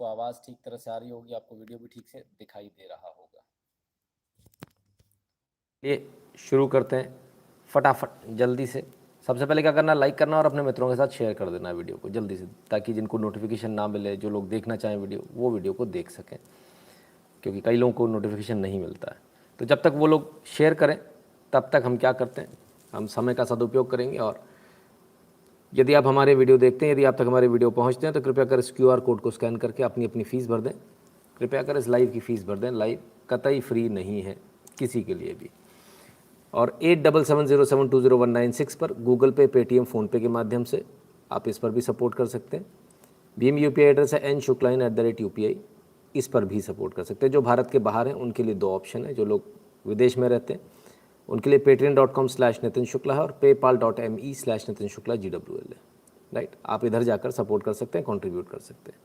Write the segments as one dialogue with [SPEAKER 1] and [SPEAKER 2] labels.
[SPEAKER 1] आपको आवाज़ ठीक तरह से आ रही होगी, आपको वीडियो भी ठीक से दिखाई दे रहा होगा।
[SPEAKER 2] ये शुरू करते हैं फटाफट जल्दी से। सबसे पहले क्या करना, लाइक करना और अपने मित्रों के साथ शेयर कर देना वीडियो को जल्दी से, ताकि जिनको नोटिफिकेशन ना मिले, जो लोग देखना चाहें वीडियो, वो वीडियो को देख सकें, क्योंकि कई लोगों को नोटिफिकेशन नहीं मिलता है। तो जब तक वो लोग शेयर करें तब तक हम क्या करते हैं, हम समय का सदुपयोग करेंगे। और यदि आप हमारे वीडियो देखते हैं, यदि आप तक हमारे वीडियो पहुंचते हैं, तो कृपया कर इस QR कोड को स्कैन करके अपनी अपनी फ़ीस भर दें। कृपया कर इस लाइव की फ़ीस भर दें। लाइव कतई फ्री नहीं है किसी के लिए भी। और 8770720196 पर गूगल पे, पेटीएम, फ़ोनपे के माध्यम से आप इस पर भी सपोर्ट कर सकते हैं। भीम UPI एड्रेस है nshukline@UPI, इस पर भी सपोर्ट कर सकते हैं। जो भारत के बाहर हैं उनके लिए 2 ऑप्शन है, जो लोग विदेश में रहते हैं उनके लिए patreon.com/नितिन शुक्ला है और paypal.me/नितिन शुक्ला GWL है। राइट, आप इधर जाकर सपोर्ट कर सकते हैं, कंट्रीब्यूट कर सकते हैं।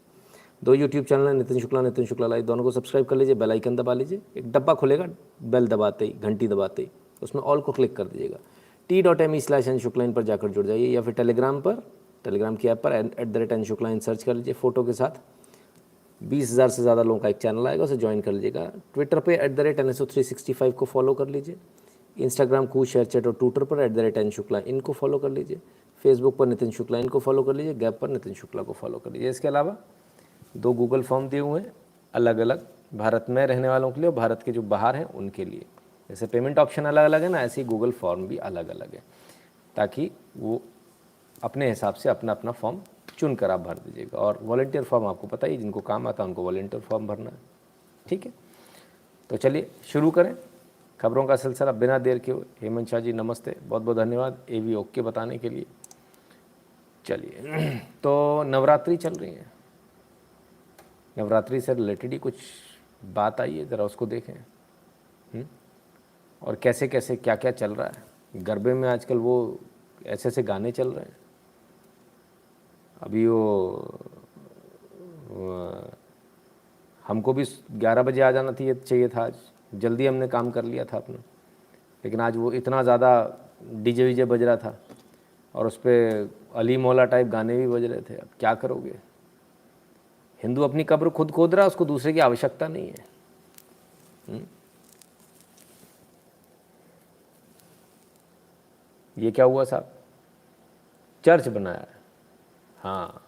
[SPEAKER 2] 2 यूट्यूब चैनल है, नितिन शुक्ला लाइव, दोनों को सब्सक्राइब कर लीजिए, बेल आइकन दबा लीजिए। एक डब्बा खुलेगा बेल दबाते ही, घंटी दबाते ही, उसमें ऑल को क्लिक कर दीजिएगा। t.me/nshukla पर जाकर जुड़ जाइए, या फिर टेलीग्राम पर, टेलीग्राम की ऐप पर @nshukla सर्च कर लीजिए। फ़ोटो के साथ 20,000 से ज़्यादा लोगों का एक चैनल आएगा, उसे ज्वाइन कर लीजिएगा। ट्विटर पे @NSO365 को फॉलो कर लीजिए। इंस्टाग्राम कू, शेयरचैट और ट्विटर पर @nshukla इनको फॉलो कर लीजिए। फेसबुक पर नितिन शुक्ला इनको फॉलो कर लीजिए। गैप पर नितिन शुक्ला को फॉलो कर लीजिए। इसके अलावा 2 गूगल फॉर्म दिए हुए हैं, अलग अलग भारत में रहने वालों के लिए और भारत के जो बाहर हैं उनके लिए। जैसे पेमेंट ऑप्शन अलग अलग है ना, ऐसे ही गूगल फॉर्म भी अलग अलग है, ताकि वो अपने हिसाब से अपना अपना फॉर्म चुन कर आप भर दीजिएगा। और वॉलंटियर फॉर्म आपको पता ही, जिनको काम आता है उनको वॉलंटियर फॉर्म भरना है। ठीक है, तो चलिए शुरू करें खबरों का सिलसिला बिना देर के। हेमंत शाह जी नमस्ते, बहुत बहुत धन्यवाद AV ओके बताने के लिए। चलिए, तो नवरात्रि चल रही है, नवरात्रि से रिलेटेड ही कुछ बात आई है, ज़रा उसको देखें। और कैसे कैसे क्या क्या चल रहा है गरबे में आजकल। वो ऐसे ऐसे गाने चल रहे हैं। अभी हमको भी 11 बजे आ जाना चाहिए था, आज जल्दी हमने काम कर लिया था अपना, लेकिन आज वो इतना ज़्यादा डीजे वीजे बज रहा था और उस पर अली मौला टाइप गाने भी बज रहे थे। अब क्या करोगे, हिंदू अपनी कब्र खुद खोद रहा है, उसको दूसरे की आवश्यकता नहीं है। ये क्या हुआ साहब, चर्च बनाया है। हाँ,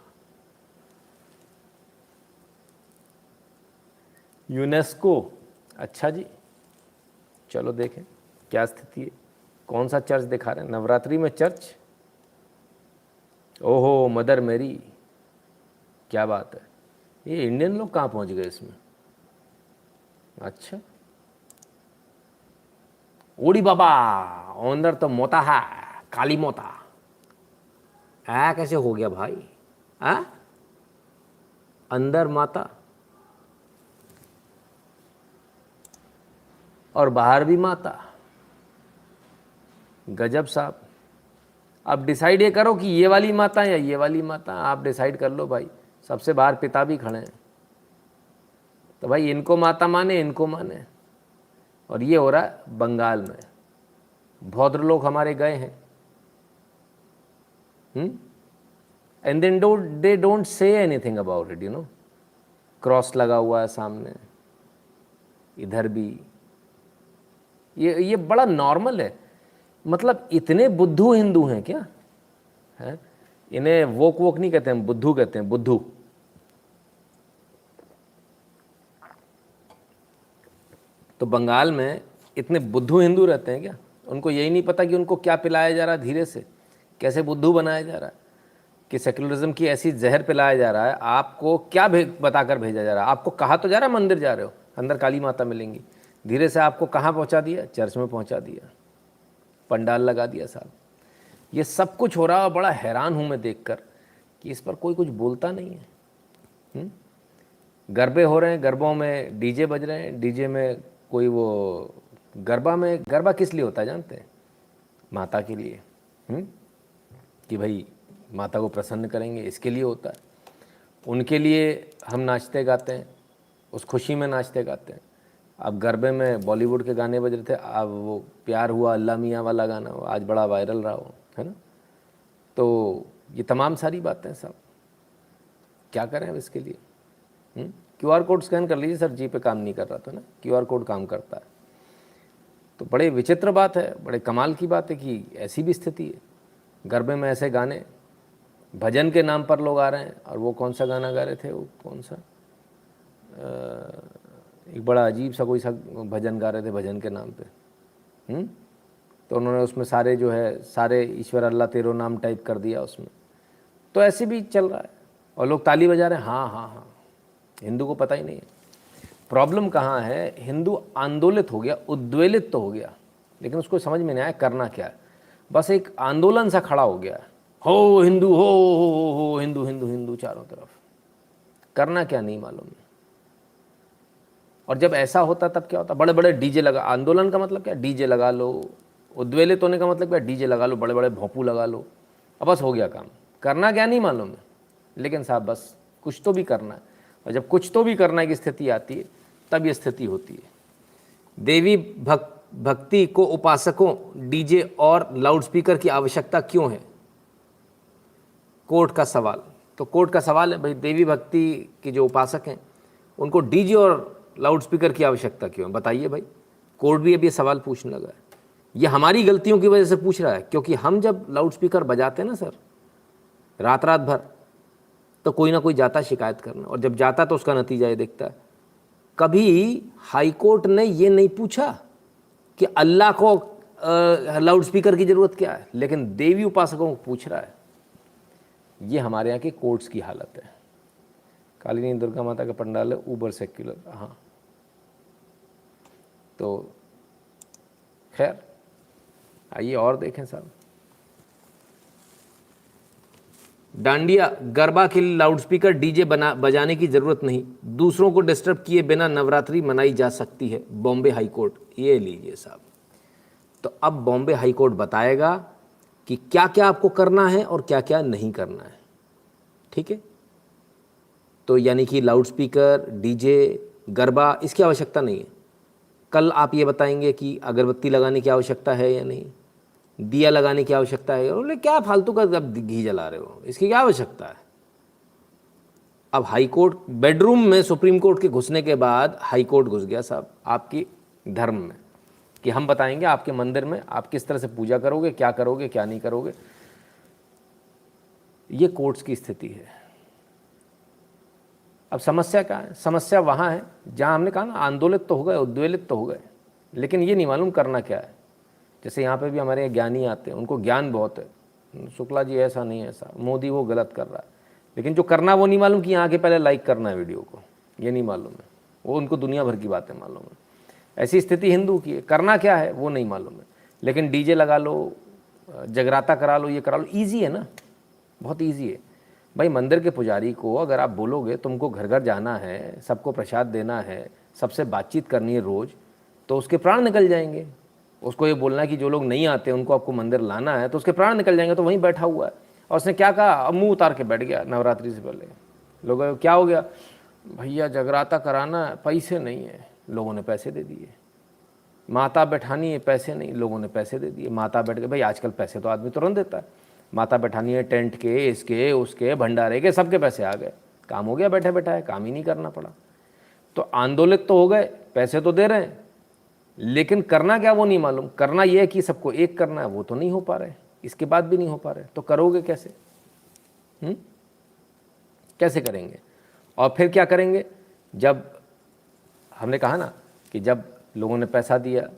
[SPEAKER 2] यूनेस्को, अच्छा जी, चलो देखें क्या स्थिति है। कौन सा चर्च दिखा रहे हैं नवरात्रि में चर्च? ओहो मदर मेरी, क्या बात है। ये इंडियन लोग कहाँ पहुँच गए इसमें? अच्छा, ओडी बाबा अंदर तो मोता है, काली मोता। कैसे हो गया भाई? अंदर माता और बाहर भी माता, गजब साहब। अब डिसाइड ये करो कि ये वाली माता या ये वाली माता, आप डिसाइड कर लो भाई। सबसे बाहर पिता भी खड़े हैं, तो भाई इनको माता माने, इनको माने। और ये हो रहा है बंगाल में, भद्र लोग हमारे गए हैं। And then they don't say anything about it, cross लगा हुआ है सामने, इधर भी। ये बड़ा नॉर्मल है। मतलब इतने बुद्धू हिंदू हैं क्या? है, इन्हें वोक नहीं कहते हैं, बुद्धू कहते हैं, बुद्धू। तो बंगाल में इतने बुद्धू हिंदू रहते हैं क्या? उनको यही नहीं पता कि उनको क्या पिलाया जा रहा है, धीरे से कैसे बुद्धू बनाया जा रहा है, कि सेक्युलरिज्म की ऐसी जहर पिलाया जा रहा है। आपको क्या बताकर भेजा जा रहा है? आपको कहा तो जा रहा है मंदिर जा रहे हो, अंदर काली माता मिलेंगी, धीरे से आपको कहाँ पहुँचा दिया? चर्च में पहुँचा दिया, पंडाल लगा दिया साहब। ये सब कुछ हो रहा है, बड़ा हैरान हूँ मैं देखकर कि इस पर कोई कुछ बोलता नहीं है। गरबे हो रहे हैं, गरबों में डीजे बज रहे हैं, डीजे में कोई वो गरबा किस लिए होता है जानते हैं? माता के लिए। कि भाई माता को प्रसन्न करेंगे, इसके लिए होता है। उनके लिए हम नाचते गाते हैं, उस खुशी में नाचते गाते हैं। अब गरबे में बॉलीवुड के गाने बज रहे थे, अब वो प्यार हुआ अल्लाह मियाँ वाला गाना आज बड़ा वायरल रहा हो, है ना। तो ये तमाम सारी बातें सब क्या करें अब इसके लिए। QR कोड स्कैन कर लीजिए सर, जी पे काम नहीं कर रहा था ना, QR कोड काम करता है। तो बड़े विचित्र बात है, बड़े कमाल की बात है कि ऐसी भी स्थिति है। गरबे में ऐसे गाने, भजन के नाम पर लोग आ रहे हैं। और वो कौन सा गाना गा रहे थे, वो कौन सा एक बड़ा अजीब सा कोई सा भजन गा रहे थे भजन के नाम पे। तो उन्होंने उसमें सारे जो है सारे ईश्वर अल्लाह तेरो नाम टाइप कर दिया उसमें। तो ऐसे भी चल रहा है और लोग ताली बजा रहे हैं। हाँ हाँ हाँ, हिंदू को पता ही नहीं है। प्रॉब्लम कहाँ है, हिंदू आंदोलित हो गया, उद्वेलित तो हो गया, लेकिन उसको समझ में नहीं आया करना क्या है। बस एक आंदोलन सा खड़ा हो गया, हो हिंदू हो हिंदू हिंदू हिंदू चारों तरफ। करना क्या नहीं मालूम है। और जब ऐसा होता तब क्या होता, बड़े बड़े डीजे लगा, आंदोलन का मतलब क्या, डीजे लगा लो। उद्वेलित होने का मतलब क्या, डीजे लगा लो, बड़े बड़े भोंपू लगा लो, अब बस हो गया काम। करना क्या नहीं मालूम है, लेकिन साहब बस कुछ तो भी करना है। और जब कुछ तो भी करने की स्थिति आती है तब ये स्थिति होती है। देवी भक्ति को उपासकों डीजे और लाउडस्पीकर की आवश्यकता क्यों है, कोर्ट का सवाल। तो कोर्ट का सवाल है भाई, देवी भक्ति के जो उपासक हैं उनको डीजे और लाउडस्पीकर की आवश्यकता क्यों है, बताइए भाई। कोर्ट भी अब ये सवाल पूछने लगा है। ये हमारी गलतियों की वजह से पूछ रहा है, क्योंकि हम जब लाउडस्पीकर बजाते हैं ना सर रात रात भर, तो कोई ना कोई जाता शिकायत करना, और जब जाता तो उसका नतीजा ये दिखता है। कभी हाईकोर्ट ने ये नहीं पूछा कि अल्लाह को लाउडस्पीकर की ज़रूरत क्या है, लेकिन देवी उपासकों को पूछ रहा है। ये हमारे यहाँ के कोर्ट्स की हालत है। कालिनी दुर्गा माता का पंडाल है, ऊबर सेक्युलर। हाँ, तो खैर आइए और देखें साहब। डांडिया गरबा के लिए लाउडस्पीकर डीजे बजाने की ज़रूरत नहीं, दूसरों को डिस्टर्ब किए बिना नवरात्रि मनाई जा सकती है, बॉम्बे हाई कोर्ट। ये लीजिए साहब, तो अब बॉम्बे हाई कोर्ट बताएगा कि क्या क्या आपको करना है और क्या क्या नहीं करना है। ठीक है, तो यानी कि लाउडस्पीकर, डीजे, गरबा, इसकी आवश्यकता नहीं है। कल आप ये बताएंगे कि अगरबत्ती लगाने की आवश्यकता है या नहीं, दिया लगाने की आवश्यकता है। बोले क्या फालतू का अब घी जला रहे हो, इसकी क्या आवश्यकता है। अब हाई कोर्ट बेडरूम में सुप्रीम कोर्ट के घुसने के बाद हाई कोर्ट घुस गया साहब आपकी धर्म में, कि हम बताएंगे आपके मंदिर में आप किस तरह से पूजा करोगे, क्या करोगे, क्या नहीं करोगे। ये कोर्ट्स की स्थिति है। अब समस्या क्या है, समस्या वहाँ है जहाँ हमने कहा ना आंदोलित तो हो गए, उद्वेलित तो हो गए, लेकिन ये नहीं मालूम करना क्या है। जैसे यहाँ पे भी हमारे ज्ञानी आते हैं, उनको ज्ञान बहुत है, शुक्ला जी ऐसा नहीं ऐसा, मोदी वो गलत कर रहा है, लेकिन जो करना वो नहीं मालूम कि यहाँ के पहले लाइक करना है वीडियो को, ये नहीं मालूम है। वो उनको दुनिया भर की बातें मालूम है। ऐसी स्थिति हिंदू की है, करना क्या है वो नहीं मालूम है, लेकिन डीजे लगा लो, जगराता करा लो, ये करा लो, ईजी है ना, बहुत ईजी है भाई। मंदिर के पुजारी को अगर आप बोलोगे तुमको घर घर जाना है, सबको प्रसाद देना है, सबसे बातचीत करनी है रोज़, तो उसके प्राण निकल जाएंगे। उसको ये बोलना है कि जो लोग नहीं आते उनको आपको मंदिर लाना है, तो उसके प्राण निकल जाएंगे। तो वहीं बैठा हुआ है और उसने क्या कहा, अब मुँह उतार के बैठ गया नवरात्रि से पहले। लोगों क्या हो गया, भैया जगराता कराना है, पैसे नहीं है, लोगों ने पैसे दे दिए। माता बैठानी है, पैसे नहीं, लोगों ने पैसे दे दिए। माता बैठ गए, भाई आजकल पैसे तो आदमी तुरंत देता है। माता बैठानी है, टेंट के, इसके उसके भंडारे के, सबके पैसे आ गए, काम हो गया बैठे बैठाए, काम ही नहीं करना पड़ा। तो आंदोलित तो हो गए, पैसे तो दे रहे हैं, लेकिन करना क्या वो नहीं मालूम। करना ये है कि सबको एक करना है, वो तो नहीं हो पा रहे, इसके बाद भी नहीं हो पा रहे, तो करोगे कैसे? कैसे करेंगे? और फिर क्या करेंगे? जब हमने कहा ना कि जब लोगों ने पैसा दिया,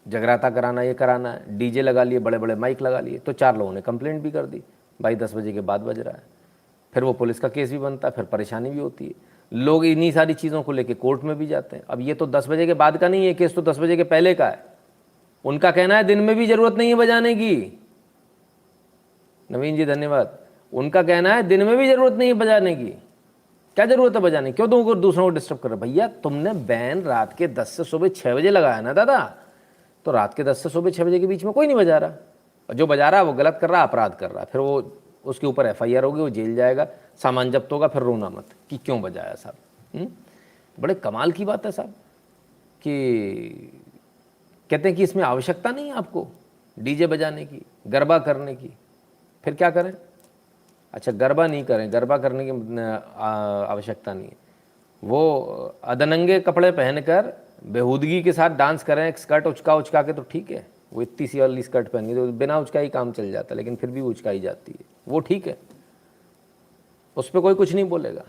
[SPEAKER 2] जगराता कराना, ये कराना है, डीजे लगा लिए, बड़े बड़े माइक लगा लिए, तो 4 लोगों ने कंप्लेंट भी कर दी, भाई 10 बजे के बाद बज रहा है। फिर वो पुलिस का केस भी बनता है, फिर परेशानी भी होती है। लोग इन्हीं सारी चीज़ों को लेके कोर्ट में भी जाते हैं। अब ये तो 10 बजे के बाद का नहीं है केस, तो 10 बजे के पहले का है। उनका कहना है दिन में भी ज़रूरत नहीं है बजाने की। नवीन जी धन्यवाद। उनका कहना है दिन में भी ज़रूरत नहीं है बजाने की। क्या ज़रूरत है बजाने की? क्यों तुमको दूसरों को डिस्टर्ब कर रहे? भैया तुमने बैन रात के 10 से सुबह 6 बजे लगाया ना दादा, तो रात के 10 से सुबह 6 बजे के बीच में कोई नहीं बजा रहा, और जो बजा रहा है वो गलत कर रहा है, अपराध कर रहा है। फिर वो उसके ऊपर FIR होगी, वो जेल जाएगा, सामान जब्त होगा, फिर रोना मत कि क्यों बजाया साहब। बड़े कमाल की बात है साहब कि कहते हैं कि इसमें आवश्यकता नहीं है आपको डीजे बजाने की, गरबा करने की, फिर क्या करें? अच्छा, गरबा नहीं करें, गरबा करने की आवश्यकता नहीं है। वो अदनंगे कपड़े पहनकर बेहूदगी के साथ डांस करें, एक स्कर्ट उचका उचका के, तो ठीक है। वो इतनी सी वाली स्कर्ट पहनी तो बिना उचकाई काम चल जाता है, लेकिन फिर भी उचकाई जाती है, वो ठीक है, उस पर कोई कुछ नहीं बोलेगा।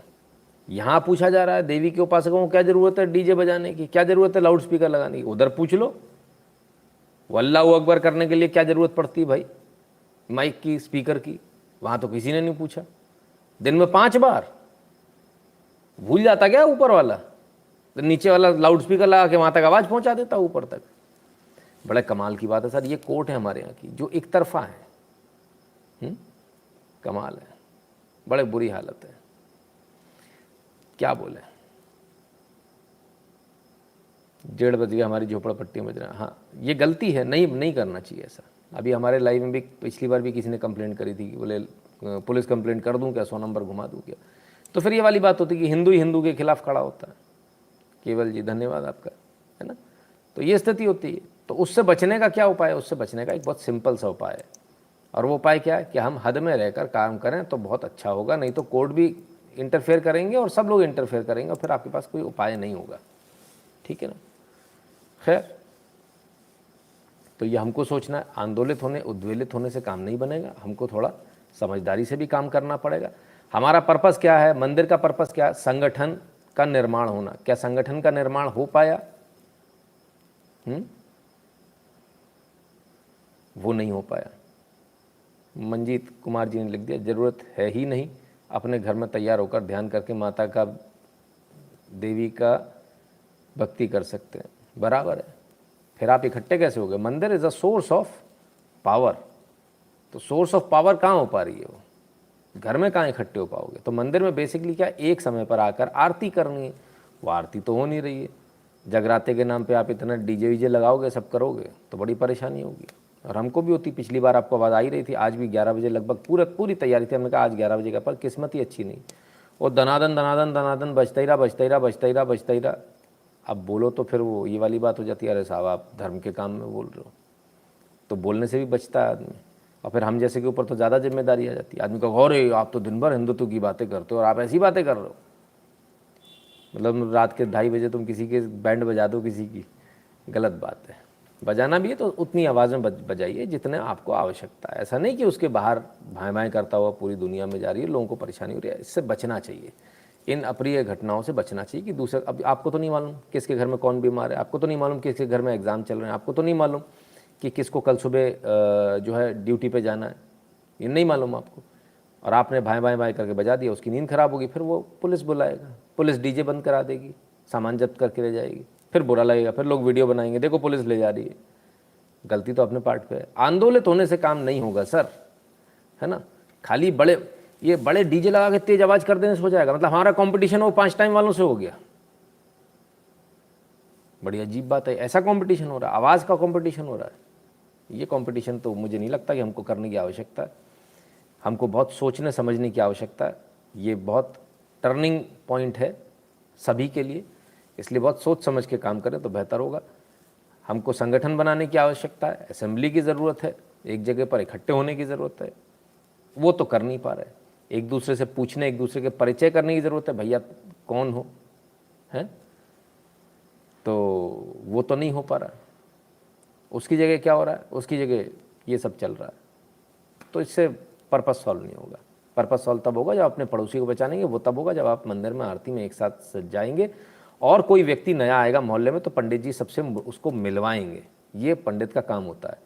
[SPEAKER 2] यहाँ पूछा जा रहा है देवी के उपासकों को क्या ज़रूरत है डीजे बजाने की, क्या ज़रूरत है लाउड स्पीकर लगाने की, उधर पूछ लो। वल्लाहु अकबर करने के लिए क्या ज़रूरत पड़ती है भाई माइक की, स्पीकर की? वहाँ तो किसी ने नहीं पूछा। दिन में 5 बार भूल जाता क्या ऊपर वाला, तो नीचे वाला लाउड स्पीकर लगा के वहाँ तक आवाज़ पहुँचा देता ऊपर तक। बड़े कमाल की बात है सर, ये कोर्ट है हमारे यहाँ की जो एक तरफा है। कमाल है, बड़े बुरी हालत है, क्या बोले। 1:30 बज गया, हमारी झोपड़पट्टी बज रहा है। हाँ, ये गलती है, नहीं करना चाहिए ऐसा। अभी हमारे लाइव में भी पिछली बार भी किसी ने कंप्लेंट करी थी कि बोले पुलिस कंप्लेंट कर दूं क्या, 100 नंबर घुमा दूं क्या? तो फिर ये वाली बात होती कि हिंदू ही हिंदू के खिलाफ खड़ा होता है। केवल जी धन्यवाद आपका, है ना। तो ये स्थिति होती है। तो उससे बचने का क्या उपाय है? उससे बचने का एक बहुत सिंपल सा उपाय है, और वो उपाय क्या है कि हम हद में रहकर काम करें तो बहुत अच्छा होगा। नहीं तो कोर्ट भी इंटरफेयर करेंगे और सब लोग इंटरफेयर करेंगे, और फिर आपके पास कोई उपाय नहीं होगा। ठीक है ना। खैर, तो ये हमको सोचना है, आंदोलित होने उद्वेलित होने से काम नहीं बनेगा, हमको थोड़ा समझदारी से भी काम करना पड़ेगा। हमारा पर्पस क्या है? मंदिर का पर्पस क्या है? संगठन का निर्माण होना। क्या संगठन का निर्माण हो पाया? वो नहीं हो पाया। मंजीत कुमार जी ने लिख दिया, ज़रूरत है ही नहीं, अपने घर में तैयार होकर ध्यान करके माता का, देवी का भक्ति कर सकते हैं। बराबर है। फिर आप इकट्ठे कैसे हो गए? मंदिर is a source of power. तो सोर्स ऑफ पावर कहाँ हो पा रही है? वो घर में कहाँ इकट्ठे हो पाओगे? तो मंदिर में बेसिकली क्या, एक समय पर आकर आरती करनी है। वो आरती तो हो नहीं रही है। जगराते के नाम पे आप इतना डीजे वीजे लगाओगे, सब करोगे, तो बड़ी परेशानी होगी। और हमको भी होती, पिछली बार आपको आवाज़ आ ही रही थी। आज भी 11 बजे लगभग पूरी तैयारी थी, हमने कहा आज 11 बजे का, पर किस्मत ही अच्छी नहीं। और दनादन दनादन दनादन बजता ही रहा, बजता ही रहा, बजता ही रहा, बजता ही रहा। अब बोलो तो फिर वो ये वाली बात हो जाती है, अरे साहब आप धर्म के काम में बोल रहे हो। तो बोलने से भी बचता है आदमी। और फिर हम जैसे के ऊपर तो ज़्यादा जिम्मेदारी आ जाती है। आदमी को, अरे आप तो दिन भर हिंदुत्व की बातें करते हो और आप ऐसी बातें कर रहे हो। मतलब रात के 2:30 बजे तुम किसी के बैंड बजा दो किसी की, गलत बात है। बजाना भी है तो उतनी आवाज़ में बजाइए जितने आपको आवश्यकता है। ऐसा नहीं कि उसके बाहर भाई भाई करता हुआ पूरी दुनिया में जा रही है, लोगों को परेशानी हो रही है। इससे बचना चाहिए, इन अप्रिय घटनाओं से बचना चाहिए। कि दूसरे, अब आपको तो नहीं मालूम किसके घर में कौन बीमार है, आपको तो नहीं मालूम किसके घर में एग्ज़ाम चल रहे हैं, आपको तो नहीं मालूम कि किसको कल सुबह जो है ड्यूटी पे जाना है, ये नहीं मालूम आपको। और आपने भाई भाई भाई करके बजा दिया, उसकी नींद खराब होगी, फिर वो पुलिस बुलाएगा, पुलिस डीजे बंद करा देगी, सामान जब्त करके ले जाएगी, फिर बुरा लगेगा, फिर लोग वीडियो बनाएंगे, देखो पुलिस ले जा रही है। गलती तो अपने पार्ट पे है। आंदोलित होने से काम नहीं होगा सर, है ना। खाली बड़े डीजे लगा के तेज आवाज़ कर देने से हो जाएगा? मतलब हमारा कंपटीशन वो 5 टाइम वालों से हो गया? बड़ी अजीब बात है। ऐसा कंपटीशन हो रहा है, आवाज़ का कंपटीशन हो रहा है। ये कंपटीशन तो मुझे नहीं लगता कि हमको करने की आवश्यकता है। हमको बहुत सोचने समझने की आवश्यकता है। ये बहुत टर्निंग पॉइंट है सभी के लिए, इसलिए बहुत सोच समझ के काम करें तो बेहतर होगा। हमको संगठन बनाने की आवश्यकता है, असेंबली की ज़रूरत है, एक जगह पर इकट्ठे होने की ज़रूरत है। वो तो कर नहीं पा रहे। एक दूसरे से पूछने, एक दूसरे के परिचय करने की ज़रूरत है, भैया कौन हो, हैं? तो वो तो नहीं हो पा रहा। उसकी जगह क्या हो रहा है? उसकी जगह ये सब चल रहा है। तो इससे पर्पस सॉल्व नहीं होगा। पर्पस सॉल्व तब होगा जब अपने पड़ोसी को बचानेंगे, वो तब होगा जब आप मंदिर में आरती में एक साथ सज जाएंगे, और कोई व्यक्ति नया आएगा मोहल्ले में तो पंडित जी सबसे उसको मिलवाएंगे। ये पंडित का काम होता है।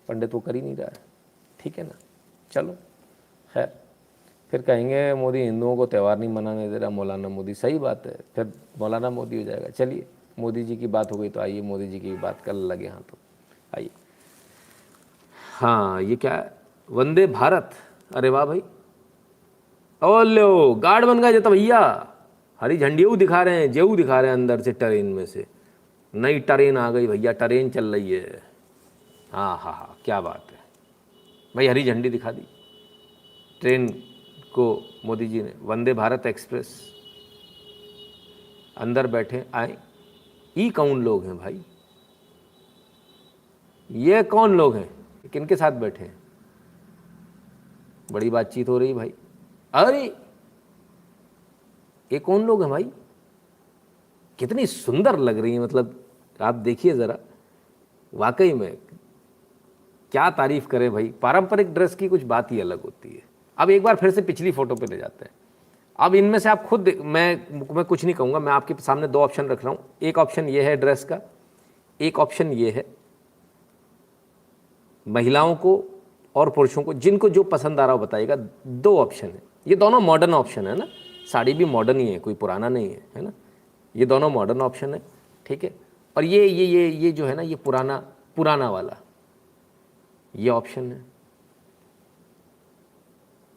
[SPEAKER 2] पंडित वो कर ही नहीं रहा है। ठीक है ना। चलो खैर, फिर कहेंगे मोदी हिंदुओं को त्यौहार नहीं मनाने दे रहा, मौलाना मोदी। सही बात है, फिर मौलाना मोदी हो जाएगा। चलिए, मोदी जी की बात हो गई तो आइए मोदी जी की बात कर लगे। हाँ तो आइए। हाँ, ये क्या है? वंदे भारत। अरे वाह भाई, ओलो गार्ड बन गया तो भैया। हरी झंडी दिखा रहे हैं, जेऊ दिखा रहे हैं अंदर से, ट्रेन में से नई ट्रेन आ गई भैया, ट्रेन चल रही है। हाँ हाँ हाँ, क्या बात है भाई, हरी झंडी दिखा दी ट्रेन को मोदी जी ने। वंदे भारत एक्सप्रेस, अंदर बैठे आए। ये कौन लोग हैं भाई? ये कौन लोग हैं? किनके साथ बैठे हैं? बड़ी बातचीत हो रही भाई। अरे ये कौन लोग हैं भाई, कितनी सुंदर लग रही है, मतलब आप देखिए ज़रा, वाकई में क्या तारीफ करें भाई। पारंपरिक ड्रेस की कुछ बात ही अलग होती है। अब एक बार फिर से पिछली फोटो पे ले जाते हैं। अब इनमें से आप खुद मैं कुछ नहीं कहूँगा, मैं आपके सामने दो ऑप्शन रख रहा हूँ। एक ऑप्शन ये है ड्रेस का, एक ऑप्शन ये है महिलाओं को और पुरुषों को, जिनको जो पसंद आ रहा हो बताइएगा। दो ऑप्शन है, ये दोनों मॉडर्न ऑप्शन है ना, साड़ी भी मॉडर्न ही है, कोई पुराना नहीं है ना, ये दोनों मॉडर्न ऑप्शन है, ठीक है। और ये जो है ना, ये पुराना पुराना वाला ये ऑप्शन है।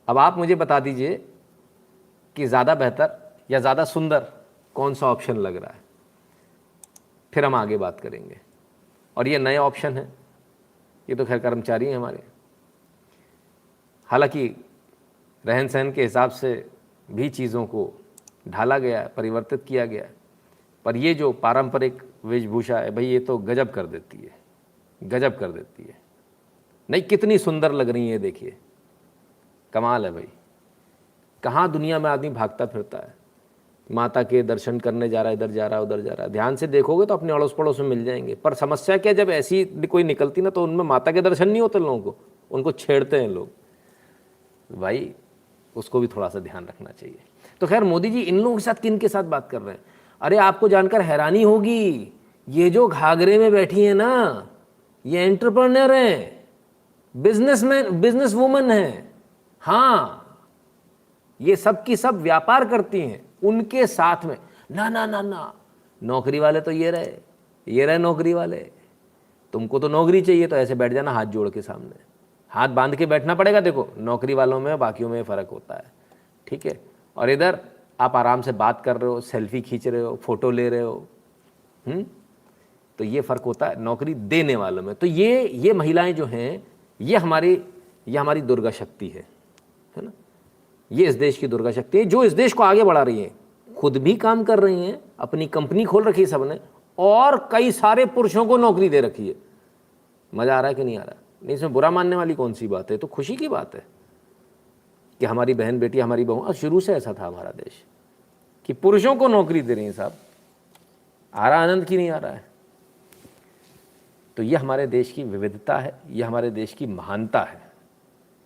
[SPEAKER 2] अब आप मुझे बता दीजिए कि ज़्यादा बेहतर या ज़्यादा सुंदर कौन सा ऑप्शन लग रहा है, फिर हम आगे बात करेंगे। और ये नए ऑप्शन है, ये तो खैर कर्मचारी हैं हमारे, हालांकि रहन सहन के हिसाब से भी चीज़ों को ढाला गया है, परिवर्तित किया गया है, पर ये जो पारंपरिक वेशभूषा है भाई, ये तो गजब कर देती है, गजब कर देती है। नहीं, कितनी सुंदर लग रही है, देखिए कमाल है भाई। कहाँ दुनिया में आदमी भागता फिरता है, माता के दर्शन करने जा रहा है, इधर जा रहा है उधर जा रहा है, ध्यान से देखोगे तो अपने अड़ोस पड़ोस में मिल जाएंगे। पर समस्या क्या, जब ऐसी कोई निकलती ना तो उनमें माता के दर्शन नहीं होते लोगों को, उनको छेड़ते हैं लोग भाई, उसको भी थोड़ा सा ध्यान रखना चाहिए। तो खैर मोदी जी इन लोगों के साथ किन के साथ बात कर रहे हैं? अरे आपको जानकर हैरानी होगी, ये जो घाघरे में बैठी है ना, ये एंटरप्रेन्योर हैं, बिजनेसमैन, बिजनेस वुमन हैं, हाँ, ये सब की सब व्यापार करती हैं। उनके साथ में ना ना ना ना, नौकरी वाले तो ये रहे नौकरी वाले, तुमको तो नौकरी चाहिए तो ऐसे बैठ जाना हाथ जोड़ के सामने, हाथ बांध के बैठना पड़ेगा। देखो नौकरी वालों में बाकियों में फ़र्क होता है, ठीक है। और इधर आप आराम से बात कर रहे हो, सेल्फी खींच रहे हो, फोटो ले रहे हो, तो ये फ़र्क होता है नौकरी देने वालों में। तो ये महिलाएं जो हैं, ये हमारी दुर्गा शक्ति है ना, ये इस देश की दुर्गा शक्ति है, जो इस देश को आगे बढ़ा रही है। खुद भी काम कर रही हैं, अपनी कंपनी खोल रखी है सबने, और कई सारे पुरुषों को नौकरी दे रखी है। मज़ा आ रहा है कि नहीं आ रहा? नहीं, इसमें बुरा मानने वाली कौन सी बात है, तो खुशी की बात है कि हमारी बहन बेटी, हमारी बहू, शुरू से ऐसा था हमारा देश कि पुरुषों को नौकरी दे रही हैं साहब। आ रहा आनंद की नहीं आ रहा है? तो ये हमारे देश की विविधता है, ये हमारे देश की महानता है,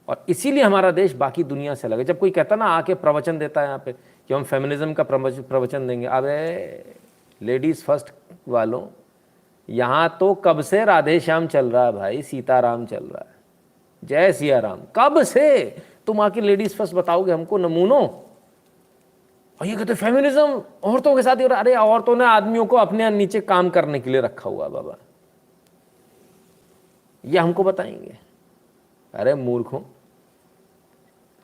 [SPEAKER 2] और इसीलिए हमारा देश बाकी दुनिया से अलग है। जब कोई कहता ना आके प्रवचन देता है यहाँ पे कि हम फेमिनिज्म का प्रवचन देंगे, अबे लेडीज़ फर्स्ट वालों, यहाँ तो कब से राधे श्याम चल रहा है भाई, सीताराम चल रहा है, जय सिया राम, कब से तुम आके लेडीज़ फर्स्ट बताओगे हमको नमूनों? और ये कहते फेमिनिज्म औरतों के साथ ही हो रहा। अरे औरतों ने आदमियों को अपने नीचे काम करने के लिए रखा हुआ बाबा, ये हमको बताएंगे? अरे मूर्खों,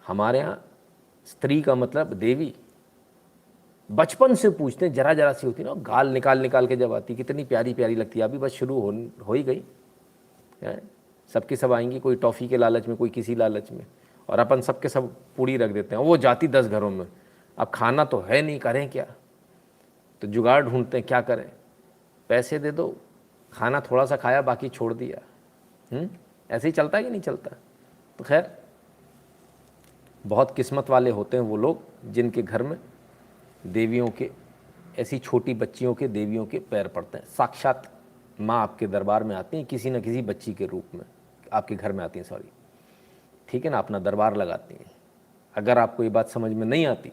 [SPEAKER 2] हमारे यहाँ स्त्री का मतलब देवी। बचपन से पूछते हैं, जरा जरा सी होती ना, गाल निकाल निकाल के जब आती, कितनी प्यारी प्यारी लगती है। अभी बस शुरू हो ही गई है, सबकी सब आएंगी, कोई टॉफ़ी के लालच में, कोई किसी लालच में, और अपन सबके सब पूड़ी रख देते हैं। वो जाती 10 घरों में, अब खाना तो है नहीं, करें क्या? तो जुगाड़ ढूंढते हैं, क्या करें? पैसे दे दो, खाना थोड़ा सा खाया, बाकी छोड़ दिया। ऐसे ही चलता है कि नहीं चलता? तो खैर, बहुत किस्मत वाले होते हैं वो लोग जिनके घर में देवियों के, ऐसी छोटी बच्चियों के देवियों के पैर पड़ते हैं। साक्षात माँ आपके दरबार में आती हैं, किसी न किसी बच्ची के रूप में आपके घर में आती हैं, सॉरी, ठीक है ना, अपना दरबार लगाती हैं। अगर आपको ये बात समझ में नहीं आती,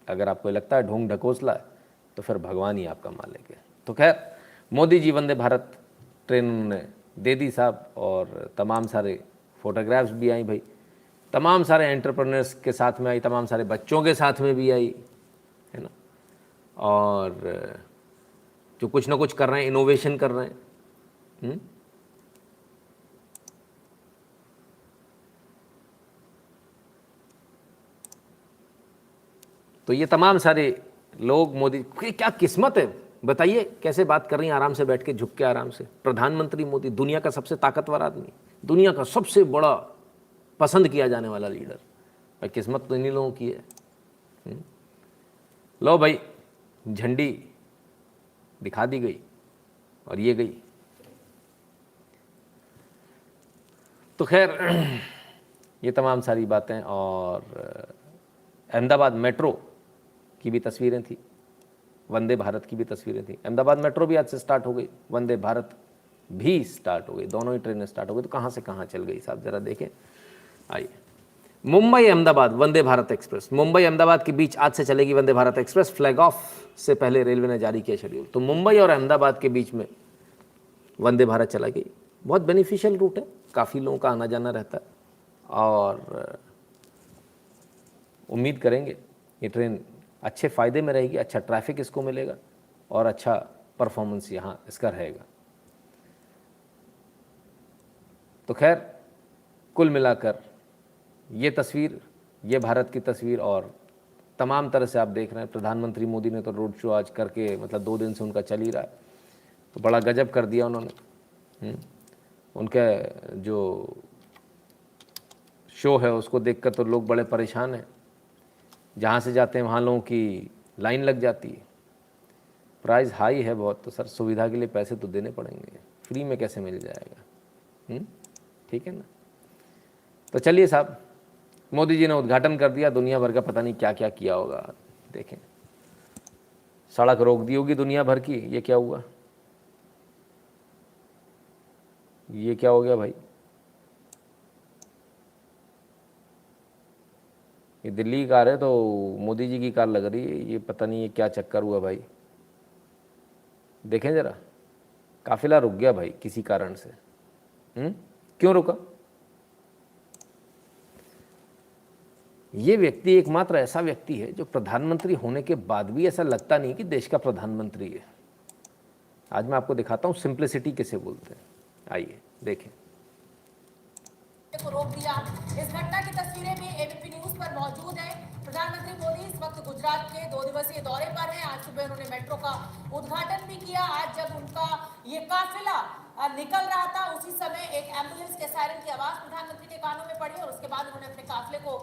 [SPEAKER 2] अगर आपको लगता है ढोंग ढकोसला है, तो फिर भगवान ही आपका मालिक है। तो खैर, मोदी जी वंदे भारत ट्रेन उन्होंने दे दी साहब, और तमाम सारे फोटोग्राफ्स भी आई भाई, तमाम सारे एंटरप्रेन्योर्स के साथ में आई, तमाम सारे बच्चों के साथ में भी आई, है ना, और जो कुछ ना कुछ कर रहे हैं, इनोवेशन कर रहे हैं। तो ये तमाम सारे लोग मोदी, क्या किस्मत है बताइए, कैसे बात कर रही हैं, आराम से बैठ के, झुक के आराम से। प्रधानमंत्री मोदी, दुनिया का सबसे ताकतवर आदमी, दुनिया का सबसे बड़ा पसंद किया जाने वाला लीडर। भाई किस्मत तो इन्हीं लोगों की है। लो भाई, झंडी दिखा दी गई और ये गई। तो खैर, ये तमाम सारी बातें, और अहमदाबाद मेट्रो की भी तस्वीरें थी, वंदे भारत की भी तस्वीरें थी। अहमदाबाद मेट्रो भी आज से स्टार्ट हो गई, वंदे भारत भी स्टार्ट हो गई, दोनों ही ट्रेनें स्टार्ट हो गई। तो कहाँ से कहाँ चल गई साहब, जरा देखें। आइए, मुंबई अहमदाबाद वंदे भारत एक्सप्रेस, मुंबई अहमदाबाद के बीच आज से चलेगी Vande Bharat express. Flag of से पहले रेलवे ने जारी किया शेड्यूल। तो मुंबई और अहमदाबाद के बीच में वंदे भारत चला गई। बहुत बेनिफिशियल रूट है, काफ़ी लोगों का आना जाना रहता है, और उम्मीद करेंगे ये ट्रेन अच्छे फ़ायदे में रहेगी, अच्छा ट्रैफिक इसको मिलेगा और अच्छा परफॉर्मेंस यहाँ इसका रहेगा। तो खैर, कुल मिलाकर ये तस्वीर, ये भारत की तस्वीर, और तमाम तरह से आप देख रहे हैं प्रधानमंत्री मोदी ने तो रोड शो आज करके, मतलब 2 दिन से उनका चल ही रहा है, तो बड़ा गजब कर दिया उन्होंने। उनका जो शो है उसको देखकर तो लोग बड़े परेशान हैं। जहाँ से जाते हैं वहाँ लोगों की लाइन लग जाती है। प्राइस हाई है बहुत, तो सर सुविधा के लिए पैसे तो देने पड़ेंगे, फ्री में कैसे मिल जाएगा? ठीक है ना। तो चलिए साहब, मोदी जी ने उद्घाटन कर दिया, दुनिया भर का पता नहीं क्या क्या किया होगा। देखें, सड़क रोक दी होगी दुनिया भर की। ये क्या हुआ, ये क्या हो गया भाई? ये दिल्ली की कार है तो मोदी जी की कार लग रही है, ये पता नहीं ये क्या चक्कर हुआ भाई। देखें ज़रा, काफिला रुक गया भाई किसी कारण से। क्यों रुका? ये व्यक्ति एकमात्र ऐसा व्यक्ति है जो प्रधानमंत्री होने के बाद भी ऐसा लगता नहीं कि देश का प्रधानमंत्री है। आज मैं आपको दिखाता हूँ सिंप्लिसिटी किसे बोलते हैं। आइए देखें।
[SPEAKER 3] को रोक दिया। इस घटना की तस्वीरें भी एबीपी न्यूज पर मौजूद है। प्रधानमंत्री मोदी इस वक्त गुजरात के 2 दिवसीय दौरे पर हैं। आज सुबह उन्होंने मेट्रो का उद्घाटन भी किया। आज जब उनका ये काफिला निकल रहा था, उसी समय एक एम्बुलेंस के सायरन की आवाज प्रधानमंत्री के कानों में पड़ी और उसके बाद उन्होंने अपने काफिले को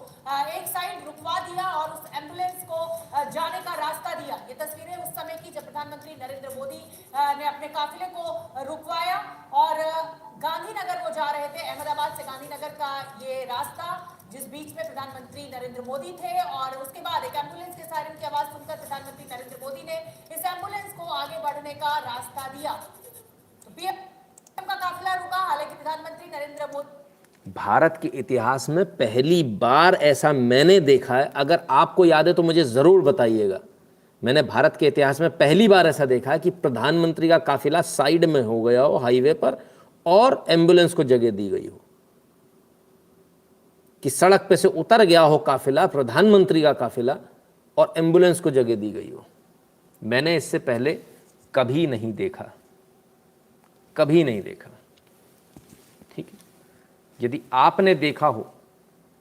[SPEAKER 3] एक साइड रुकवा दिया और उस एम्बुलेंस को जाने का रास्ता दिया। ये तस्वीरें उस समय की जब प्रधानमंत्री नरेंद्र मोदी ने अपने काफिले को रुकवाया और गांधीनगर वो जा रहे थे। अहमदाबाद से गांधीनगर का ये रास्ता, जिस बीच में प्रधानमंत्री नरेंद्र मोदी थे, और उसके बाद एक एम्बुलेंस के सायरन की आवाज सुनकर प्रधानमंत्री नरेंद्र मोदी ने इस एम्बुलेंस को आगे बढ़ने का रास्ता दिया। तो पीएम का काफिला रुका। हालांकि प्रधानमंत्री नरेंद्र मोदी,
[SPEAKER 2] भारत के इतिहास में पहली बार ऐसा मैंने देखा है, अगर आपको याद है तो मुझे ज़रूर बताइएगा। मैंने भारत के इतिहास में पहली बार ऐसा देखा है कि प्रधानमंत्री का काफिला साइड में हो गया हो हाईवे पर और एम्बुलेंस को जगह दी गई हो, कि सड़क पे से उतर गया हो काफिला, प्रधानमंत्री का काफिला, और एम्बुलेंस को जगह दी गई हो। मैंने इससे पहले कभी नहीं देखा, कभी नहीं देखा। ठीक है, यदि आपने देखा हो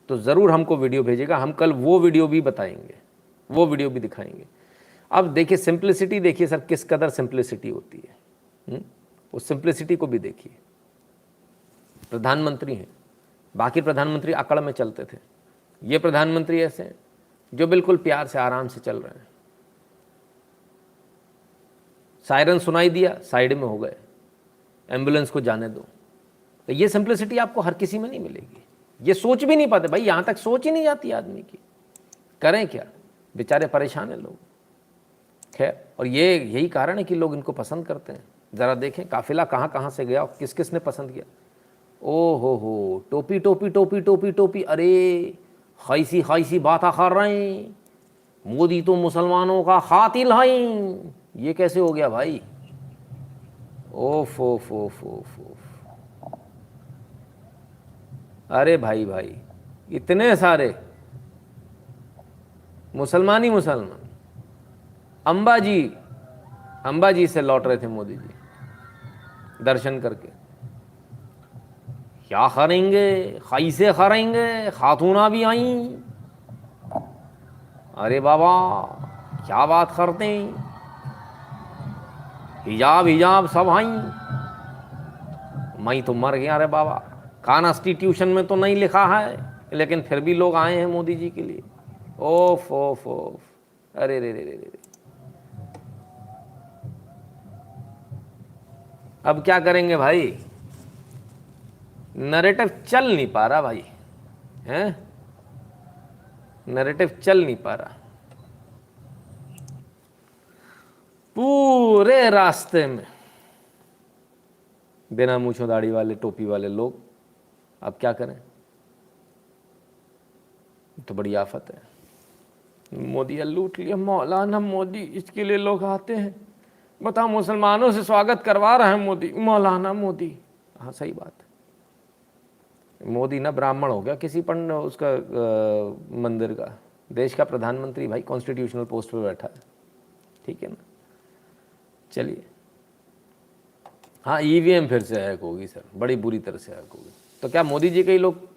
[SPEAKER 2] तो ज़रूर हमको वीडियो भेजिएगा, हम कल वो वीडियो भी बताएंगे, वो वीडियो भी दिखाएंगे। अब देखिए सिंप्लिसिटी, देखिए सर किस कदर सिंप्लिसिटी होती है। उस सिंप्लिसिटी को भी देखिए। प्रधानमंत्री हैं, बाकी प्रधानमंत्री अकड़ में चलते थे, ये प्रधानमंत्री ऐसे हैं जो बिल्कुल प्यार से आराम से चल रहे हैं। सायरन सुनाई दिया, साइड में हो गए, एम्बुलेंस को जाने दो। तो ये सिंप्लिसिटी आपको हर किसी में नहीं मिलेगी। ये सोच भी नहीं पाते भाई, यहाँ तक सोच ही नहीं जाती आदमी की, करें क्या, बेचारे परेशान हैं लोग। खैर, और ये यही कारण है कि लोग इनको पसंद करते हैं। ज़रा देखें काफिला कहाँ कहाँ से गया, किस किस ने पसंद किया। ओ हो, टोपी टोपी टोपी टोपी टोपी, अरे खाइसी खाइसी बात कर रहे हैं, मोदी तो मुसलमानों का कातिल है। ये कैसे हो गया भाई? ओफ ओफ ओफ ओफ ओफ, अरे भाई भाई, इतने सारे मुसलमान ही मुसलमान। अंबाजी से लौट रहे थे मोदी जी दर्शन करके। क्या करेंगे, कैसे करेंगे, खातूना भी आई। अरे बाबा क्या बात करते हैं, हिजाब हिजाब सब आई। मैं तो मर गया। अरे बाबा, कॉन्स्टिट्यूशन में तो नहीं लिखा है, लेकिन फिर भी लोग आए हैं मोदी जी के लिए। ओफ ओफ ओफ, अरे रे रे रे रे। अब क्या करेंगे भाई, नरेटिव चल नहीं पा रहा भाई, हैं? नैरेटिव चल नहीं पा रहा। पूरे रास्ते में बिना मूंछों दाढ़ी वाले टोपी वाले लोग, अब क्या करें, तो बड़ी आफत है। मोदी लूट लिया, मौलाना मोदी, इसके लिए लोग आते हैं। बताओ, मुसलमानों से स्वागत करवा रहे हैं मोदी, मौलाना मोदी। हाँ सही बात है, मोदी ना ब्राह्मण हो गया किसी पंड उसका मंदिर का, देश का प्रधानमंत्री भाई, कॉन्स्टिट्यूशनल पोस्ट पे बैठा है, ठीक है ना। चलिए, हाँ ईवीएम फिर से हैक होगी सर, बड़ी बुरी तरह से हैक होगी। तो क्या मोदी जी के ही लोग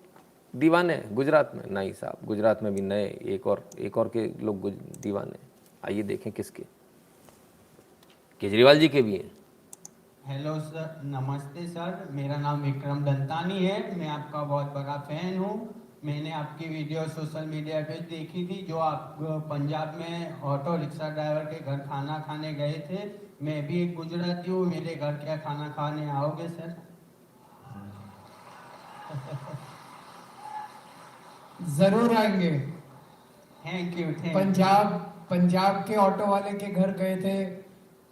[SPEAKER 2] दीवाने गुजरात में? नहीं साहब, गुजरात में भी नए एक और के लोग दीवाने। आइए देखें किसके, केजरीवाल जी के भी हैं।
[SPEAKER 4] हेलो सर, नमस्ते सर, मेरा नाम विक्रम दंतानी है, मैं आपका बहुत बड़ा फैन हूँ। मैंने आपकी वीडियो सोशल मीडिया पे देखी थी, जो आप पंजाब में ऑटो रिक्शा ड्राइवर के घर खाना खाने गए थे। मैं भी एक गुजराती हूँ, मेरे घर क्या खाना खाने आओगे सर?
[SPEAKER 5] जरूर आएंगे।
[SPEAKER 4] Thank you.
[SPEAKER 5] पंजाब के ऑटो वाले के घर गए थे।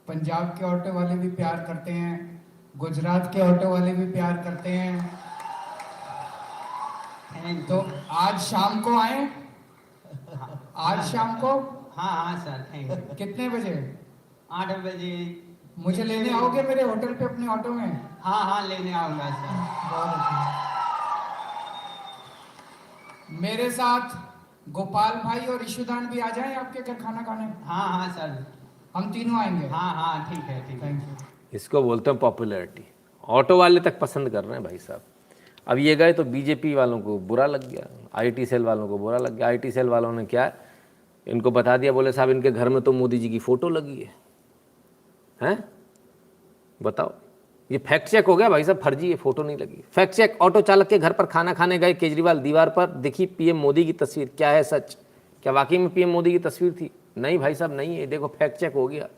[SPEAKER 5] पंजाब के ऑटो वाले भी प्यार करते हैं, गुजरात के ऑटो वाले भी प्यार करते हैं। तो आज शाम को आए, आज शाम को।
[SPEAKER 4] हाँ हाँ सर, थैंक यू।
[SPEAKER 5] कितने बजे?
[SPEAKER 4] 8 बजे।
[SPEAKER 5] मुझे लेने आओगे मेरे होटल पे अपने ऑटो में?
[SPEAKER 4] हाँ हाँ, लेने आऊँगा सर।
[SPEAKER 5] बहुत अच्छा। मेरे साथ गोपाल भाई और ईशुदान भी आ जाएं आपके घर खाना खाने।
[SPEAKER 4] हाँ हाँ सर,
[SPEAKER 5] हम तीनों आएंगे।
[SPEAKER 4] हाँ हाँ ठीक है, ठीक है।
[SPEAKER 5] Thank you.
[SPEAKER 2] इसको बोलते हैं पॉपुलैरिटी। ऑटो वाले तक पसंद कर रहे हैं भाई साहब। अब ये गए तो बीजेपी वालों को बुरा लग गया, आईटी सेल वालों को बुरा लग गया। आईटी सेल वालों ने क्या इनको बता दिया, बोले साहब इनके घर में तो मोदी जी की फ़ोटो लगी है। हैं बताओ, ये फैक्ट चेक हो गया भाई साहब, फर्जी है, फोटो नहीं लगी। फैक्ट चेक, ऑटो चालक के घर पर खाना खाने गए केजरीवाल, दीवार पर दिखी पीएम मोदी की तस्वीर। क्या है सच? क्या वाकई में पीएम मोदी की तस्वीर थी? नहीं भाई साहब नहीं है, देखो फैक्ट चेक हो गया।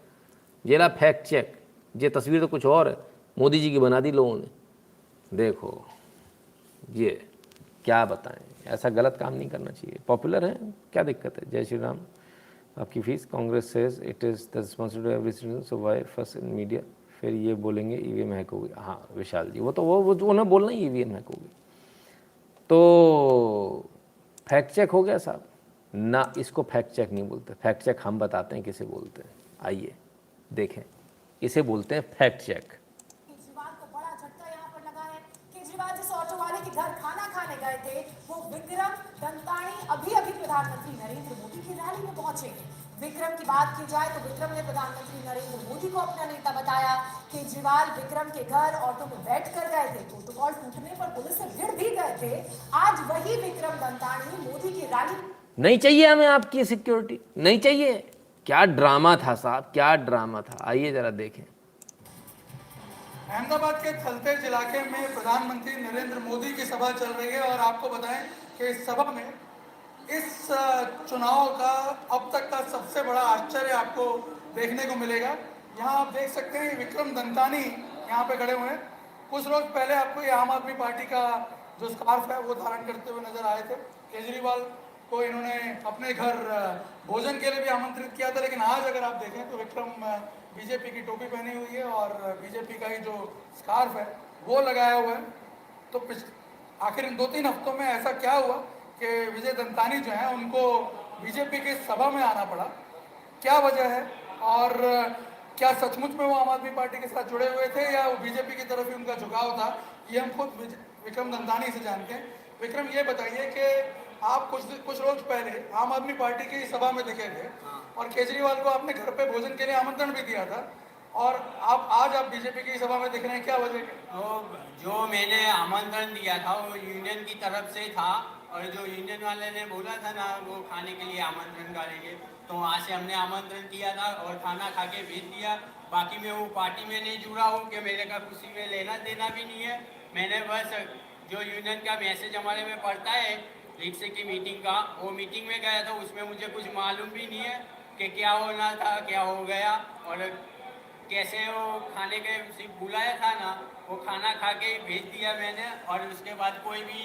[SPEAKER 2] जेला फैक्ट चेक, ये तस्वीर तो कुछ और है, मोदी जी की बना दी लोगों ने। देखो ये क्या बताएं, ऐसा गलत काम नहीं करना चाहिए। पॉपुलर है, क्या दिक्कत है? जय श्री राम। आपकी fees, Congress says it is the responsibility of every citizen, so why first in media. फिर ये बोलेंगे ईवीएम हैक होगी। हाँ विशाल जी, वो तो वो उन्हें बोलना ही ईवीएम हैक होगी। तो फैक्ट चेक हो गया साहब ना, इसको फैक्ट चेक नहीं बोलते। फैक्ट चेक हम बताते हैं किसे बोलते हैं, आइए देखें। इसे बोलते हैं फैक्ट चेक।
[SPEAKER 3] केजरीवाल को बड़ा झटका यहाँ पर लगा है। केजरीवाल जिस ऑटो वाले के घर खाना खाने गए थे, वो विक्रम दंतानी अभी प्रधानमंत्री नरेंद्र मोदी की रैली में पहुंचे हैं। विक्रम की बात की जाए तो विक्रम ने प्रधानमंत्री नरेंद्र मोदी को अपना नेता बताया। केजरीवाल विक्रम के घर ऑटो में बैठ कर गए थे, प्रोटोकॉल टूटने पर पुलिस से भिड़ भी गए थे। आज वही विक्रम दंतानी मोदी की रैली।
[SPEAKER 2] नहीं चाहिए हमें आपकी सिक्योरिटी, नहीं चाहिए। क्या ड्रामा था साहब, क्या ड्रामा था। आइए जरा देखें।
[SPEAKER 6] अहमदाबाद के थलतेज इलाके में प्रधानमंत्री नरेंद्र मोदी की सभा चल रही है और आपको बताएं कि इस सभा में इस चुनाव का अब तक का सबसे बड़ा आश्चर्य आपको देखने को मिलेगा। यहाँ आप देख सकते हैं विक्रम दंतानी यहाँ पे खड़े हुए हैं। कुछ रोज पहले आपको ये आम आदमी पार्टी का जो स्कार्फ है वो धारण करते हुए नजर आए थे। केजरीवाल को इन्होंने अपने घर भोजन के लिए भी आमंत्रित किया था, लेकिन आज अगर आप देखें तो विक्रम बीजेपी की टोपी पहनी हुई है और बीजेपी का ही जो स्कार्फ है वो लगाया हुआ है। तो आखिर इन 2-3 हफ्तों में ऐसा क्या हुआ कि विजय दंतानी जो है उनको बीजेपी की सभा में आना पड़ा? क्या वजह है? और क्या सचमुच में वो आम आदमी पार्टी के साथ जुड़े हुए थे या वो बीजेपी की तरफ ही उनका झुकाव था? ये हम खुद विक्रम दंतानी से जानते हैं। विक्रम, ये बताइए कि आप कुछ रोज पहले आम आदमी पार्टी की सभा में दिखे थे और केजरीवाल को आपने घर पे भोजन के लिए आमंत्रण भी दिया था, और आज आप बीजेपी की सभा में दिख रहे हैं, क्या वजह है?
[SPEAKER 4] तो जो मैंने आमंत्रण दिया था वो यूनियन की तरफ से था, और जो यूनियन वाले ने बोला था ना वो खाने के लिए आमंत्रण करेंगे, तो वहाँ से हमने आमंत्रण किया था और खाना खा के भेज दिया। बाकी मैं वो पार्टी में नहीं जुड़ा हूँ कि मेरे का किसी में लेना देना भी नहीं है। मैंने बस जो यूनियन का मैसेज हमारे में पड़ता है रिक्शे की मीटिंग का, वो मीटिंग में गया था, उसमें मुझे कुछ मालूम भी नहीं है कि क्या होना था, क्या हो गया और कैसे वो खाने के सिर्फ बुलाया था ना, वो खाना खा के भेज दिया मैंने। और उसके बाद कोई भी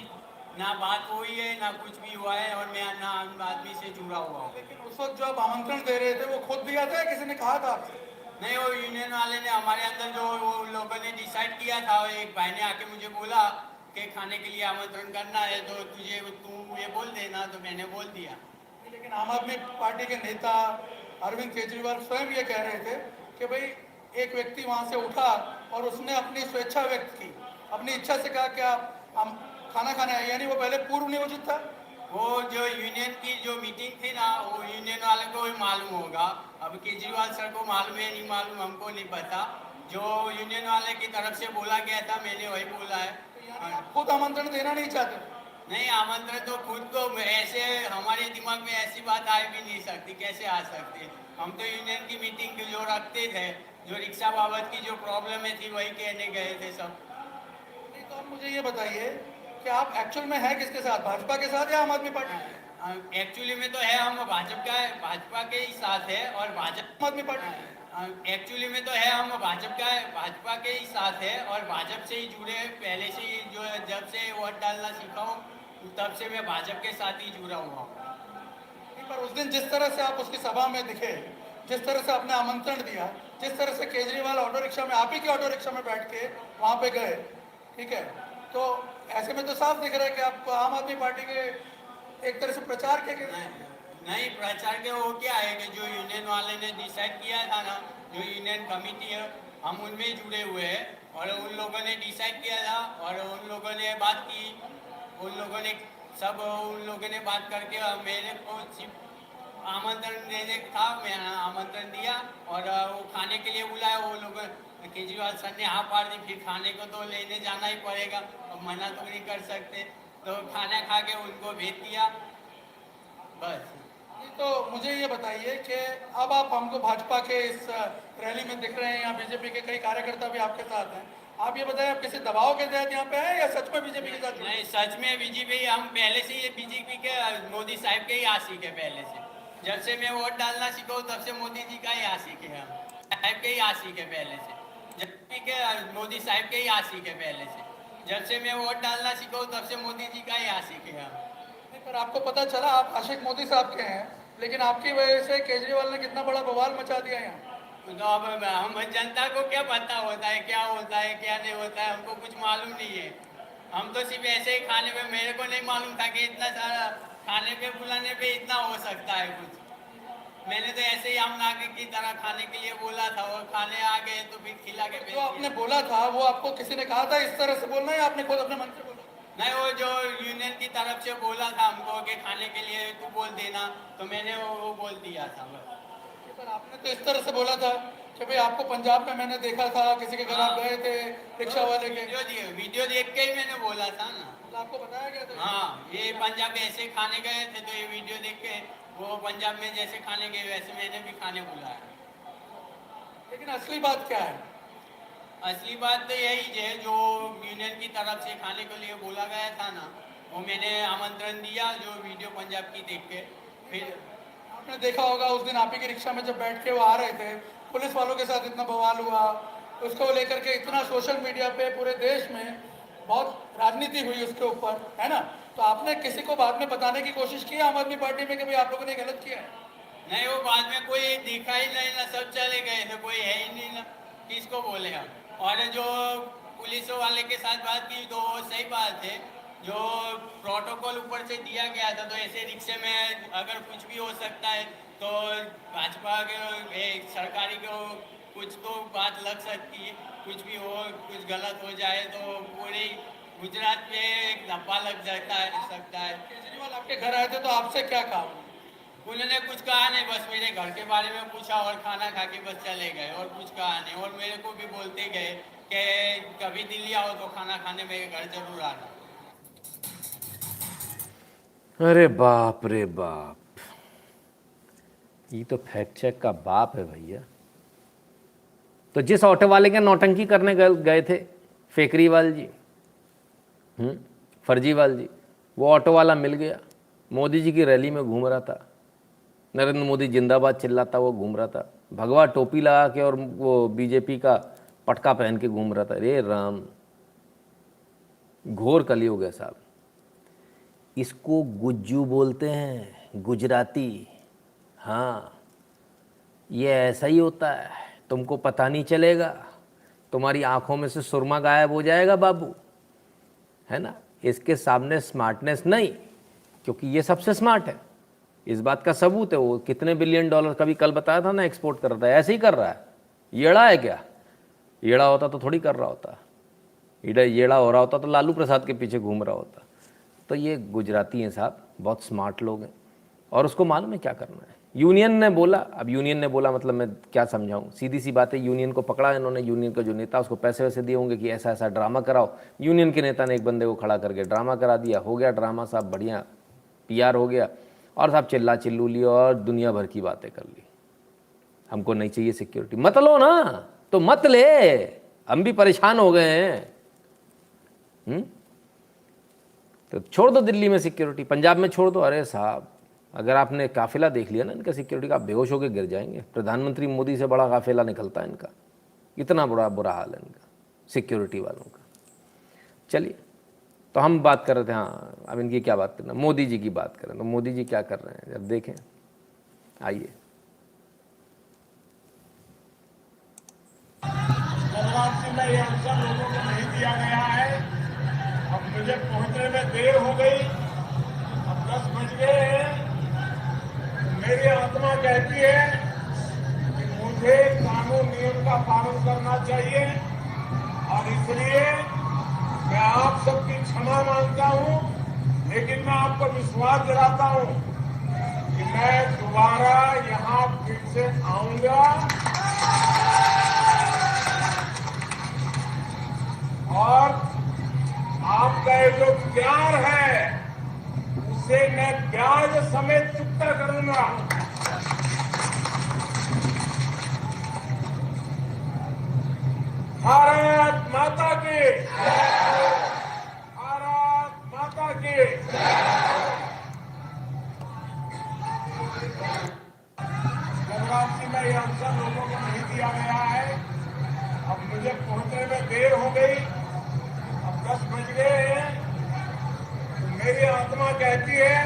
[SPEAKER 4] ना बात हुई है ना कुछ भी हुआ है, और मैं ना आम आदमी से जुड़ा हुआ हूँ।
[SPEAKER 6] लेकिन उस वक्त जो आप आमंत्रण दे रहे थे वो खुद दिया था या किसी ने कहा था आपसे?
[SPEAKER 4] नहीं, वो यूनियन वाले ने हमारे अंदर जो वो लोगों ने डिसाइड किया था, एक भाई ने आके मुझे बोला कि खाने के लिए आमंत्रण करना है तो तू ये बोल देना, तो मैंने बोल दिया।
[SPEAKER 6] लेकिन आम आदमी पार्टी के नेता अरविंद केजरीवाल स्वयं ये कह रहे थे कि भाई एक व्यक्ति वहां से उठा और उसने अपनी स्वेच्छा व्यक्त की, अपनी इच्छा से कहा कि आप हम खाना खाने आए, यानी वो पहले पूर्व नियोजित था।
[SPEAKER 4] वो जो यूनियन की जो मीटिंग थी ना, वो यूनियन वाले को ही मालूम होगा। अब केजरीवाल सर को मालूम है नहीं मालूम हमको नहीं पता। जो यूनियन वाले की तरफ से बोला गया था मैंने वही बोला है।
[SPEAKER 6] आप खुद आमंत्रण देना नहीं चाहते?
[SPEAKER 4] नहीं, आमंत्रण तो खुद को ऐसे हमारे दिमाग में ऐसी बात आ भी नहीं सकती, कैसे आ सकती। हम तो यूनियन की मीटिंग जो रखते थे, जो रिक्शा बाबत की जो प्रॉब्लम थी वही कहने गए थे सब।
[SPEAKER 6] नहीं, तो आप मुझे ये बताइए कि आप एक्चुअल में हैं किसके साथ, भाजपा के साथ या आम आदमी पार्टी?
[SPEAKER 4] एक्चुअली में तो है हम भाजपा के ही साथ है, और
[SPEAKER 6] आम आदमी पार्टी
[SPEAKER 4] एक्चुअली में तो है हम भाजपा के ही साथ है, और भाजपा से ही जुड़े हैं पहले से ही। जो जब से वोट डालना सीखा हूँ तब से मैं भाजपा के साथ ही जुड़ा हुआ हूँ।
[SPEAKER 6] नहीं, पर उस दिन जिस तरह से आप उसकी सभा में दिखे, जिस तरह से आपने आमंत्रण दिया, जिस तरह से केजरीवाल ऑटो रिक्शा में, आप ही के ऑटो रिक्शा में बैठ के वहाँ पे गए, ठीक है, तो ऐसे में तो साफ दिख रहा है कि आप आम आदमी पार्टी के एक तरह से प्रचार के
[SPEAKER 4] नहीं, प्रचार के वो क्या है कि जो यूनियन वाले ने डिसाइड किया था ना, जो यूनियन कमेटी है, हम उनमें जुड़े हुए हैं, और उन लोगों ने डिसाइड किया था, और उन लोगों ने बात की, उन लोगों ने बात करके मेरे को सिर्फ आमंत्रण देने था, मैं आमंत्रण दिया, और वो खाने के लिए बुलाया। वो लोग केजरीवाल सर ने हाँ पार दी, फिर खाने को तो लेने जाना ही पड़ेगा, अब मना तो नहीं कर सकते, तो खाना खा के उनको भेज दिया बस।
[SPEAKER 6] तो मुझे ये बताइए कि अब आप हमको भाजपा के इस रैली में दिख रहे हैं, यहाँ बीजेपी के कई कार्यकर्ता भी आपके साथ हैं, आप ये बताइए आप किसी दबाव के तहत यहाँ पे हैं या सच में बीजेपी के साथ?
[SPEAKER 4] नहीं, सच में बीजेपी, हम पहले से ये बीजेपी के मोदी साहब के ही आशिक है। पहले से जब से मैं वोट डालना सीखा हूँ तब से मोदी जी का ही आशिक है, हम साहब के ही आशिक है पहले से। जब के मोदी साहब के ही आशिक है पहले से, जब से मैं वोट डालना सीखा हूँ तब से मोदी जी का ही आशिक है हम।
[SPEAKER 6] पर आपको पता चला आप आशिक मोदी साहब के हैं, लेकिन आपकी वजह से केजरीवाल ने कितना बड़ा बवाल मचा दिया यहाँ।
[SPEAKER 4] तो अब हम जनता को क्या पता होता है क्या होता है क्या नहीं होता है, हमको कुछ मालूम नहीं है। हम तो सिर्फ ऐसे ही खाने में, मेरे को नहीं मालूम था कि इतना सारा खाने पे बुलाने पे इतना हो सकता है कुछ। मैंने तो ऐसे ही हम नागरिक की तरह खाने के लिए बोला था, और खाने आ गए तो फिर खिला के
[SPEAKER 6] जो आपने बोला था वो आपको किसी ने कहा था इस तरह से बोलना, या आपने खुद अपने मन से बोला?
[SPEAKER 4] नहीं, वो जो यूनियन की तरफ से बोला था हमको कि खाने के लिए तू बोल देना, तो मैंने वो बोल दिया था बस।
[SPEAKER 6] पर आपने तो इस तरह से बोला था कि भाई आपको पंजाब में मैंने देखा था, किसी के घर आप गए थे रिक्शा वाले के।
[SPEAKER 4] वीडियो देख के ही मैंने बोला था ना।
[SPEAKER 6] तो आपको बताया गया था?
[SPEAKER 4] हाँ, ये पंजाब में ऐसे खाने गए थे, तो ये वीडियो देख के वो पंजाब में जैसे खाने गए वैसे मैंने भी खाने बुलाया।
[SPEAKER 6] लेकिन असली बात क्या है?
[SPEAKER 4] असली बात तो यही है, जो यूनियन की तरफ से खाने के लिए बोला गया था ना, वो मैंने आमंत्रण दिया, जो वीडियो पंजाब की देख के। फिर
[SPEAKER 6] आपने देखा होगा उस दिन आप ही की रिक्शा में जब बैठ के वो आ रहे थे, पुलिस वालों के साथ इतना बवाल हुआ, उसको लेकर के इतना सोशल मीडिया पे पूरे देश में बहुत राजनीति हुई उसके ऊपर, है ना? तो आपने किसी को बाद में बताने की कोशिश की आम आदमी पार्टी में कि भाई आप लोगों ने गलत किया है?
[SPEAKER 4] नहीं, वो बाद में कोई दिखा ही नहीं ना, सब चले गए थे, कोई है ही नहीं ना, किसको बोले हम। और जो पुलिस वाले के साथ बात की तो वो सही बात है, जो प्रोटोकॉल ऊपर से दिया गया था, तो ऐसे रिक्शे में अगर कुछ भी हो सकता है, तो भाजपा के सरकारी को कुछ तो बात लग सकती है, कुछ भी हो, कुछ गलत हो जाए तो पूरे गुजरात पे एक धब्बा लग सकता है।
[SPEAKER 6] केजरीवाल आपके घर आए थे तो आपसे क्या कहा?
[SPEAKER 4] उन्होंने कुछ कहा नहीं, बस मेरे घर के बारे में पूछा और खाना खा के बस चले गए, और कुछ कहा नहीं। और मेरे को भी बोलते गए कि कभी दिल्ली आओ तो खाना खाने मेरे घर जरूर आना।
[SPEAKER 2] अरे बाप रे बाप, ये तो फैक्ट चेक का बाप है भैया। तो जिस ऑटो वाले के नौटंकी करने गए थे फेकरीवाल जी, फर्जीवाल जी, वो ऑटो वाला मिल गया, मोदी जी की रैली में घूम रहा था, नरेंद्र मोदी जिंदाबाद चिल्लाता वो घूम रहा था, भगवा टोपी लगा के और वो बीजेपी का पटका पहन के घूम रहा था। रे राम, घोर कलयुग है साहब। इसको गुज्जू बोलते हैं, गुजराती। हाँ, ये ऐसा ही होता है, तुमको पता नहीं चलेगा, तुम्हारी आंखों में से सुरमा गायब हो जाएगा बाबू, है ना। इसके सामने स्मार्टनेस नहीं, क्योंकि ये सबसे स्मार्ट है। इस बात का सबूत है, वो कितने बिलियन डॉलर का भी कल बताया था ना एक्सपोर्ट कर रहा है, ऐसे ही कर रहा है। येड़ा है क्या? येड़ा होता तो थोड़ी कर रहा होता, येड़ा हो रहा होता तो लालू प्रसाद के पीछे घूम रहा होता। तो ये गुजराती हैं साहब, बहुत स्मार्ट लोग हैं, और उसको मालूम है क्या करना है। यूनियन ने बोला, अब यूनियन ने बोला मतलब मैं क्या समझाऊं, सीधी सी बात है, यूनियन को पकड़ा इन्होंने, यूनियन का जो नेता उसको पैसे वैसे दिए होंगे कि ऐसा ऐसा ड्रामा कराओ। यूनियन के नेता ने एक बंदे को खड़ा करके ड्रामा करा दिया, हो गया ड्रामा साहब, बढ़िया PR हो गया, और साहब चिल्ला चिल्लू ली और दुनिया भर की बातें कर ली। हमको नहीं चाहिए सिक्योरिटी, मत लो ना तो मत ले, हम भी परेशान हो गए हैं। तो छोड़ दो दिल्ली में सिक्योरिटी, पंजाब में छोड़ दो। अरे साहब, अगर आपने काफिला देख लिया ना इनका सिक्योरिटी का, आप बेहोश होकर गिर जाएंगे। प्रधानमंत्री मोदी से बड़ा काफिला निकलता है इनका, इतना बड़ा बुरा हाल है इनका सिक्योरिटी वालों का। चलिए, तो हम बात कर रहे थे, हाँ अब इनकी क्या बात करना, मोदी जी की बात करें। तो मोदी जी क्या कर रहे हैं जब देखें, आइए।
[SPEAKER 7] में यह अवसर लोगों को नहीं दिया गया है। अब मुझे पहुंचने में देर हो गई, अब 10 बज गए हैं। मेरी आत्मा कहती है कि मुझे कानून नियम का पालन करना चाहिए, और इसलिए मैं आप सबकी क्षमा मांगता हूं, लेकिन मैं आपको विश्वास दिलाता हूं कि मैं दोबारा यहां फिर से आऊंगा, और आपका ये जो प्यार है उसे मैं ब्याज समेत चुकता करूंगा। भारत माता की, भारत माता की। शिवरात्रि में यह अवसर लोगों को नहीं दिया गया है। अब मुझे पहुंचने में देर हो गई, अब 10 बज गए हैं। तो मेरी आत्मा कहती है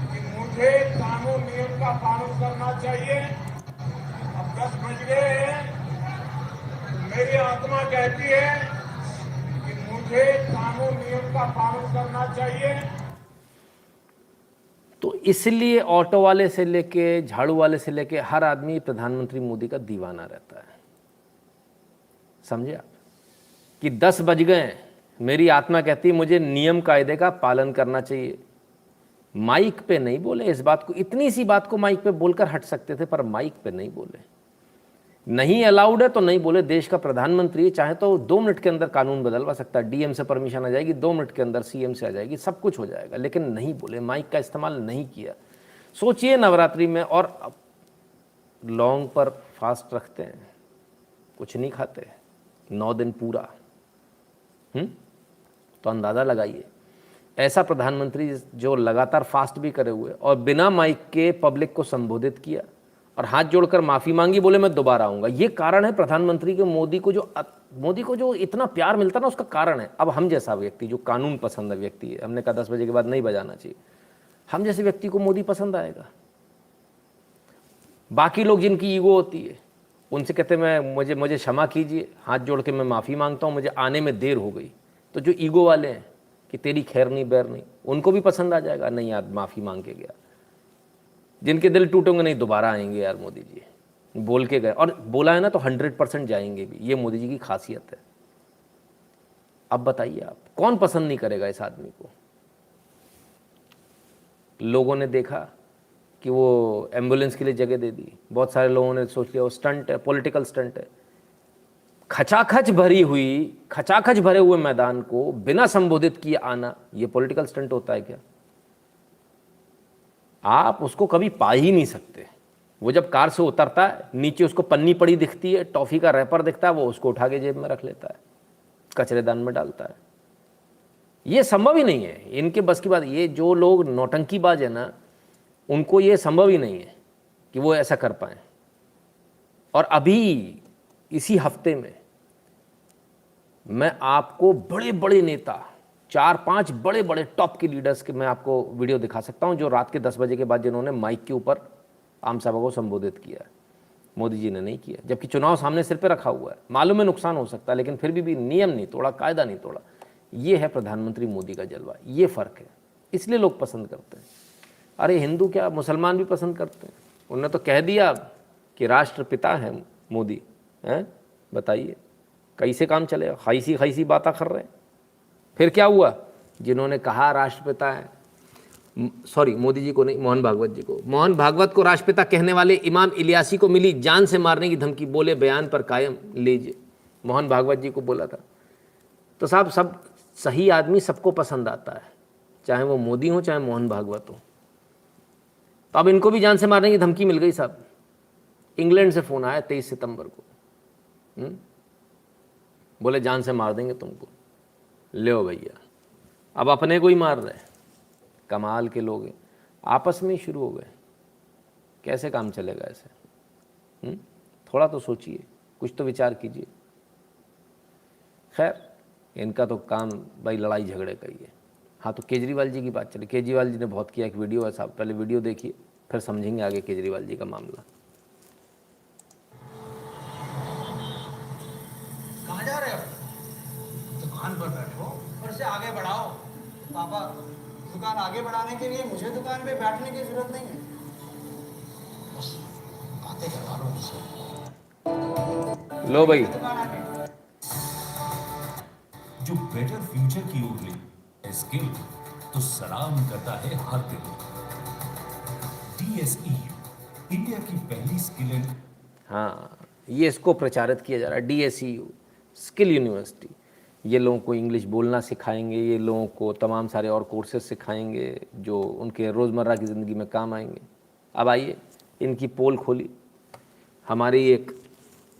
[SPEAKER 7] कि मुझे कानून नियम का पालन करना चाहिए। अब 10 बज गए हैं। तो मेरी आत्मा कहती है कि मुझे कानून नियम का पालन करना चाहिए।
[SPEAKER 2] तो इसलिए ऑटो वाले से लेके झाड़ू वाले से लेके हर आदमी प्रधानमंत्री मोदी का दीवाना रहता है। समझे आप कि 10 बज गए, मेरी आत्मा कहती है मुझे नियम कायदे का पालन करना चाहिए। माइक पे नहीं बोले इस बात को, इतनी सी बात को माइक पे बोलकर हट सकते थे, पर माइक पे नहीं बोले। नहीं अलाउड है तो नहीं बोले। देश का प्रधानमंत्री चाहे तो 2 मिनट के अंदर कानून बदलवा सकता है, DM से परमिशन आ जाएगी, 2 मिनट के अंदर CM से आ जाएगी, सब कुछ हो जाएगा, लेकिन नहीं बोले, माइक का इस्तेमाल नहीं किया। सोचिए नवरात्रि में, और लौंग पर फास्ट रखते हैं, कुछ नहीं खाते 9 दिन पूरा। तो अंदाज़ा लगाइए, ऐसा प्रधानमंत्री जो लगातार फास्ट भी करे हुए और बिना माइक के पब्लिक को संबोधित किया और हाथ जोड़कर माफ़ी मांगी, बोले मैं दोबारा आऊँगा। ये कारण है प्रधानमंत्री के, मोदी को जो इतना प्यार मिलता ना, उसका कारण है। अब हम जैसा व्यक्ति जो कानून पसंद व्यक्ति है, हमने कहा 10 बजे के बाद नहीं बजाना चाहिए, हम जैसे व्यक्ति को मोदी पसंद आएगा। बाकी लोग जिनकी ईगो होती है उनसे कहते मैं मुझे क्षमा कीजिए, हाथ जोड़ के मैं माफ़ी मांगता हूँ, मुझे आने में देर हो गई। तो जो ईगो वाले हैं कि तेरी खैर नहीं बैर नहीं, उनको भी पसंद आ जाएगा, नहीं यार माफ़ी मांग के गया। जिनके दिल टूटेंगे, नहीं दोबारा आएंगे यार मोदी जी, बोल के गए, और बोला है ना तो 100% जाएंगे भी। ये मोदी जी की खासियत है। अब बताइए आप, कौन पसंद नहीं करेगा इस आदमी को। लोगों ने देखा कि वो एम्बुलेंस के लिए जगह दे दी, बहुत सारे लोगों ने सोच लिया वो स्टंट है, पॉलिटिकल स्टंट है। खचाखच भरे हुए मैदान को बिना संबोधित किए आना, ये पॉलिटिकल स्टंट होता है क्या? आप उसको कभी पा ही नहीं सकते। वो जब कार से उतरता है, नीचे उसको पन्नी पड़ी दिखती है, टॉफी का रैपर दिखता है, वो उसको उठा के जेब में रख लेता है, कचरेदान में डालता है। ये संभव ही नहीं है, इनके बस की बात। ये जो लोग नौटंकीबाज है ना, उनको ये संभव ही नहीं है कि वो ऐसा कर पाए। और अभी इसी हफ्ते में मैं आपको बड़े बड़े नेता, 4-5 बड़े बड़े टॉप के लीडर्स के मैं आपको वीडियो दिखा सकता हूं जो रात के 10 बजे के बाद जिन्होंने माइक के ऊपर आम सभा को संबोधित किया है। मोदी जी ने नहीं किया, जबकि चुनाव सामने सिर पे रखा हुआ है। मालूम है नुकसान हो सकता है, लेकिन फिर भी नियम नहीं तोड़ा, कायदा नहीं तोड़ा। ये है प्रधानमंत्री मोदी का जलवा, ये फ़र्क है, इसलिए लोग पसंद करते हैं। अरे हिंदू क्या, मुसलमान भी पसंद करते हैं। उन्होंने तो कह दिया कि राष्ट्रपिता है मोदी, हैं? बताइए कैसे काम चलेगा? खाईसी बातें कर रहे हैं। फिर क्या हुआ? जिन्होंने कहा राष्ट्रपिता है, सॉरी मोदी जी को नहीं, मोहन भागवत जी को, मोहन भागवत को राष्ट्रपिता कहने वाले इमाम इलियासी को मिली जान से मारने की धमकी, बोले बयान पर कायम। लीजिए, मोहन भागवत जी को बोला था। तो साहब, सब सही आदमी सबको पसंद आता है, चाहे वो मोदी हो चाहे मोहन भागवत हो। तो अब इनको भी जान से मारने की धमकी मिल गई साहब। इंग्लैंड से फ़ोन आया 23 सितंबर को, बोले जान से मार देंगे तुमको। लो भैया, अब अपने को ही मार रहे हैं। कमाल के लोग हैं, आपस में ही शुरू हो गए। कैसे काम चलेगा ऐसे? थोड़ा तो सोचिए, कुछ तो विचार कीजिए। खैर, इनका तो काम भाई लड़ाई झगड़े का ही है। हाँ, तो केजरीवाल जी की बात चली। केजरीवाल जी ने बहुत किया, एक वीडियो है साहब, पहले वीडियो देखिए, फिर समझेंगे आगे केजरीवाल जी का मामला।
[SPEAKER 8] कहाँ जा रहे हो? दुकान पर बैठो और इसे आगे बढ़ाओ। पापा, दुकान आगे बढ़ाने के लिए मुझे दुकान पे बैठने की जरूरत नहीं है, बस बातें करवा लो मुझसे।
[SPEAKER 2] लो भाई,
[SPEAKER 8] दुकान आगे
[SPEAKER 9] जो बेटर फ्यूचर की ओर ले स्किल तो सलाम करता है हर दिल। DSEU इंडिया की पहली स्किल एंड,
[SPEAKER 2] हाँ, ये इसको प्रचारित किया जा रहा है। DSEU स्किल यूनिवर्सिटी, ये लोगों को इंग्लिश बोलना सिखाएंगे, ये लोगों को तमाम सारे और कोर्सेज सिखाएंगे जो उनके रोज़मर्रा की ज़िंदगी में काम आएंगे। अब आइए, इनकी पोल खोली हमारी एक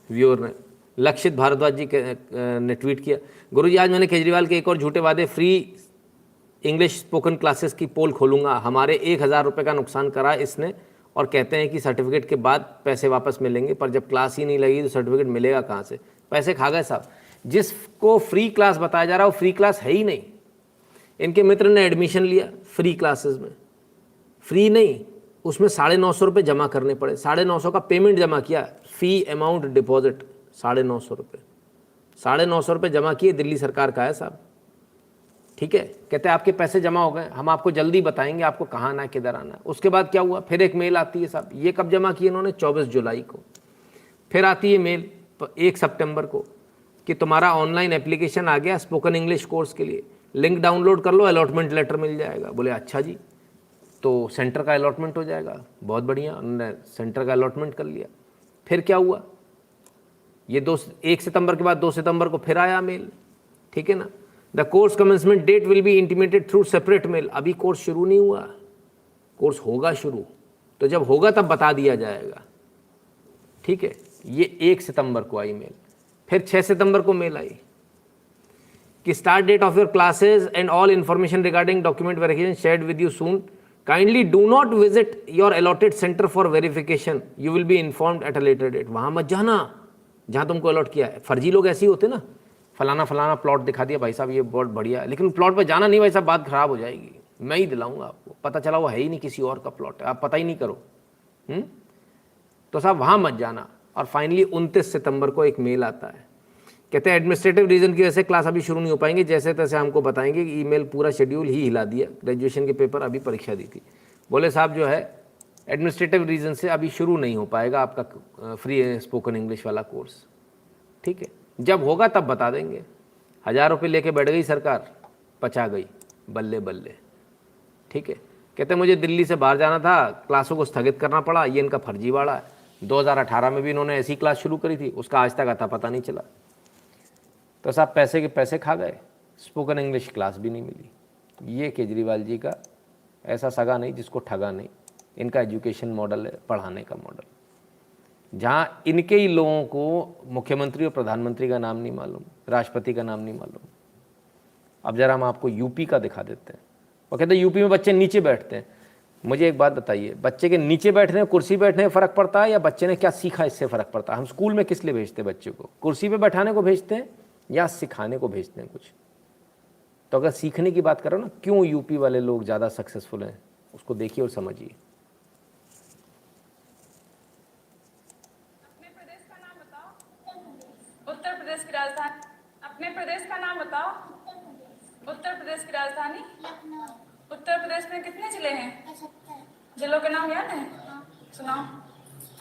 [SPEAKER 2] व्यूअर ने, लक्षित भारद्वाज जी ने ट्वीट किया, गुरुजी आज मैंने केजरीवाल के एक और झूठे वादे फ्री इंग्लिश स्पोकन क्लासेस की पोल खोलूँगा। हमारे 1000 रुपये का नुकसान करा इसने, और कहते हैं कि सर्टिफिकेट के बाद पैसे वापस मिलेंगे, पर जब क्लास ही नहीं लगी तो सर्टिफिकेट मिलेगा कहाँ से? पैसे खा गए साहब। जिसको फ्री क्लास बताया जा रहा है वो फ्री क्लास है ही नहीं। इनके मित्र ने एडमिशन लिया फ्री क्लासेस में, फ्री नहीं, उसमें 950 रुपये जमा करने पड़े। 950 का पेमेंट जमा किया, फ़ी अमाउंट डिपॉजिट 950 रुपये। 950 रुपये जमा किए, दिल्ली सरकार का है साहब, ठीक है। कहते हैं आपके पैसे जमा हो गए, हम आपको जल्दी बताएंगे आपको कहाँ आना है, किधर आना है। उसके बाद क्या हुआ? फिर एक मेल आती है साहब, ये कब जमा किए इन्होंने? 24 जुलाई को। फिर आती है मेल 1 सितंबर को कि तुम्हारा ऑनलाइन एप्लीकेशन आ गया स्पोकन इंग्लिश कोर्स के लिए, लिंक डाउनलोड कर लो, अलॉटमेंट लेटर मिल जाएगा। बोले अच्छा जी, तो सेंटर का अलॉटमेंट हो जाएगा। बहुत बढ़िया, उन्होंने सेंटर का अलॉटमेंट कर लिया। फिर क्या हुआ? ये 1 सितंबर के बाद 2 सितंबर को फिर आया मेल, ठीक है ना। The course commencement date will be intimated through separate mail. अभी कोर्स शुरू नहीं हुआ, कोर्स होगा शुरू, तो जब होगा तब बता दिया जाएगा, ठीक है। ये 1 सितंबर को आई मेल। फिर 6 सितंबर को मेल आई कि start date of your classes and all information regarding document verification shared with you soon, kindly do not visit your allotted centre for verification, you will be informed at a later date. वहाँ मत जाना जहाँ तुमको allot किया है। फर्जी लोग ऐसे ही होते ना, फलाना फलाना प्लॉट दिखा दिया भाई साहब, ये बहुत बढ़िया है, लेकिन प्लॉट पर जाना नहीं भाई साहब, बात खराब हो जाएगी, मैं ही दिलाऊंगा आपको। पता चला वो है ही नहीं, किसी और का प्लॉट है, आप पता ही नहीं करो। तो साहब वहाँ मत जाना। और फाइनली 29 सितंबर को एक मेल आता है, कहते हैं एडमिनिस्ट्रेटिव रीज़न की वजह से क्लास अभी शुरू नहीं हो पाएंगे, जैसे तैसे हमको बताएंगे कि ईमेल पूरा शेड्यूल ही हिला दिया। ग्रेजुएशन के पेपर अभी परीक्षा दी थी, बोले साहब जो है एडमिनिस्ट्रेटिव रीज़न से अभी शुरू नहीं हो पाएगा आपका फ्री स्पोकन इंग्लिश वाला कोर्स, ठीक है। जब होगा तब बता देंगे। 1000 रुपये लेके बैठ गई सरकार, पचा गई, बल्ले बल्ले, ठीक है। कहते मुझे दिल्ली से बाहर जाना था, क्लासों को स्थगित करना पड़ा, ये इनका फर्जीवाड़ा है। 2018 में भी इन्होंने ऐसी क्लास शुरू करी थी, उसका आज तक आता पता नहीं चला। तो साहब पैसे के पैसे खा गए, स्पोकन इंग्लिश क्लास भी नहीं मिली। ये केजरीवाल जी का ऐसा सगा नहीं जिसको ठगा नहीं। इनका एजुकेशन मॉडल है पढ़ाने का मॉडल, जहाँ इनके ही लोगों को मुख्यमंत्री और प्रधानमंत्री का नाम नहीं मालूम, राष्ट्रपति का नाम नहीं मालूम। अब जरा हम आपको यूपी का दिखा देते हैं। वो कहते हैं यूपी में बच्चे नीचे बैठते हैं। मुझे एक बात बताइए, बच्चे के नीचे बैठने, कुर्सी बैठने में फ़र्क पड़ता है, या बच्चे ने क्या सीखा इससे फ़र्क पड़ता है? हम स्कूल में किस लिए भेजते हैं बच्चे को? कुर्सी पे बैठाने को भेजते हैं या सिखाने को भेजते हैं कुछ? तो अगर सीखने की बात करो ना, क्यों यूपी वाले लोग ज़्यादा सक्सेसफुल हैं, उसको देखिए और समझिए।
[SPEAKER 10] अपने प्रदेश का नाम बताओ। उत्तर प्रदेश की राजधानी। अपने प्रदेश का नाम बताओ। उत्तर प्रदेश की राजधानी। उत्तर प्रदेश में कितने जिले हैं? जिलों के नाम याद है? सुनाओ।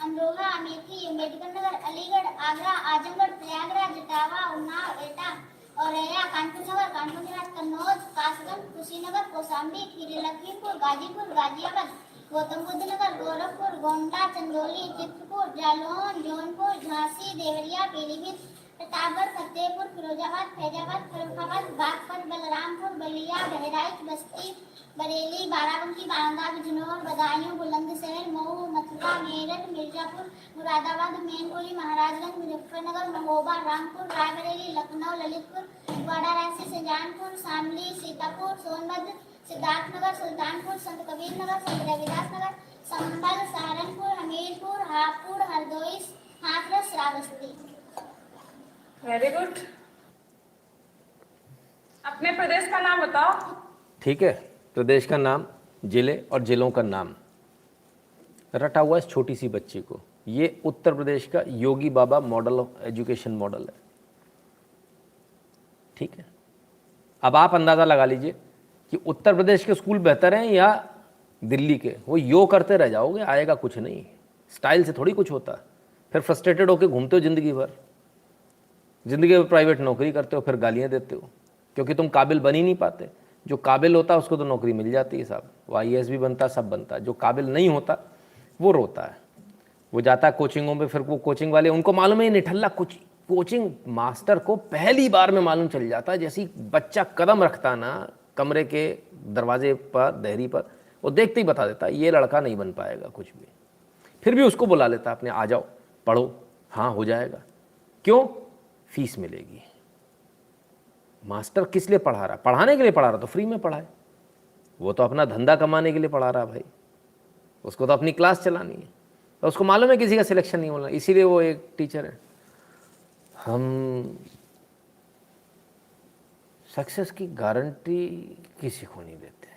[SPEAKER 11] अमरोहा, अमेठी, अम्बेडकर नगर, अलीगढ़, आगरा, आजमगढ़, प्रयागराज, इटावा, उन्नाव, एटा, औरैया, कानपुर नगर, कानपुर देहात, कन्नौज, कासगंज, कुशीनगर, कौशाम्बी, खीरी, लखीमपुर, गाजीपुर, गाजियाबाद, गौतम बुद्ध नगर, गोरखपुर, गोंडा, चंदौली, चित्रकूट, जालौन, जौनपुर, झांसी, देवरिया, पीलीभीत, प्रतापगढ़, फतेहपुर, फिरोजाबाद, फैजाबाद, फर्रुखाबाद, बागपत, बलरामपुर, बलिया, बहराइच, बस्ती, बरेली, बाराबंकी, बांदा, बिजनौर, बदायूं, बुलंदशहर, मऊ, मथुरा, मेरठ, मिर्जापुर, मुरादाबाद, मैनपुरी, महाराजगंज, मुजफ्फरनगर, महोबा, रामपुर, रायबरेली, लखनऊ, ललितपुर, वाराणसी, शाहजहांपुर, शामली, सीतापुर, सोनभद्र, सिद्धार्थनगर, सुल्तानपुर, संत कबीर नगर, संत रविदास नगर, संभल, सहारनपुर, हमीरपुर, हापुड़, हरदोई, हाथरस, श्रावस्ती।
[SPEAKER 10] Very good. अपने प्रदेश का नाम बताओ।
[SPEAKER 2] ठीक है, प्रदेश का नाम, जिले और जिलों का नाम रटा हुआ है इस छोटी सी बच्ची को। ये उत्तर प्रदेश का योगी बाबा मॉडल ऑफ एजुकेशन मॉडल है। ठीक है, अब आप अंदाज़ा लगा लीजिए कि उत्तर प्रदेश के स्कूल बेहतर हैं या दिल्ली के। वो यो करते रह जाओगे, आएगा कुछ नहीं। स्टाइल से थोड़ी कुछ होता। फिर फ्रस्ट्रेटेड होकर घूमते हो ज़िंदगी भर, ज़िंदगी में प्राइवेट नौकरी करते हो, फिर गालियाँ देते हो क्योंकि तुम काबिल बन ही नहीं पाते। जो काबिल होता है उसको तो नौकरी मिल जाती है साहब, वो IAS भी बनता, सब बनता। जो काबिल नहीं होता वो रोता है, वो जाता है कोचिंगों में। फिर वो कोचिंग वाले, उनको मालूम है ये निठल्ला कोचिंग मास्टर को पहली बार में मालूम चल जाता है। जैसे ही बच्चा कदम रखता ना कमरे के दरवाजे पर, दहरी पर, वो देखते ही बता देता है ये लड़का नहीं बन पाएगा कुछ भी। फिर भी उसको बुला लेता अपने, आ जाओ पढ़ो, हाँ हो जाएगा। क्यों? फीस मिलेगी। मास्टर किस लिए पढ़ा रहा? पढ़ाने के लिए पढ़ा रहा तो फ्री में पढ़ाए। वो तो अपना धंधा कमाने के लिए पढ़ा रहा भाई, उसको तो अपनी क्लास चलानी है। तो उसको मालूम है किसी का सिलेक्शन नहीं होना, इसीलिए वो एक टीचर है। हम सक्सेस की गारंटी किसी को नहीं देते।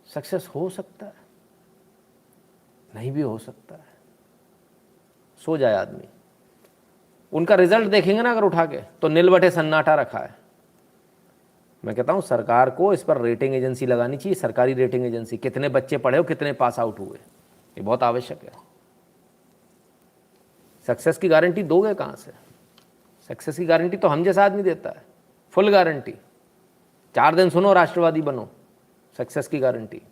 [SPEAKER 2] सक्सेस हो सकता है, नहीं भी हो सकता है। सो जाए आदमी, उनका रिजल्ट देखेंगे ना अगर उठा के, तो नीलबटे सन्नाटा रखा है। मैं कहता हूँ सरकार को इस पर रेटिंग एजेंसी लगानी चाहिए, सरकारी रेटिंग एजेंसी। कितने बच्चे पढ़े हो, कितने पास आउट हुए, ये बहुत आवश्यक है। सक्सेस की गारंटी दोगे कहाँ से? सक्सेस की गारंटी तो हम जैसा आदमी देता है, फुल गारंटी। 4 दिन सुनो, राष्ट्रवादी बनो। सक्सेस की गारंटी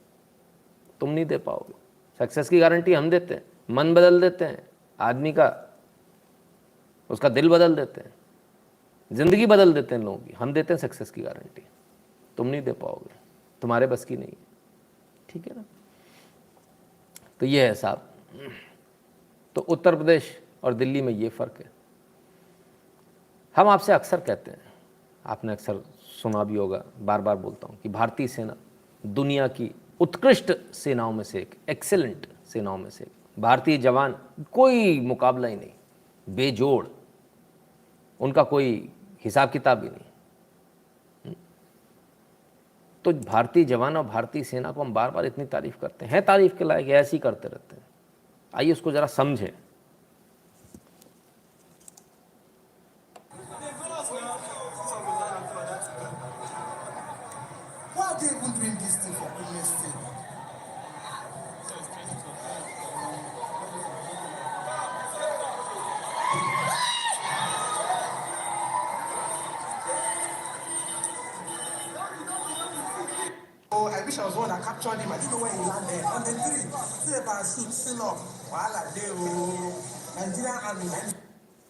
[SPEAKER 2] तुम नहीं दे पाओगे। सक्सेस की गारंटी हम देते हैं, मन बदल देते हैं आदमी का, उसका दिल बदल देते हैं, ज़िंदगी बदल देते हैं लोगों की। हम देते हैं सक्सेस की गारंटी, तुम नहीं दे पाओगे, तुम्हारे बस की नहीं है। ठीक है ना? तो ये है साहब। तो उत्तर प्रदेश और दिल्ली में ये फ़र्क है। हम आपसे अक्सर कहते हैं, आपने अक्सर सुना भी होगा, बार बार बोलता हूँ कि भारतीय सेना दुनिया की उत्कृष्ट सेनाओं में से एक, एक्सेलेंट सेनाओं में से एक। भारतीय जवान कोई मुकाबला ही नहीं, बेजोड़, उनका कोई हिसाब किताब ही नहीं। तो भारतीय जवान और भारतीय सेना को हम बार बार इतनी तारीफ करते हैं, तारीफ के लायक, ऐसे ही करते रहते हैं। आइए उसको जरा समझें।
[SPEAKER 12] I wish I was one that captured him. I didn't know where he landed. On the 3, see the parachute, still up. Wahala dey o. Nigerian army.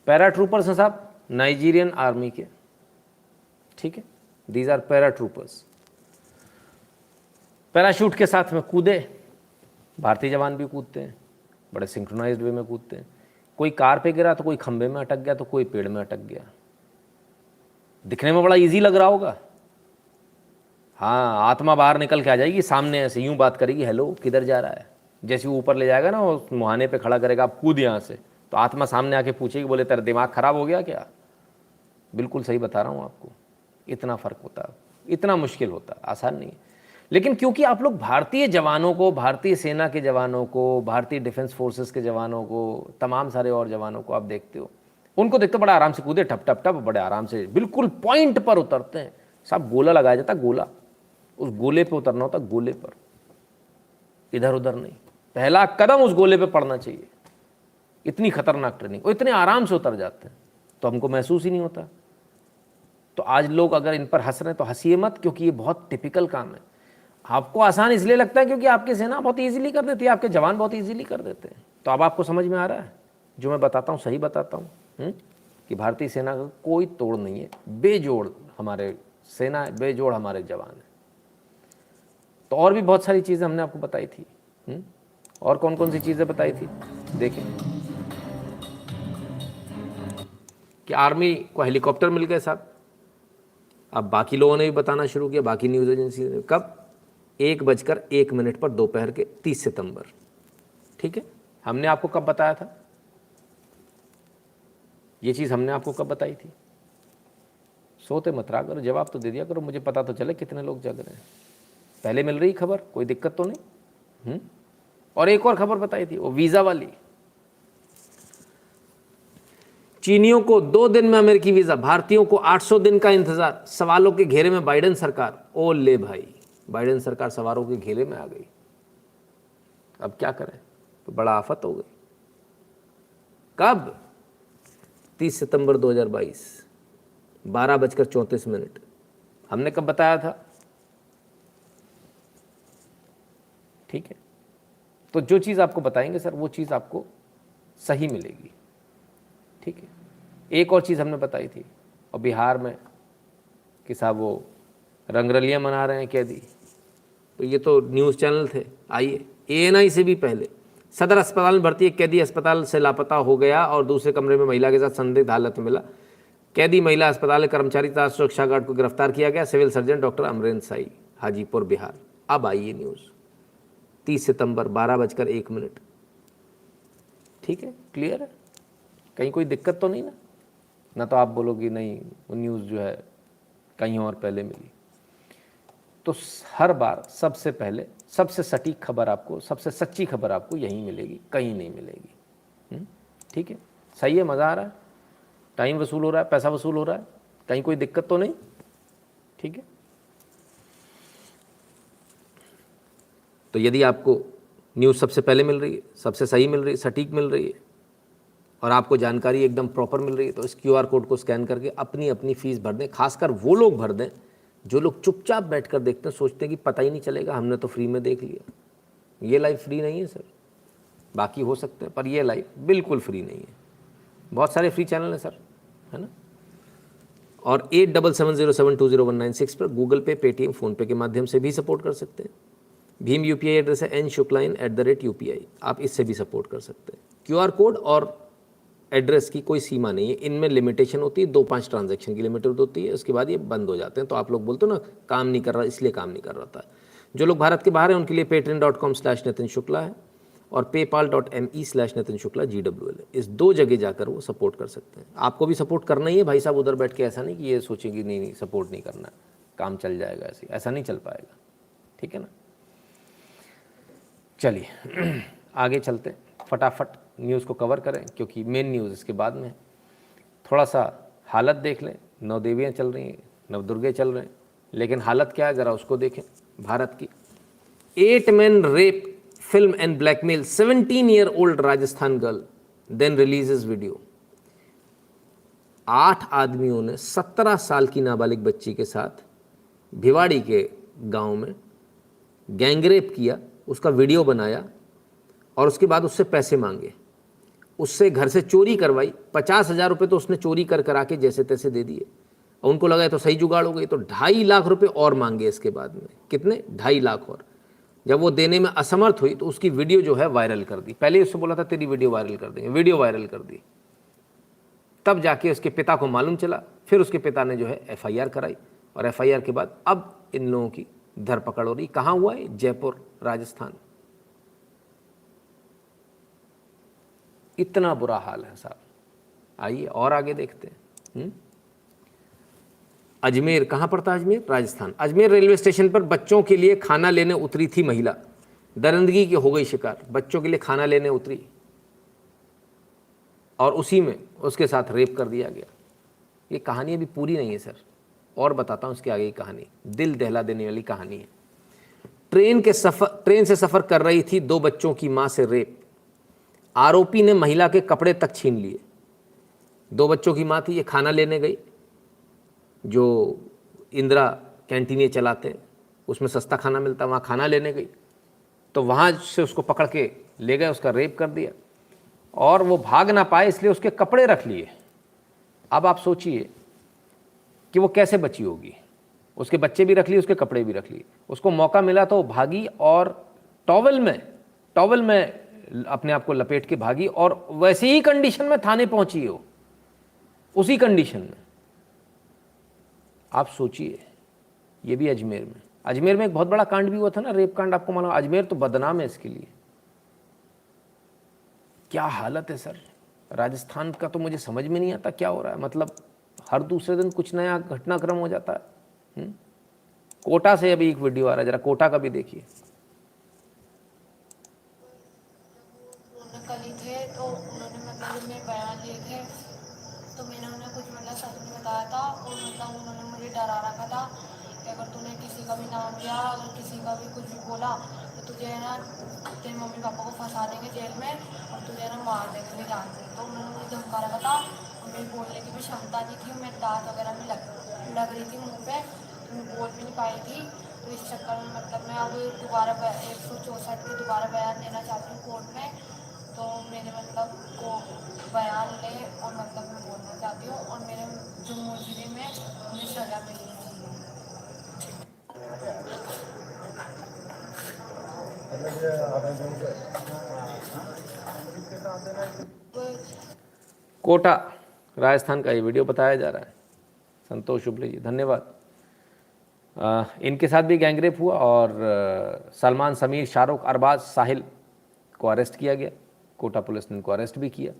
[SPEAKER 2] Paratroopers हैं साहब, नाइजीरियन आर्मी के। ठीक है, दीज आर पैराट्रूपर्स। पैराशूट के साथ में कूदे, भारतीय जवान भी कूदते हैं, बड़े सिंक्रोनाइज्ड वे में कूदते हैं। कोई कार पे गिरा तो कोई खंबे में अटक गया, तो कोई पेड़ में अटक गया। दिखने में बड़ा इजी लग रहा होगा। हाँ, आत्मा बाहर निकल के आ जाएगी, सामने ऐसे यूं बात करेगी, हेलो किधर जा रहा है। जैसे वो ऊपर ले जाएगा ना, वो मुहाने पे खड़ा करेगा, आप कूद यहाँ से, तो आत्मा सामने आके पूछेगी, बोले तेरा दिमाग खराब हो गया क्या? बिल्कुल सही बता रहा हूँ आपको। इतना फ़र्क होता, इतना मुश्किल होता, आसान नहीं है। लेकिन क्योंकि आप लोग भारतीय जवानों को, भारतीय सेना के जवानों को, भारतीय डिफेंस फोर्सेस के जवानों को, तमाम सारे और जवानों को आप देखते हो, उनको देखते हो बड़ा आराम से कूदे, ठप ठप ठप, बड़े आराम से बिल्कुल पॉइंट पर उतरते हैं। साहब गोला लगाया जाता, गोला, उस गोले पे उतरना होता, गोले पर, इधर उधर नहीं। पहला कदम उस गोले पे पड़ना चाहिए। इतनी खतरनाक ट्रेनिंग, वो इतने आराम से उतर जाते हैं, तो हमको महसूस ही नहीं होता। तो आज लोग अगर इन पर हंस रहे हैं तो हंसिए मत, क्योंकि ये बहुत टिपिकल काम है। आपको आसान इसलिए लगता है क्योंकि आपकी सेना बहुत इजीली कर देती है, आपके जवान बहुत इजीली कर देते हैं। तो अब आपको समझ में आ रहा है जो मैं बताता हूँ, सही बताता हूँ कि भारतीय सेना का कोई तोड़ नहीं है, बेजोड़ हमारे सेना है, बेजोड़ हमारे जवान है। तो और भी बहुत सारी चीज़ें हमने आपको बताई थी। और कौन कौन सी चीज़ें बताई थी देखें, कि आर्मी को हेलीकॉप्टर मिल गए साहब। अब बाकी लोगों ने भी बताना शुरू किया, बाकी न्यूज़ एजेंसी ने। कब? 1:01 पर दोपहर के 30 सितंबर। ठीक है, हमने आपको कब बताया था ये चीज़? हमने आपको कब बताई थी? सोते मत रहा करो, जवाब तो दे दिया करो, मुझे पता तो चले कितने लोग जग रहे हैं। पहले मिल रही खबर, कोई दिक्कत तो नहीं। और एक और खबर बताई थी, वो वीज़ा वाली। चीनियों को 2 दिन में अमेरिकी वीज़ा, भारतीयों को 800 दिन का इंतजार। सवालों के घेरे में बाइडेन सरकार। ओ ले भाई, बाइडेन सरकार सवालों के घेरे में आ गई। अब क्या करें, तो बड़ा आफत हो गई। कब? 30 सितंबर 2022, 12:34। हमने कब बताया था? ठीक है, तो जो चीज़ आपको बताएंगे सर, वो चीज़ आपको सही मिलेगी। ठीक है, एक और चीज़ हमने बताई थी, और बिहार में कि साहब वो रंगरलियाँ मना रहे हैं कैदी। तो ये तो न्यूज़ चैनल थे। आइए, ANI से भी पहले, सदर अस्पताल में भर्ती एक कैदी अस्पताल से लापता हो गया और दूसरे कमरे में महिला के साथ संदिग्ध हालत में मिला। कैदी महिला अस्पताल के कर्मचारी तथा सुरक्षा गार्ड को गिरफ्तार किया गया। Civil surgeon doctor Amrendra Sai, Hajipur, Bihar. अब आइए न्यूज़, 30 सितंबर 12:01। ठीक है, क्लियर है? कहीं कोई दिक्कत तो नहीं ना तो आप बोलोगे नहीं वो न्यूज़ जो है कहीं और पहले मिली। तो हर बार सबसे पहले, सबसे सटीक खबर आपको, सबसे सच्ची खबर आपको यहीं मिलेगी, कहीं नहीं मिलेगी। ठीक है, सही है? मज़ा आ रहा है? टाइम वसूल हो रहा है, पैसा वसूल हो रहा है, कहीं कोई दिक्कत तो नहीं? ठीक है, तो यदि आपको न्यूज़ सबसे पहले मिल रही है, सबसे सही मिल रही है, सटीक मिल रही है, और आपको जानकारी एकदम प्रॉपर मिल रही है, तो इस QR कोड को स्कैन करके अपनी अपनी फ़ीस भर दें। खासकर वो लोग भर दें जो लोग चुपचाप बैठकर देखते हैं, सोचते हैं कि पता ही नहीं चलेगा, हमने तो फ्री में देख लिया। ये लाइव फ्री नहीं है सर, बाकी हो सकते हैं, पर ये लाइव बिल्कुल फ्री नहीं है। बहुत सारे फ्री चैनल हैं सर, है ना। और 8770720196 पर गूगल पे, पेटीएम, फ़ोनपे के माध्यम से भी सपोर्ट कर सकते हैं। भीम UPI एड्रेस है n.shukline@UPI, आप इससे भी सपोर्ट कर सकते हैं। QR कोड और एड्रेस की कोई सीमा नहीं है, इनमें लिमिटेशन होती है, 2-5 ट्रांजैक्शन की लिमिटेड होती है, उसके बाद ये बंद हो जाते हैं। तो आप लोग बोलते हो ना काम नहीं कर रहा, इसलिए काम नहीं कर रहा था। जो लोग भारत के बाहर हैं उनके लिए patreon.com/नितिन शुक्ला है और paypal.me/नितिन शुक्ला GWL है। इस 2 जगह जाकर वो सपोर्ट कर सकते हैं। आपको भी सपोर्ट करना ही है भाई साहब, उधर बैठ के ऐसा नहीं कि ये सोचेंगे नहीं सपोर्ट नहीं करना, काम चल जाएगा, ऐसा नहीं चल पाएगा। ठीक है ना, चलिए आगे चलते हैं, फटाफट न्यूज़ को कवर करें क्योंकि मेन न्यूज़ इसके बाद में है। थोड़ा सा हालत देख लें, नवदेवियाँ चल रही हैं, नवदुर्गे चल रहे हैं, लेकिन हालत क्या है ज़रा उसको देखें भारत की। 8 men rape, film and blackmail 17-year-old Rajasthan girl, then releases video. 8 आदमियों ने 17 साल की नाबालिग बच्ची के साथ भिवाड़ी के गांव में गैंगरेप किया, उसका वीडियो बनाया और उसके बाद उससे पैसे मांगे, उससे घर से चोरी करवाई। 50,000 रुपये तो उसने चोरी करा के जैसे तैसे दे दिए और उनको लगा तो सही जुगाड़ हो गई, तो 2.5 लाख रुपये और मांगे इसके बाद में। कितने? 2.5 लाख। और जब वो देने में असमर्थ हुई तो उसकी वीडियो जो है वायरल कर दी। पहले उससे बोला था तेरी वीडियो वायरल कर देंगे, वीडियो वायरल कर दी। तब जाके उसके पिता को मालूम चला, फिर उसके पिता ने जो है FIR कराई और FIR के बाद अब इन लोगों की धरपकड़ हो रही। कहाँ हुआ है? जयपुर, राजस्थान। इतना बुरा हाल है साहब। आइए और आगे देखते हैं। अजमेर, कहाँ पड़ता है अजमेर? राजस्थान। अजमेर रेलवे स्टेशन पर बच्चों के लिए खाना लेने उतरी थी महिला, दरिंदगी की हो गई शिकार। बच्चों के लिए खाना लेने उतरी और उसी में उसके साथ रेप कर दिया गया। ये कहानी अभी पूरी नहीं है सर, और बताता हूँ इसके आगे की कहानी, दिल दहला देने वाली कहानी है। ट्रेन से सफ़र कर रही थी 2 बच्चों की मां से रेप। आरोपी ने महिला के कपड़े तक छीन लिए। 2 बच्चों की मां थी, ये खाना लेने गई, जो इंदिरा कैंटीन ये चलाते हैं, उसमें सस्ता खाना मिलता, वहाँ खाना लेने गई, तो वहाँ से उसको पकड़ के ले गए, उसका रेप कर दिया और वो भाग ना पाए इसलिए उसके कपड़े रख लिए। अब आप सोचिए कि वो कैसे बची होगी, उसके बच्चे भी रख लिए, उसके कपड़े भी रख लिए। उसको मौका मिला तो वो भागी और टॉवल में अपने आप को लपेट के भागी और वैसी ही कंडीशन में थाने पहुंची हो, उसी कंडीशन में। आप सोचिए, ये भी अजमेर में। अजमेर में एक बहुत बड़ा कांड भी हुआ था ना, रेप कांड, आपको मालूम। अजमेर तो बदनाम है इसके लिए। क्या हालत है सर राजस्थान का, तो मुझे समझ में नहीं आता क्या हो रहा है। मतलब हर दूसरे दिन कुछ नया घटनाक्रम हो जाता है। कोटा से अभी एक वीडियो आ रहा है, जरा कोटा का भी देखिए।
[SPEAKER 13] कली थे तो उन्होंने मतलब मेरे बयान लिए थे, तो मैंने उन्हें कुछ मतलब सच नहीं बताया था और मतलब उन्होंने मुझे डरा रखा था कि अगर तूने किसी का भी नाम लिया, अगर किसी का भी कुछ भी बोला तो तुझे है ना तेरे मम्मी पापा को फंसा देंगे जेल में और तुझे है ना मार देंगे जान से। तो उन्होंने मुझे धमका रखा था और मेरी बोलने की भी क्षमता नहीं थी, मेरे दांत वगैरह भी लग रही थी मुँह पे, तो मैं बोल भी नहीं पाई थी। तो इस चक्कर में मतलब मैं अब दोबारा 164 के दोबारा बयान देना चाहती हूँ कोर्ट में। तो मेरे मतलब को बयान ले और मतलब मैं बोलना चाहती हूँ और मेरे जो मुजरिम में उन्हें सजा मिलनी चाहिए।
[SPEAKER 2] कोटा राजस्थान का ये वीडियो बताया जा रहा है। संतोष शुक्ल जी, धन्यवाद। इनके साथ भी गैंगरेप हुआ और सलमान, समीर, शाहरुख, अरबाज, साहिल को अरेस्ट किया गया। कोटा पुलिस ने इनको अरेस्ट भी किया।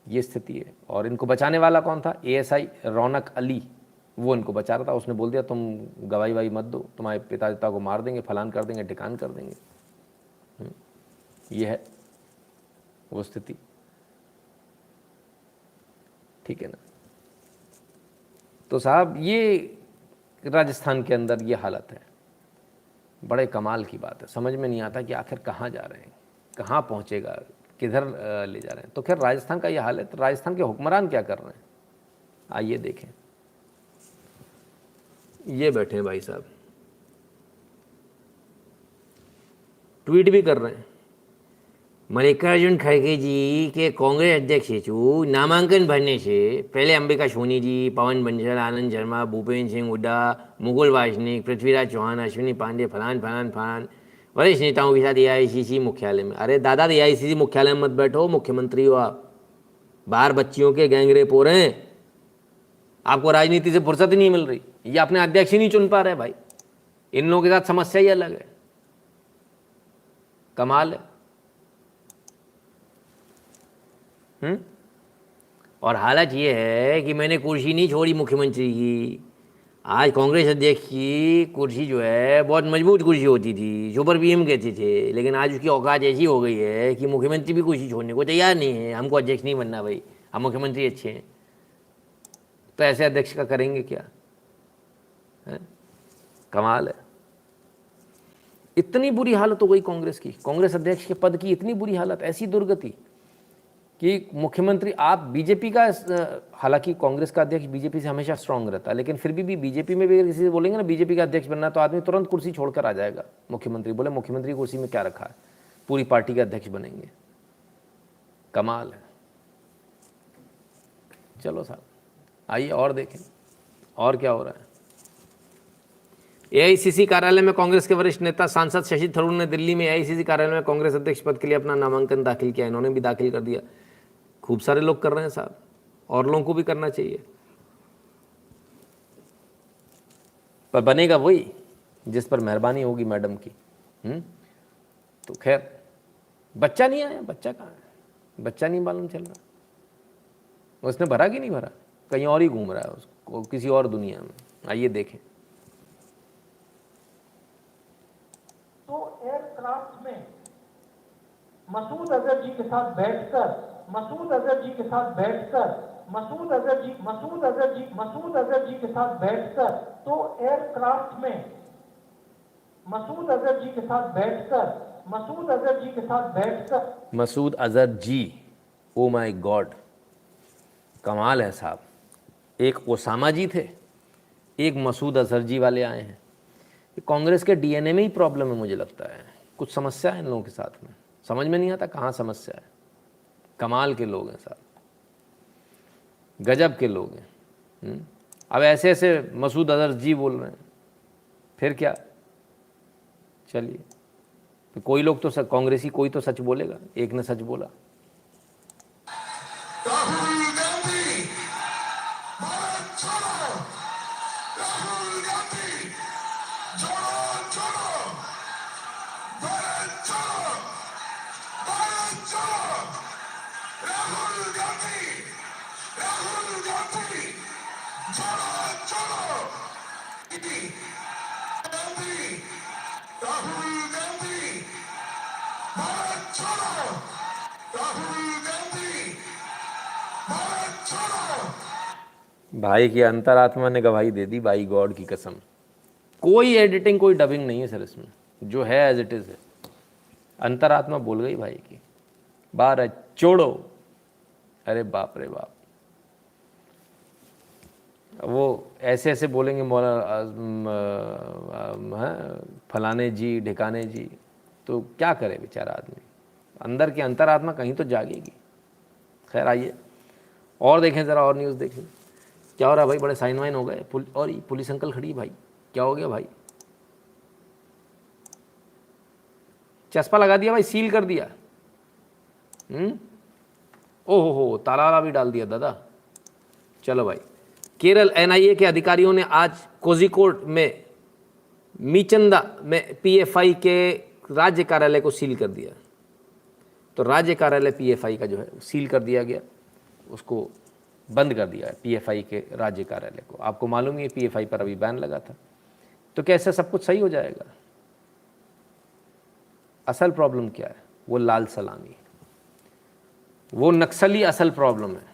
[SPEAKER 2] ये स्थिति है। और इनको बचाने वाला कौन था? एएसआई रौनक अली, वो इनको बचा रहा था। उसने बोल दिया तुम गवाही वाही मत दो, तुम्हारे पिता को मार देंगे, फलान कर देंगे, ढिकान कर देंगे। ये है वो स्थिति, ठीक है ना। तो साहब ये राजस्थान के अंदर ये हालत है। बड़े कमाल की बात है, समझ में नहीं आता कि आखिर कहाँ जा रहे हैं, कहाँ पहुँचेगा, किधर ले जा रहे हैं। तो खैर राजस्थान का ये हाल है। तो राजस्थान के हुक्मरान क्या कर रहे हैं, आइए देखें। ये बैठे हैं भाई साहब, ट्वीट भी कर रहे हैं। मल्लिकार्जुन खड़गे जी के कांग्रेस अध्यक्ष हेतु नामांकन भरने से पहले अंबिका सोनी जी, पवन बंसल, आनंद शर्मा, भूपेंद्र सिंह हुड्डा, मुकुल वासनिक, पृथ्वीराज चौहान, अश्विनी पांडे, फलान वरिष्ठ नेताओं के साथ एआईसीसी मुख्यालय में। अरे दादा, एआईसीसी मुख्यालय में मत बैठो, मुख्यमंत्री हो आप। बाहर बच्चियों के गैंगरेप हो रहे हैं, आपको राजनीति से फुर्सत ही नहीं मिल रही। ये अपने अध्यक्ष ही नहीं चुन पा रहे भाई। इन लोगों के साथ समस्या ही अलग है, कमाल है। और हालत ये है कि मैंने कुर्सी नहीं छोड़ी मुख्यमंत्री की। आज कांग्रेस अध्यक्ष की कुर्सी जो है बहुत मजबूत कुर्सी होती थी, सुपर पीएम कहते थे, लेकिन आज उसकी औकात ऐसी हो गई है कि मुख्यमंत्री भी कुर्सी छोड़ने को तैयार नहीं है। हमको अध्यक्ष नहीं बनना भाई, हम मुख्यमंत्री अच्छे हैं। तो ऐसे अध्यक्ष का करेंगे क्या है? कमाल है। इतनी बुरी हालत हो गई कांग्रेस की, कांग्रेस अध्यक्ष के पद की इतनी बुरी हालत, ऐसी दुर्गति कि मुख्यमंत्री आप बीजेपी का, हालांकि कांग्रेस का अध्यक्ष बीजेपी से हमेशा स्ट्रांग रहता है, लेकिन फिर भी बीजेपी में भी अगर किसी से बोलेंगे ना बीजेपी का अध्यक्ष बनना, तो आदमी तुरंत कुर्सी छोड़कर आ जाएगा। मुख्यमंत्री बोले मुख्यमंत्री कुर्सी में क्या रखा है, पूरी पार्टी के अध्यक्ष बनेंगे। कमाल है। चलो साहब आइए और देखें और क्या हो रहा है। एआईसीसी कार्यालय में कांग्रेस के वरिष्ठ नेता सांसद शशि थरूर ने दिल्ली में एआईसीसी कार्यालय में कांग्रेस अध्यक्ष पद के लिए अपना नामांकन दाखिल किया। इन्होंने भी दाखिल कर दिया। खूब सारे लोग कर रहे हैं साहब, और लोगों को भी करना चाहिए, पर बनेगा वही जिस पर मेहरबानी होगी मैडम की। तो खैर बच्चा नहीं आया, बच्चा कहाँ है, बच्चा नहीं मालूम चल रहा। उसने भरा कि नहीं भरा, कहीं और ही घूम रहा है उसको। किसी और दुनिया में। आइए देखें।
[SPEAKER 14] तो एयरक्राफ्ट में मसूद अजहर जी के साथ बैठकर के साथ बैठकर तो एयरक्राफ्ट में मसूद अजहर जी के साथ बैठकर
[SPEAKER 2] मसूद अजहर जी, ओ माय गॉड, कमाल है साहब। एक ओसामा जी थे, एक मसूद अजहर जी वाले आए हैं। ये कांग्रेस के डीएनए में ही प्रॉब्लम है मुझे लगता है। कुछ समस्या है इन लोगों के साथ में, समझ में नहीं आता कहाँ समस्या है। कमाल के लोग हैं साहब, गजब के लोग हैं। अब ऐसे ऐसे मसूद अजहर जी बोल रहे हैं, फिर क्या? चलिए, तो कोई लोग तो कांग्रेसी कोई तो सच बोलेगा। एक ने सच बोला, भाई की अंतरात्मा ने गवाही दे दी, बाई गॉड की कसम। कोई एडिटिंग कोई डबिंग नहीं है सर इसमें, जो है एज इट इज़ है। अंतरात्मा बोल गई भाई की, बारह छोड़ो। अरे बाप रे बाप, वो ऐसे ऐसे बोलेंगे फलाने जी ढिकाने जी, तो क्या करे बेचारा आदमी। अंदर की अंतरात्मा कहीं तो जागेगी। खैर आइए और देखें ज़रा, और न्यूज़ देखें क्या हो रहा है भाई। बड़े साइन वाइन हो गए और पुलिस अंकल खड़ी भाई, क्या हो गया भाई? चस्पा लगा दिया भाई, सील कर दिया। ओहो हो, ताला भी डाल दिया दादा। चलो भाई, केरल एनआईए के अधिकारियों ने आज कोझिकोड में मीचंदा में पीएफआई के राज्य कार्यालय को सील कर दिया। तो राज्य कार्यालय पीएफआई का जो है सील कर दिया गया, उसको बंद कर दिया है पीएफआई के राज्य कार्यालय को। आपको मालूम है पीएफआई पर अभी बैन लगा था। तो कैसे सब कुछ सही हो जाएगा? असल प्रॉब्लम क्या है? वो लाल सलामी, वो नक्सली असल प्रॉब्लम है।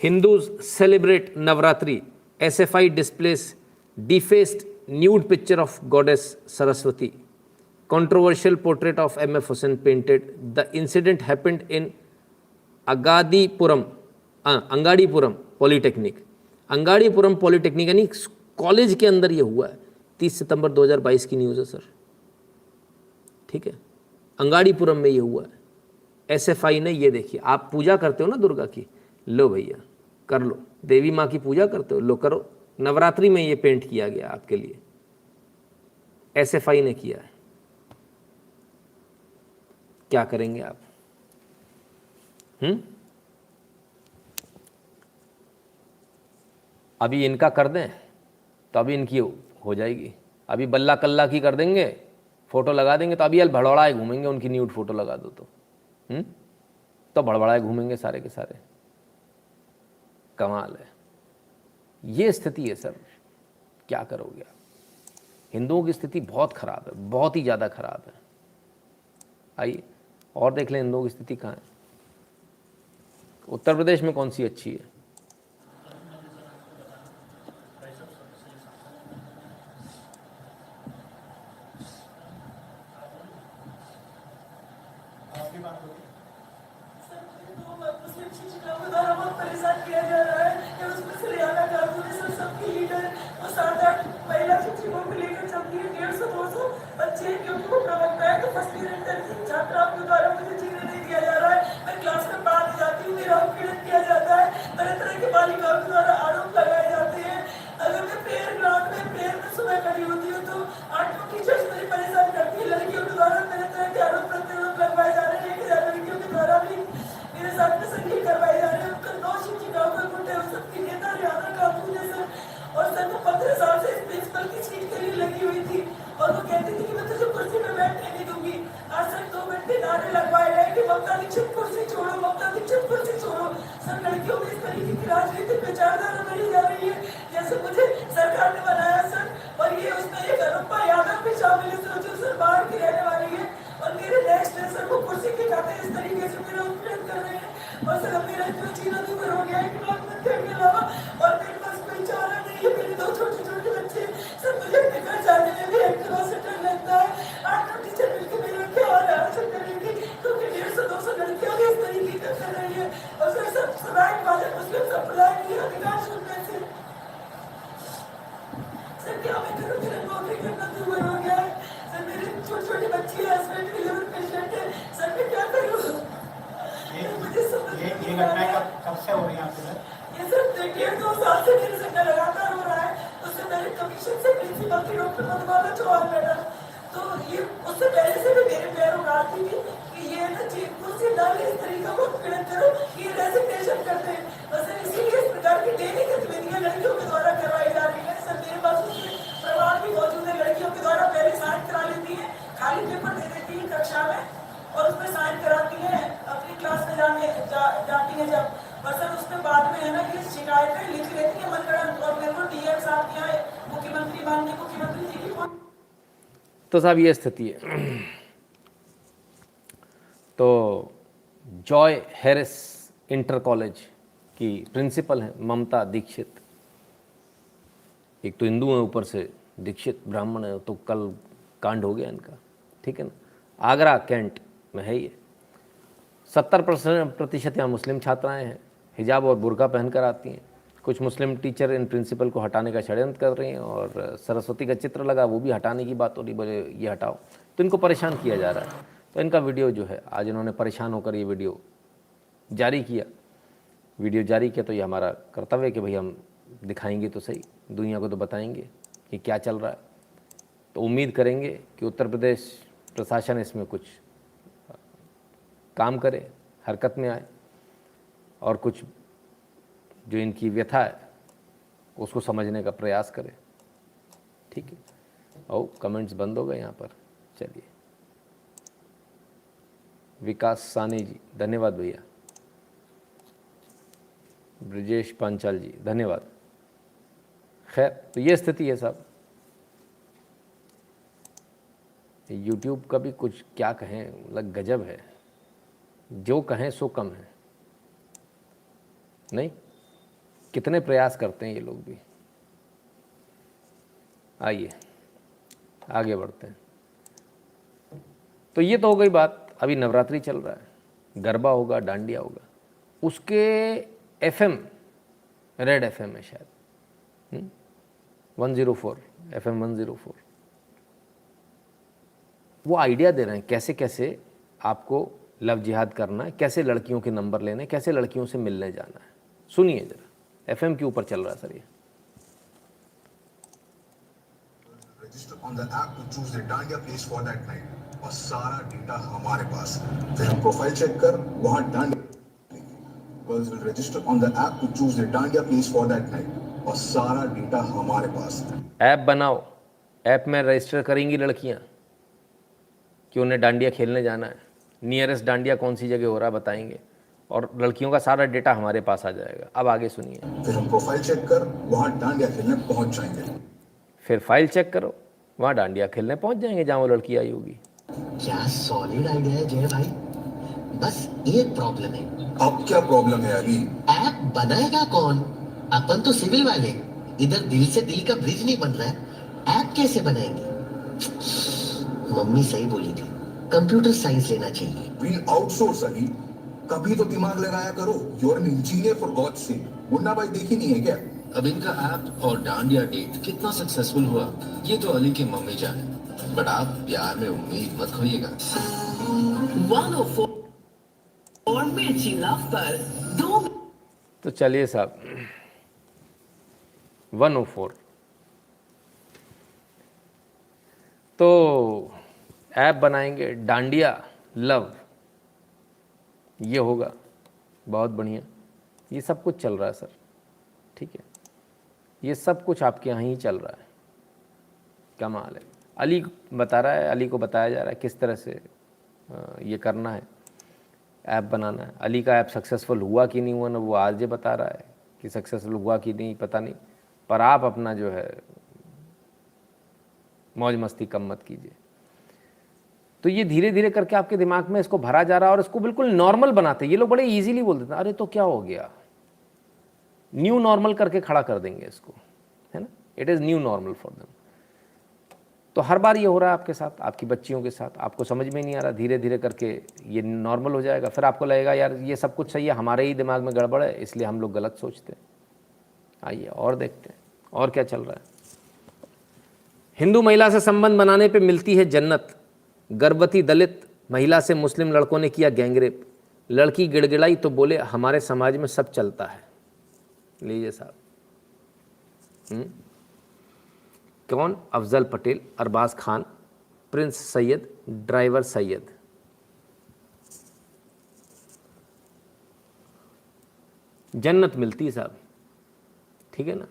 [SPEAKER 2] Hindus celebrate Navratri, SFI displace डिफेस्ड nude picture of goddess Saraswati, controversial portrait of M.F. Hussain painted. The incident happened in Angadipuram polytechnic. Angadipuram polytechnic यानी कॉलेज के अंदर ये हुआ है। 30 सितंबर 2022 की न्यूज़ है सर, ठीक है। अंगाड़ीपुरम में ये हुआ है। एसएफआई ने, ये देखिए, आप पूजा करते हो ना दुर्गा की, लो भैया कर लो। देवी माँ की पूजा करते हो, लो करो। नवरात्रि में ये पेंट किया गया आपके लिए, एसएफआई ने किया है। क्या करेंगे आप? अभी इनका कर दें तो अभी इनकी हो जाएगी। अभी बल्ला कल्ला की कर देंगे, फोटो लगा देंगे, तो अभी भड़बड़ाए घूमेंगे। उनकी न्यूड फोटो लगा दो तो भड़बड़ाए घूमेंगे सारे के सारे। कमाल है, ये स्थिति है सर। क्या करोगे आप? हिंदुओं की स्थिति बहुत ख़राब है, बहुत ही ज़्यादा ख़राब है। आइए और देख लें हिंदुओं की स्थिति कहाँ है। उत्तर प्रदेश में कौन सी अच्छी है?
[SPEAKER 14] और वो कहती थी कि मैं तुझे कुर्सी पे बैठने नहीं दूंगी। आज तक 2 घंटे नारे लगवा
[SPEAKER 3] और सर अब मेरा इतना जीना दूर हो गया है कि मैं करने के अलावा और मेरे पास कोई चारा नहीं है। मेरे 2 छोटे छोटे बच्चे, सर मुझे अपने घर जाने में भी एक्टिवा से डर लगता है। 8-9 टीचर मिलकर मेरा क्या हो रहा है करेंगे, क्योंकि 150-200 लड़कियां भी इस तरीके का कर रही है। और सर सब समाज वाले मुस्लिम संप्रदाय की अधिकांश उनमें से, सर क्या मैं करूँ, मेरा नौकरी करना दूर हो गया है। सर मेरे छोटे छोटे बच्चे हैं, हस्बैंड की लिवर पेशेंट है, सर मैं क्या करूँ? मुझे समझ
[SPEAKER 8] ये घटना कब से हो रही है आपके साथ?
[SPEAKER 3] ये सर 1.5-2 साल से मेरे से लगातार हो रहा है। उससे मेरे कमीशन से प्रिंसिपल की डॉक्टर मधुबाला चौहान मैडम, तो ये उससे पहले से भी मेरे पैर उगाती थी कि ये ना कुर्सी डाल के इस तरीका को पीड़ित करो, ये रेजिग्नेशन करते हैं। और सर इसीलिए इस प्रकार की डेली गतिविधियां लड़कियों के द्वारा करवाई जा रही है। सर मेरे पास उसके प्रमाण भी मौजूद है। लड़कियों के द्वारा पहले साइन करा लेती है, खाली पेपर दे देती है कक्षा में और उसमें साइन कराती है, अपनी क्लास में जाती है जब, और सर उसमें बाद में है ना ये शिकायतें लिख लेती है मनगढ़ंत। और मेरे को डीएम साहब के यहाँ मुख्यमंत्री माननीय मुख्यमंत्री जी की,
[SPEAKER 2] तो साहब ये स्थिति है। तो जॉय हैरिस इंटर कॉलेज की प्रिंसिपल हैं ममता दीक्षित। एक तो हिंदू है, ऊपर से दीक्षित ब्राह्मण है, तो कल कांड हो गया इनका, ठीक है ना। आगरा कैंट में है ये। 70% यहाँ मुस्लिम छात्राएं हैं, हिजाब और बुर्का पहनकर आती हैं। कुछ मुस्लिम टीचर इन प्रिंसिपल को हटाने का षड्यंत्र कर रही हैं और सरस्वती का चित्र लगा वो भी हटाने की बात हो रही, बोले ये हटाओ, तो इनको परेशान किया जा रहा है। तो इनका वीडियो जो है आज इन्होंने परेशान होकर ये वीडियो जारी किया। तो ये हमारा कर्तव्य है कि भाई हम दिखाएंगे तो सही, दुनिया को तो बताएंगे कि क्या चल रहा है। तो उम्मीद करेंगे कि उत्तर प्रदेश प्रशासन इसमें कुछ काम करे, हरकत में आए और कुछ जो इनकी व्यथा है उसको समझने का प्रयास करे, ठीक है। और कमेंट्स बंद हो गए यहाँ पर, चलिए। विकास सानी जी धन्यवाद भैया। ब्रजेश पांचाल जी धन्यवाद। खैर, तो ये स्थिति है साहब। यूट्यूब का भी कुछ क्या कहें, मतलब गजब है, जो कहें सो कम है। नहीं, कितने प्रयास करते हैं ये लोग भी। आइए आगे बढ़ते हैं। तो ये तो हो गई बात। अभी नवरात्रि चल रहा है, गरबा होगा, डांडिया होगा, उसके FM रेड FM है शायद 104 FM 104, वो आइडिया दे रहे हैं कैसे कैसे आपको लव जिहाद करना है, कैसे लड़कियों के नंबर लेने, कैसे लड़कियों से मिलने जाना है। सुनिए जरा, FM के ऊपर चल रहा है सर ये।
[SPEAKER 15] Register on the app to choose the dandiya place for that night और सारा डेटा हमारे पास। फिर हम प्रोफाइल चेक कर वहाँ dandiya, Girls will register on the app to choose the dandiya place for that night और सारा डेटा हमारे पास।
[SPEAKER 2] ऐप बनाओ, ऐप में रजिस्टर करेंगी लड़कियां कि उन्हें डांडिया खेलने जाना है, नियरेस्ट डांडिया कौन सी जगह हो रहा है बताएंगे और लड़कियों का सारा डेटा हमारे पास आ जाएगा। अब आगे सुनिए।
[SPEAKER 15] फिर हम प्रोफाइल चेक कर वहाँ डांडिया खेलने पहुँच जाएंगे।
[SPEAKER 2] फिर फाइल चेक करो, वहाँ डांडिया खेलने पहुँच जाएंगे जहाँ वो लड़की आई होगी।
[SPEAKER 16] क्या सॉलिड आइडिया है जय भाई, बस एक प्रॉब्लम है।
[SPEAKER 15] अब क्या प्रॉब्लम है अली?
[SPEAKER 16] ऐप बनाएगा कौन? अपन तो सिविल वाले, इधर दिल से दिल का ब्रिज नहीं बन रहा है, ऐप कैसे बनाएंगे? मम्मी सही बोली थी, कंप्यूटर साइंस लेना चाहिए।
[SPEAKER 15] We'll outsource अली, कभी तो दिमाग लगाया करो। You're an engineer for God's sake। Munna भाई देखी नहीं है क्या?
[SPEAKER 9] अब इनका ऐप और डांडिया डेट कितना सक्सेसफुल हुआ ये तो अली के मम्मी जाने, बट आप प्यार में उम्मीद मत खोइएगा।
[SPEAKER 17] 104 मिर्ची लव पर 2।
[SPEAKER 2] तो चलिए साहब 104 तो ऐप बनाएंगे, डांडिया लव ये होगा, बहुत बढ़िया। ये सब कुछ चल रहा है सर, ठीक है, ये सब कुछ आपके यहाँ ही चल रहा है। कमाल है। अली बता रहा है, अली को बताया जा रहा है किस तरह से ये करना है, ऐप बनाना है। अली का ऐप सक्सेसफुल हुआ कि नहीं हुआ ना, वो आज ये बता रहा है कि सक्सेसफुल हुआ कि नहीं पता नहीं, पर आप अपना जो है मौज मस्ती कम मत कीजिए। तो ये धीरे धीरे करके आपके दिमाग में इसको भरा जा रहा है और इसको बिल्कुल नॉर्मल बनाते हैं। ये लोग बड़े इजीली बोल देते हैं, अरे तो क्या हो गया, न्यू नॉर्मल करके खड़ा कर देंगे इसको, है ना, it is new normal for them. तो हर बार ये हो रहा है आपके साथ, आपकी बच्चियों के साथ, आपको समझ में नहीं आ रहा, धीरे धीरे करके ये नॉर्मल हो जाएगा, फिर आपको लगेगा यार ये सब कुछ सही है, हमारे ही दिमाग में गड़बड़ है इसलिए हम लोग गलत सोचते हैं। आइए और देखते हैं और क्या चल रहा है। हिंदू महिला से संबंध बनाने पे मिलती है जन्नत, गर्भवती दलित महिला से मुस्लिम लड़कों ने किया गैंगरेप, लड़की गिड़गिड़ाई तो बोले हमारे समाज में सब चलता है। लीजिए साहब, कौन? Afzal Patel, Arbaz Khan, Prince Syed, driver Syed. जन्नत मिलती है साहब, ठीक है ना।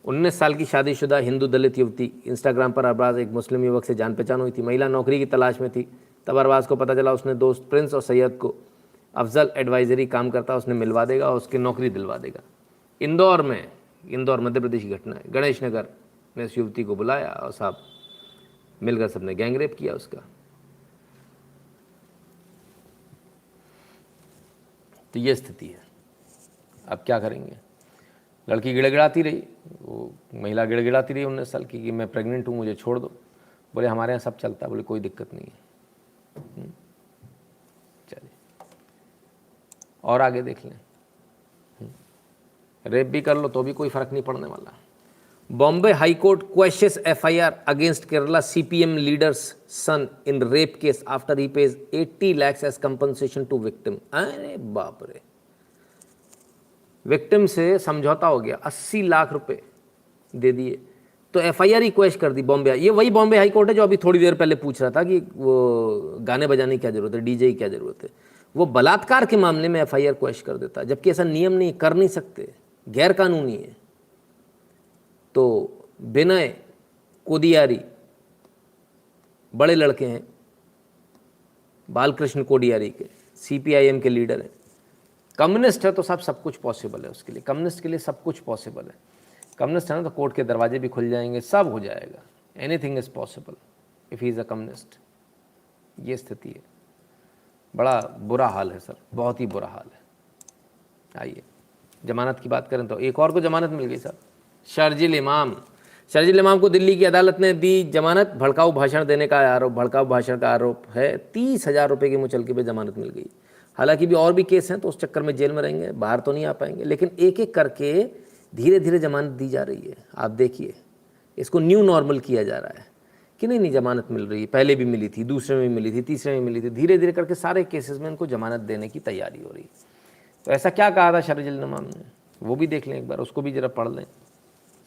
[SPEAKER 2] 19 साल की शादीशुदा हिंदू दलित युवती, इंस्टाग्राम पर अरबाज एक मुस्लिम युवक से जान पहचान हुई थी। महिला नौकरी की तलाश में थी, तब अरबाज को पता चला उसने दोस्त प्रिंस और सैयद को अफजल एडवाइजरी काम करता, उसने मिलवा देगा और उसकी नौकरी दिलवा देगा। इंदौर मध्य प्रदेश की घटना है। गणेश नगर में इस युवती को बुलाया और साहब मिलकर सबने गैंगरेप किया उसका। तो ये स्थिति है। अब क्या करेंगे? लड़की गिड़गिड़ाती रही, वो महिला गिड़गिड़ाती रही 19 साल की कि मैं प्रेग्नेंट हूँ, मुझे छोड़ दो। बोले हमारे यहाँ सब चलता है। बोले कोई दिक्कत नहीं है। चलिए और आगे देख लें। रेप भी कर लो तो भी कोई फर्क नहीं पड़ने वाला। Bombay high court questions FIR against Kerala CPM leaders son in rape case after he pays 80 lakhs as compensation to victim. अरे बाप रे, विक्टिम से समझौता हो गया, 80 लाख रुपए दे दिए तो एफआईआर ही क्वेश्चन कर दी बॉम्बे। ये वही बॉम्बे हाई कोर्ट है जो अभी थोड़ी देर पहले पूछ रहा था कि वो गाने बजाने की क्या जरूरत है, डीजे की क्या जरूरत है। वो बलात्कार के मामले में एफआईआर क्वेश्चन कर देता, जबकि ऐसा नियम नहीं, कर नहीं सकते, गैर कानूनी है। तो विनय कोडियारी बड़े लड़के हैं, बालकृष्ण कोडियारी के, सीपीआईएम के लीडर हैं, कम्युनिस्ट है तो सब कुछ पॉसिबल है उसके लिए। कम्युनिस्ट के लिए सब कुछ पॉसिबल है। कम्युनिस्ट है ना तो कोर्ट के दरवाजे भी खुल जाएंगे, सब हो जाएगा। Anything is possible if he is a communist. ये स्थिति है, बड़ा बुरा हाल है सर, बहुत ही बुरा हाल है। आइए जमानत की बात करें तो एक और को जमानत मिल गई सर, शर्जिल इमाम को दिल्ली की अदालत ने दी जमानत। भड़काऊ भाषण देने का आरोप, भड़काऊ भाषण का आरोप है। 30,000 रुपये की मुचलके पे जमानत मिल गई। हालांकि भी और भी केस हैं तो उस चक्कर में जेल में रहेंगे, बाहर तो नहीं आ पाएंगे, लेकिन एक एक करके धीरे धीरे जमानत दी जा रही है। आप देखिए, इसको न्यू नॉर्मल किया जा रहा है कि नहीं जमानत मिल रही है। पहले भी मिली थी, दूसरे में मिली थी, तीसरे में मिली थी, धीरे धीरे करके सारे केसेस में इनको जमानत देने की तैयारी हो रही है। तो ऐसा क्या कहा था शर्जिल इमाम ने, वो भी देख लें एक बार, उसको भी जरा पढ़ लें,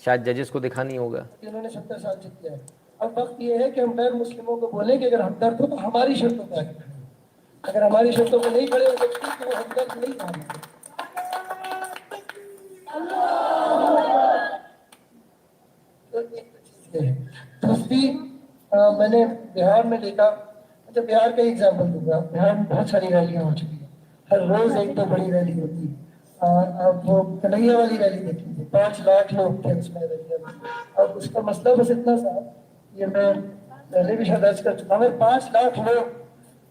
[SPEAKER 2] शायद जजेस को दिखानी होगा।
[SPEAKER 14] इन्होंने 70 साल जितने हैं। अब वक्त ये है कि हम गैर मुस्लिमों को बोलें कि अगर हमदर्द हो तो हमारी शर्तों पर आगे खड़े, अगर हमारी शर्तों पर नहीं खड़े हो तो वो हमदर्द नहीं मानेंगे। दूसरी मैंने बिहार में देखा, तो बिहार का एग्जाम्पल दूंगा। बिहार में बहुत सारी रैलियां हो चुकी हैं, हर रोज एक तो बड़ी रैली होती है। अब वो कन्हैया वाली रैली देखी थी, 5 लाख लोग थे उसमें रैली में। अब उसका मसला बस इतना सा, ये मैं पहले भी शायद अर्ज कर चुका हूँ, 5 लाख लोग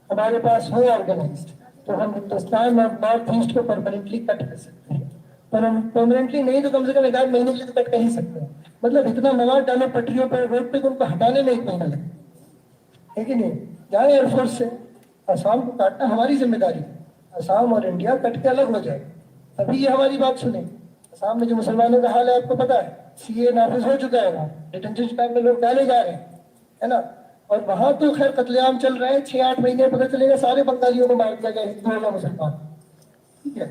[SPEAKER 14] हमारे पास हो ऑर्गेनाइज्ड तो हम हिंदुस्तान और नॉर्थ ईस्ट को परमानेंटली कट कर सकते हैं। परमानेंटली नहीं तो कम से कम 1 महीने के लिए तो कट कर ही सकते हैं। मतलब इतना मवाद डालो पटरियों पर, रोड पे, उनको हटाने में 1 महीना लगे, है कि नहीं? जाए एयरफोर्स से, असम को काटना हमारी जिम्मेदारी है। असम और इंडिया कट के अलग हो जाए, तभी ये हमारी बात सुने। असम में जो मुसलमानों का हाल है आपको पता है, सीए नाफिज हो चुका है, वहाँ डिटेंशन कैंप में लोग डाले जा रहे हैं, है ना। और वहाँ तो खैर कत्लेआम चल रहे हैं, 6-8 महीने पता चलेगा सारे बंगालियों को मार दिया गया, हिंदुओं का मुसलमान, ठीक है।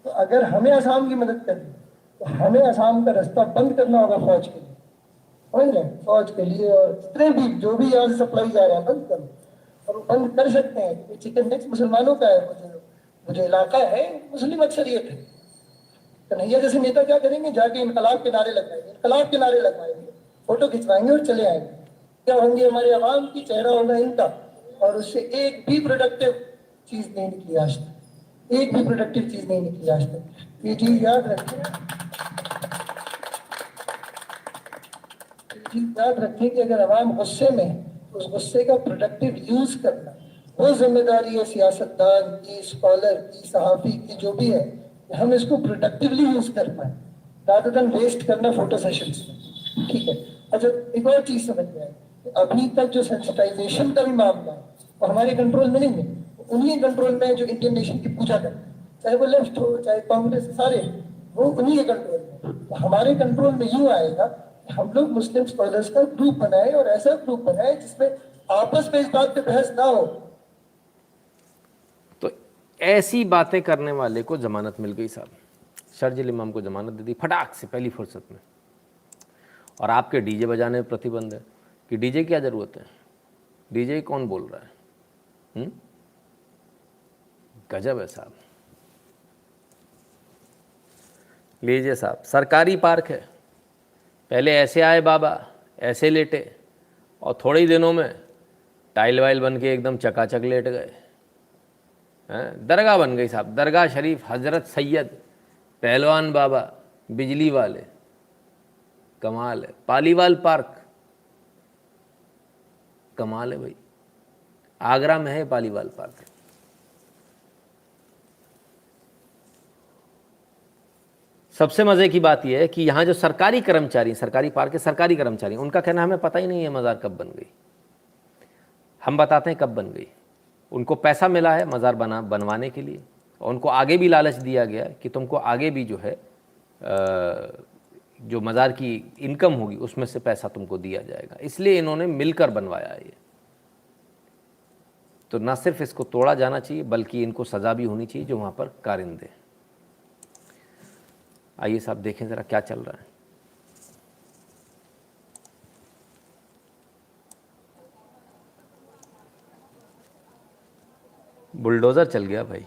[SPEAKER 14] तो अगर हमें असम की मदद करनी तो हमें असम का रास्ता बंद करना होगा फौज के लिए, समझ रहे हैं, फौज के लिए। और जितने भी जो भी यहाँ से सप्लाई जा रहा है बंद करो, और वो बंद कर सकते हैं। चिकन नेक्स्ट मुसलमानों का है, वो जो इलाका है मुस्लिम अक्सरियत है। कन्हैया जैसे नेता क्या करेंगे, जाके इनकलाब के नारे लगवाएंगे, इनकलाब के नारे लगवाएंगे, फोटो खिंचवाएंगे और चले आएंगे। क्या होंगे हमारे अवाम की, चेहरा होगा इनका, और उससे एक भी प्रोडक्टिव चीज नहीं निकली आज तक, एक भी प्रोडक्टिव चीज नहीं निकली आज तक। ये चीज याद रखें, कि अगर अवाम गुस्से में उस गुस्से का प्रोडक्टिव यूज करना, वो जिम्मेदारी है सियासतदान की, स्कॉलर की, सहाफी की, जो भी है, हम इसको प्रोडक्टिवली यूज कर पाए रादर देन वेस्ट करना फोटो सेशंस में। ठीक है। अच्छा, एक और चीज समझ में आई, अभी तक जो सेंसिटाइजेशन का भी मामला है वो हमारे कंट्रोल में नहीं है, उन्हीं कंट्रोल में है जो इंडियन नेशन की पूजा करते हैं, चाहे वो लेफ्ट हो चाहे कांग्रेस, सारे वो उन्हीं के कंट्रोल में। तो हमारे कंट्रोल में यूं आएगा कि हम लोग मुस्लिम स्कॉलर्स का ग्रुप बनाए और ऐसा ग्रुप बनाए जिसमें आपस में इस बात पे बहस ना हो।
[SPEAKER 2] तो ऐसी बातें करने वाले को जमानत मिल गई साहब, शर्जील इमाम को जमानत दे दी फटाक से पहली फुर्सत में। और आपके डीजे बजाने में प्रतिबंध है कि डीजे की क्या ज़रूरत है, डीजे कौन बोल रहा है? गजब है साहब। लीजिए साहब, सरकारी पार्क है, पहले ऐसे आए बाबा, ऐसे लेटे, और थोड़े ही दिनों में टाइल वाइल बन के एकदम चकाचक लेट गए हैं। दरगाह बन गई साहब, दरगाह शरीफ हजरत सैयद पहलवान बाबा बिजली वाले, कमाल है। पालीवाल पार्क कमाल है भाई, आगरा में है पालीवाल पार्क। सबसे मजे की बात यह है कि यहाँ जो सरकारी कर्मचारी, सरकारी पार्क के सरकारी कर्मचारी, उनका कहना हमें पता ही नहीं है मज़ार कब बन गई। हम बताते हैं कब बन गई। उनको पैसा मिला है मज़ार बनवाने के लिए, और उनको आगे भी लालच दिया गया कि तुमको आगे भी जो है जो मज़ार की इनकम होगी उसमें से पैसा तुमको दिया जाएगा, इसलिए इन्होंने मिलकर बनवाया है ये। तो ना सिर्फ इसको तोड़ा जाना चाहिए बल्कि इनको सज़ा भी होनी चाहिए जो वहाँ पर कारिंदे। आइए साहब देखें ज़रा क्या चल रहा है। बुलडोज़र चल गया भाई,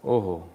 [SPEAKER 2] ओहो।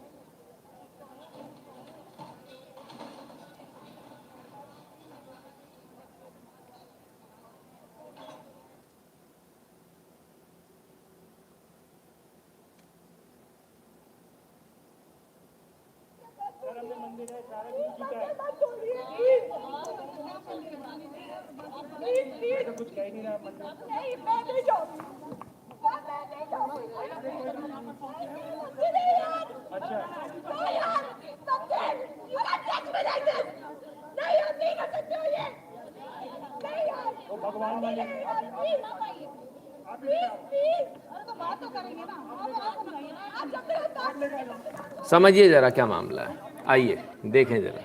[SPEAKER 2] समझिए ज़रा क्या मामला है, आइए देखें ज़रा।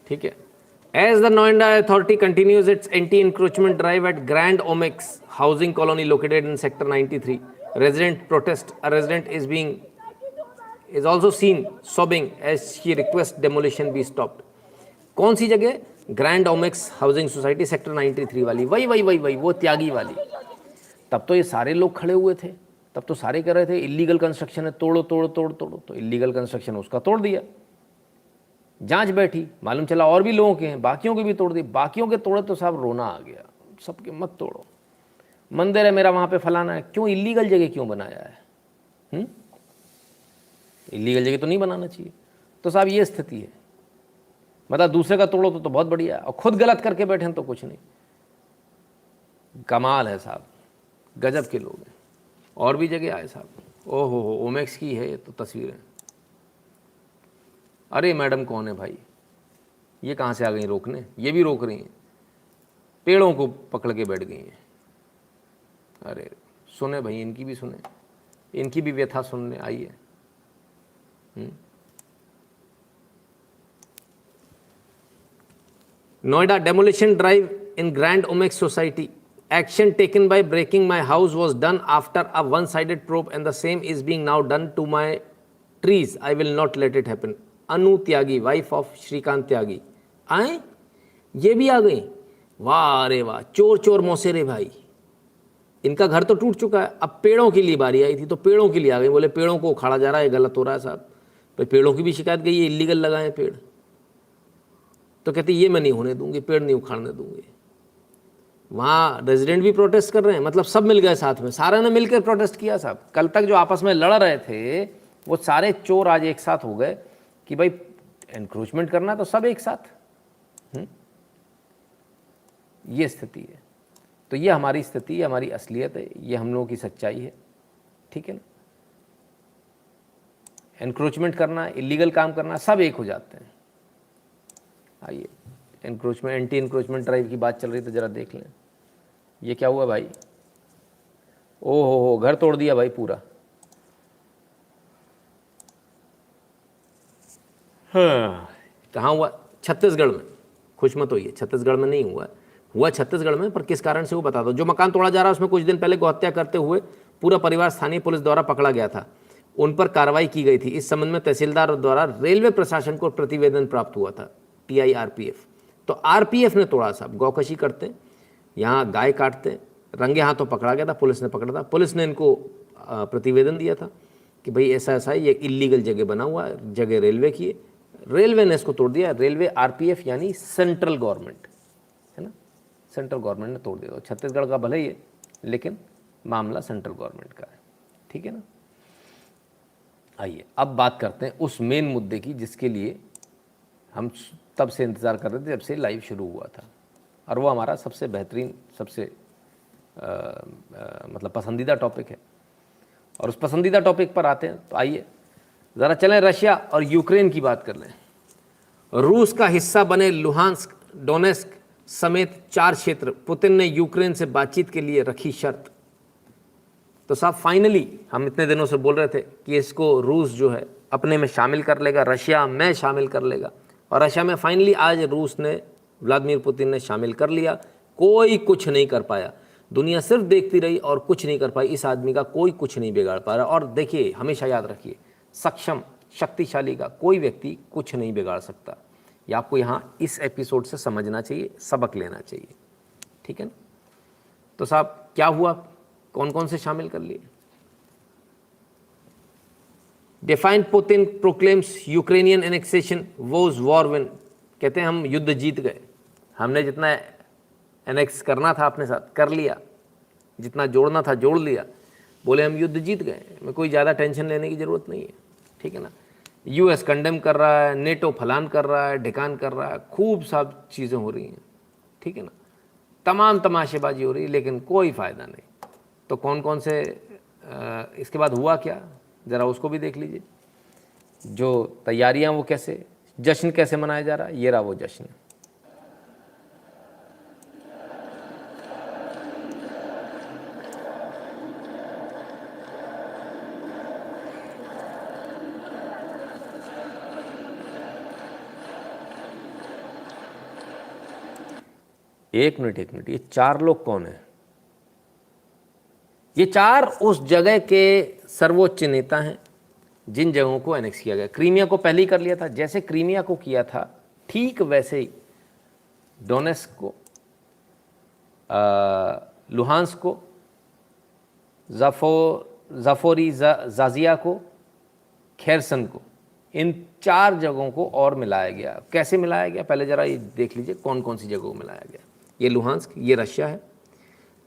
[SPEAKER 2] ठीक है। As the Noida Authority continues its anti-encroachment drive at Grand Omex housing colony located in Sector 93, resident protest. A resident is also seen sobbing as she requests demolition be stopped. कौन सी जगह? Grand Omaxe housing society sector 93 वाली, वही वो त्यागी वाली। तब तो ये सारे लोग खड़े हुए थे, तब तो सारे कह रहे थे इलीगल कंस्ट्रक्शन है, तोड़ो। तो इलीगल कंस्ट्रक्शन उसका तोड़ दिया, जांच बैठी, मालूम चला और भी लोगों के हैं, बाकियों के भी तोड़ दिए। बाकियों के तोड़े तो साहब रोना आ गया, सबके मत तोड़ो, मंदिर है मेरा वहाँ पे फलाना है, क्यों इलीगल जगह क्यों बनाया है? इलीगल जगह तो नहीं बनाना चाहिए। तो साहब ये स्थिति है, मतलब दूसरे का तोड़ो तो बहुत बढ़िया, और खुद गलत करके बैठे हैं तो कुछ नहीं। कमाल है साहब, गजब के लोग हैं। और भी जगह आए साहब, ओहो ओमेक्स की है तो तस्वीरें। अरे मैडम कौन है भाई, ये कहाँ से आ गई रोकने? ये भी रोक रही हैं, पेड़ों को पकड़ के बैठ गई हैं। अरे सुने भाई, इनकी भी सुने, इनकी भी व्यथा सुनने आइए। Noida demolition drive in Grand Omex Society. Action taken by breaking my house was done after a one-sided probe and the same is being now done to my trees. I will not let it happen. Anu Tyagi, wife of Shrikant Tyagi. आए? ये भी आ गई? वाह रे वाह, चोर चोर मौसेरे भाई। इनका घर तो टूट चुका है, अब पेड़ों के लिए बारी आई थी तो पेड़ों के लिए आ गई। बोले पेड़ों को उखाड़ा जा रहा है, गलत हो रहा है साहब। तो पेड़ों की भी शिकायत गई, ये इलीगल लगाए पेड़। तो कहते ये मैं नहीं होने दूंगी, पेड़ नहीं उखाड़ने दूंगी। वहाँ रेजिडेंट भी प्रोटेस्ट कर रहे हैं, मतलब सब मिल गए साथ में, सारे ने मिलकर प्रोटेस्ट किया साहब। कल तक जो आपस में लड़ रहे थे वो सारे चोर आज एक साथ हो गए कि भाई एनक्रोचमेंट करना तो सब एक साथ। ये स्थिति है। तो ये हमारी स्थिति, ये हमारी असलियत है, ये हम लोगों की सच्चाई है, ठीक है ना। एनक्रोचमेंट करना, इलीगल काम करना, सब एक हो जाते हैं। आइए, एनक्रोचमेंट, एंटी एनक्रोचमेंट ड्राइव की बात चल रही, तो ज़रा देख लें ये क्या हुआ भाई। ओ हो, घर तोड़ दिया भाई पूरा। हाँ, कहाँ हुआ? छत्तीसगढ़ में। खुश मत होइए, छत्तीसगढ़ में नहीं हुआ छत्तीसगढ़ में, पर किस कारण से वो बता दो। जो मकान तोड़ा जा रहा है उसमें कुछ दिन पहले गौहत्या करते हुए पूरा परिवार स्थानीय पुलिस द्वारा पकड़ा गया था, उन पर कार्रवाई की गई थी। इस संबंध में तहसीलदार द्वारा रेलवे प्रशासन को प्रतिवेदन प्राप्त हुआ था, TIRPF। तो RPF ने तोड़ा। साहब गौकशी करते, यहाँ गाय काटते, रंगे हाथों पकड़ा गया था, पुलिस ने पकड़ा था। पुलिस ने इनको प्रतिवेदन दिया था कि भाई ऐसा ऐसा है, ये इलीगल जगह बना हुआ है, जगह रेलवे की है, रेलवे ने इसको तोड़ दिया। रेलवे RPF यानी सेंट्रल गवर्नमेंट है ना, सेंट्रल गवर्नमेंट ने तोड़ दिया। छत्तीसगढ़ का भले ही है, लेकिन मामला सेंट्रल गवर्नमेंट का है, ठीक है ना। आइए अब बात करते हैं उस मेन मुद्दे की जिसके लिए हम तब से इंतज़ार कर रहे थे, जब से लाइव शुरू हुआ था, और वो हमारा सबसे बेहतरीन, सबसे मतलब पसंदीदा टॉपिक है। और उस पसंदीदा टॉपिक पर आते हैं, तो आइए ज़रा चलें रशिया और यूक्रेन की बात कर लें। रूस का हिस्सा बने लुहांस्क, डोनेस्क समेत 4 क्षेत्र, पुतिन ने यूक्रेन से बातचीत के लिए रखी शर्त। तो साहब फाइनली हम इतने दिनों से बोल रहे थे कि इसको रूस जो है अपने में शामिल कर लेगा, रशिया में शामिल कर लेगा, और रशिया में फाइनली आज रूस ने, व्लादिमीर पुतिन ने शामिल कर लिया। कोई कुछ नहीं कर पाया, दुनिया सिर्फ देखती रही और कुछ नहीं कर पाई। इस आदमी का कोई कुछ नहीं बिगाड़ पा रहा। और देखिए, हमेशा याद रखिए, सक्षम शक्तिशाली का कोई व्यक्ति कुछ नहीं बिगाड़ सकता। ये आपको यहाँ इस एपिसोड से समझना चाहिए, सबक लेना चाहिए, ठीक है ना। तो साहब क्या हुआ, कौन कौन से शामिल कर लिए? Define Putin proclaims Ukrainian annexation was war win. कहते हैं हम युद्ध जीत गए, हमने जितना एनेक्स करना था अपने साथ कर लिया, जितना जोड़ना था जोड़ लिया, बोले हम युद्ध जीत गए, में कोई ज़्यादा टेंशन लेने की ज़रूरत नहीं है, ठीक है ना। US कंडेम कर रहा है, नेटो फलान कर रहा है, ढिकान कर रहा है, खूब सब चीज़ें हो रही हैं, ठीक है ना, तमाम तमाशेबाजी हो रही है, लेकिन कोई फ़ायदा नहीं। तो कौन कौन से इसके बाद हुआ क्या, ज़रा उसको भी देख लीजिए। जो तैयारियां वो कैसे, जश्न कैसे मनाया जा रहा है, ये रहा वो जश्न। एक मिनट, ये 4 लोग कौन है? ये 4 उस जगह के सर्वोच्च नेता हैं जिन जगहों को एनेक्स किया गया। क्रीमिया को पहले ही कर लिया था, जैसे क्रीमिया को किया था ठीक वैसे ही डोनेस्क को, लुहांस्क को, जाफोरिजाजिया को, खेरसन को, इन 4 जगहों को और मिलाया गया। कैसे मिलाया गया, पहले ज़रा ये देख लीजिए कौन कौन सी जगहों को मिलाया गया। ये लुहांस्क, ये रशिया है,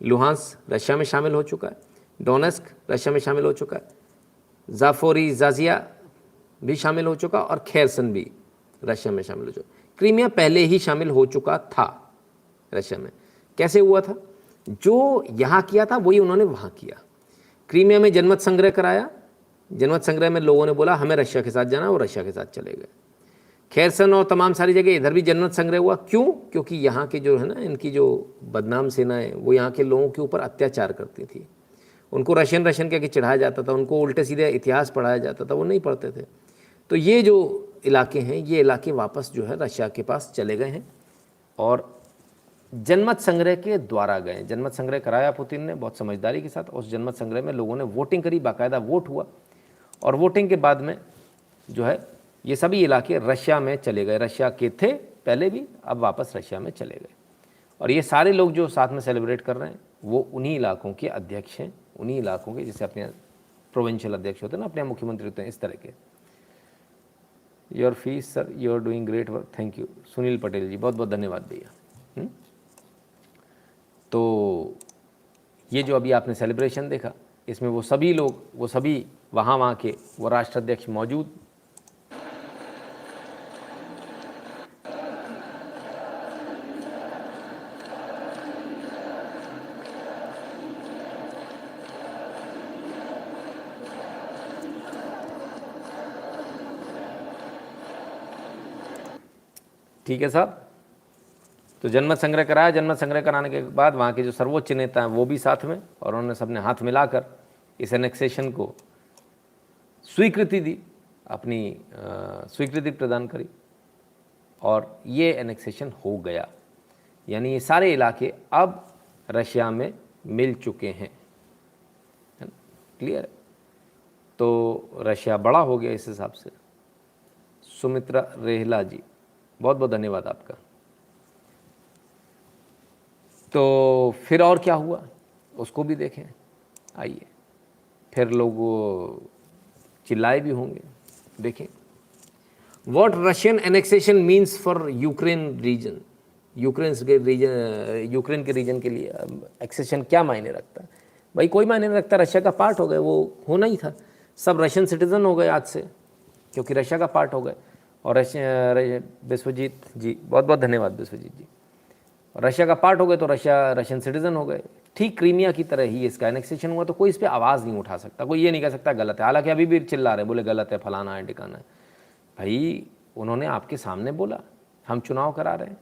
[SPEAKER 2] लुहांस्क रशिया में शामिल हो चुका है, डोनेस्क रशिया में शामिल हो चुका है, जाफोरिजाजिया भी शामिल हो चुका, और खेरसन भी रशिया में शामिल हो चुका। क्रीमिया पहले ही शामिल हो चुका था रशिया में। कैसे हुआ था, जो यहाँ किया था वही उन्होंने वहाँ किया। क्रीमिया में जनमत संग्रह कराया, जनमत संग्रह में लोगों ने बोला हमें रशिया के साथ जाना, वो रशिया के साथ चले गए। खेरसन और तमाम सारी जगह इधर भी जनमत संग्रह हुआ। क्यों? क्योंकि यहाँ के जो है ना, इनकी जो बदनाम सेनाएं, वो यहाँ के लोगों के ऊपर अत्याचार करती थी। उनको रशियन कह के चढ़ाया जाता था, उनको उल्टे सीधे इतिहास पढ़ाया जाता था, वो नहीं पढ़ते थे। तो ये जो इलाके हैं, ये इलाके वापस जो है रशिया के पास चले गए हैं, और जनमत संग्रह के द्वारा गए। जनमत संग्रह कराया पुतिन ने बहुत समझदारी के साथ। उस जनमत संग्रह में लोगों ने वोटिंग करी, बाकायदा वोट हुआ, और वोटिंग के बाद में जो है ये सभी इलाके रशिया में चले गए। रशिया के थे पहले भी, अब वापस रशिया में चले गए। और ये सारे लोग जो साथ में सेलिब्रेट कर रहे हैं वो उन्हीं इलाकों के अध्यक्ष हैं, उन्हीं इलाकों के, जैसे अपने प्रोविंशियल अध्यक्ष होते हैं ना, अपने मुख्यमंत्री होते हैं, इस तरह के। Your fees sir, you are doing great work, thank you. Sunil Patel ji, बहुत बहुत धन्यवाद भैया। तो ये जो अभी आपने सेलिब्रेशन देखा, इसमें वो सभी लोग, वो सभी वहाँ के वो राष्ट्राध्यक्ष मौजूद। ठीक है साहब। तो जनमत संग्रह कराया, जनमत संग्रह कराने के बाद वहाँ के जो सर्वोच्च नेता हैं वो भी साथ में, और उन्होंने सबने हाथ मिलाकर इस एनेक्सेशन को स्वीकृति दी, अपनी स्वीकृति प्रदान करी, और ये एनेक्सेशन हो गया। यानी ये सारे इलाके अब रशिया में मिल चुके हैं, क्लियर है। तो रशिया बड़ा हो गया इस हिसाब से। सुमित्रा रेहला जी, बहुत बहुत धन्यवाद आपका। तो फिर और क्या हुआ उसको भी देखें, आइए। फिर लोग चिल्लाए भी होंगे, देखें। What Russian annexation means for Ukraine region, Ukraine के रीजन के लिए एक्सेशन क्या मायने रखता है? भाई कोई मायने नहीं रखता, रशिया का पार्ट हो गए, वो होना ही था। सब रशियन सिटीजन हो गए आज से, क्योंकि रशिया का पार्ट हो गए। और विश्वजीत जी, बहुत बहुत धन्यवाद विश्वजीत जी। रशिया का पार्ट हो गए तो रशियन सिटीजन हो गए। ठीक क्रीमिया की तरह ही इसका एनेक्सेशन हुआ, तो कोई इस पर आवाज़ नहीं उठा सकता, कोई ये नहीं कह सकता गलत है। हालांकि अभी भी चिल्ला रहे, बोले गलत है, फलाना है, टिकाना है। भाई उन्होंने आपके सामने बोला, हम चुनाव करा रहे हैं,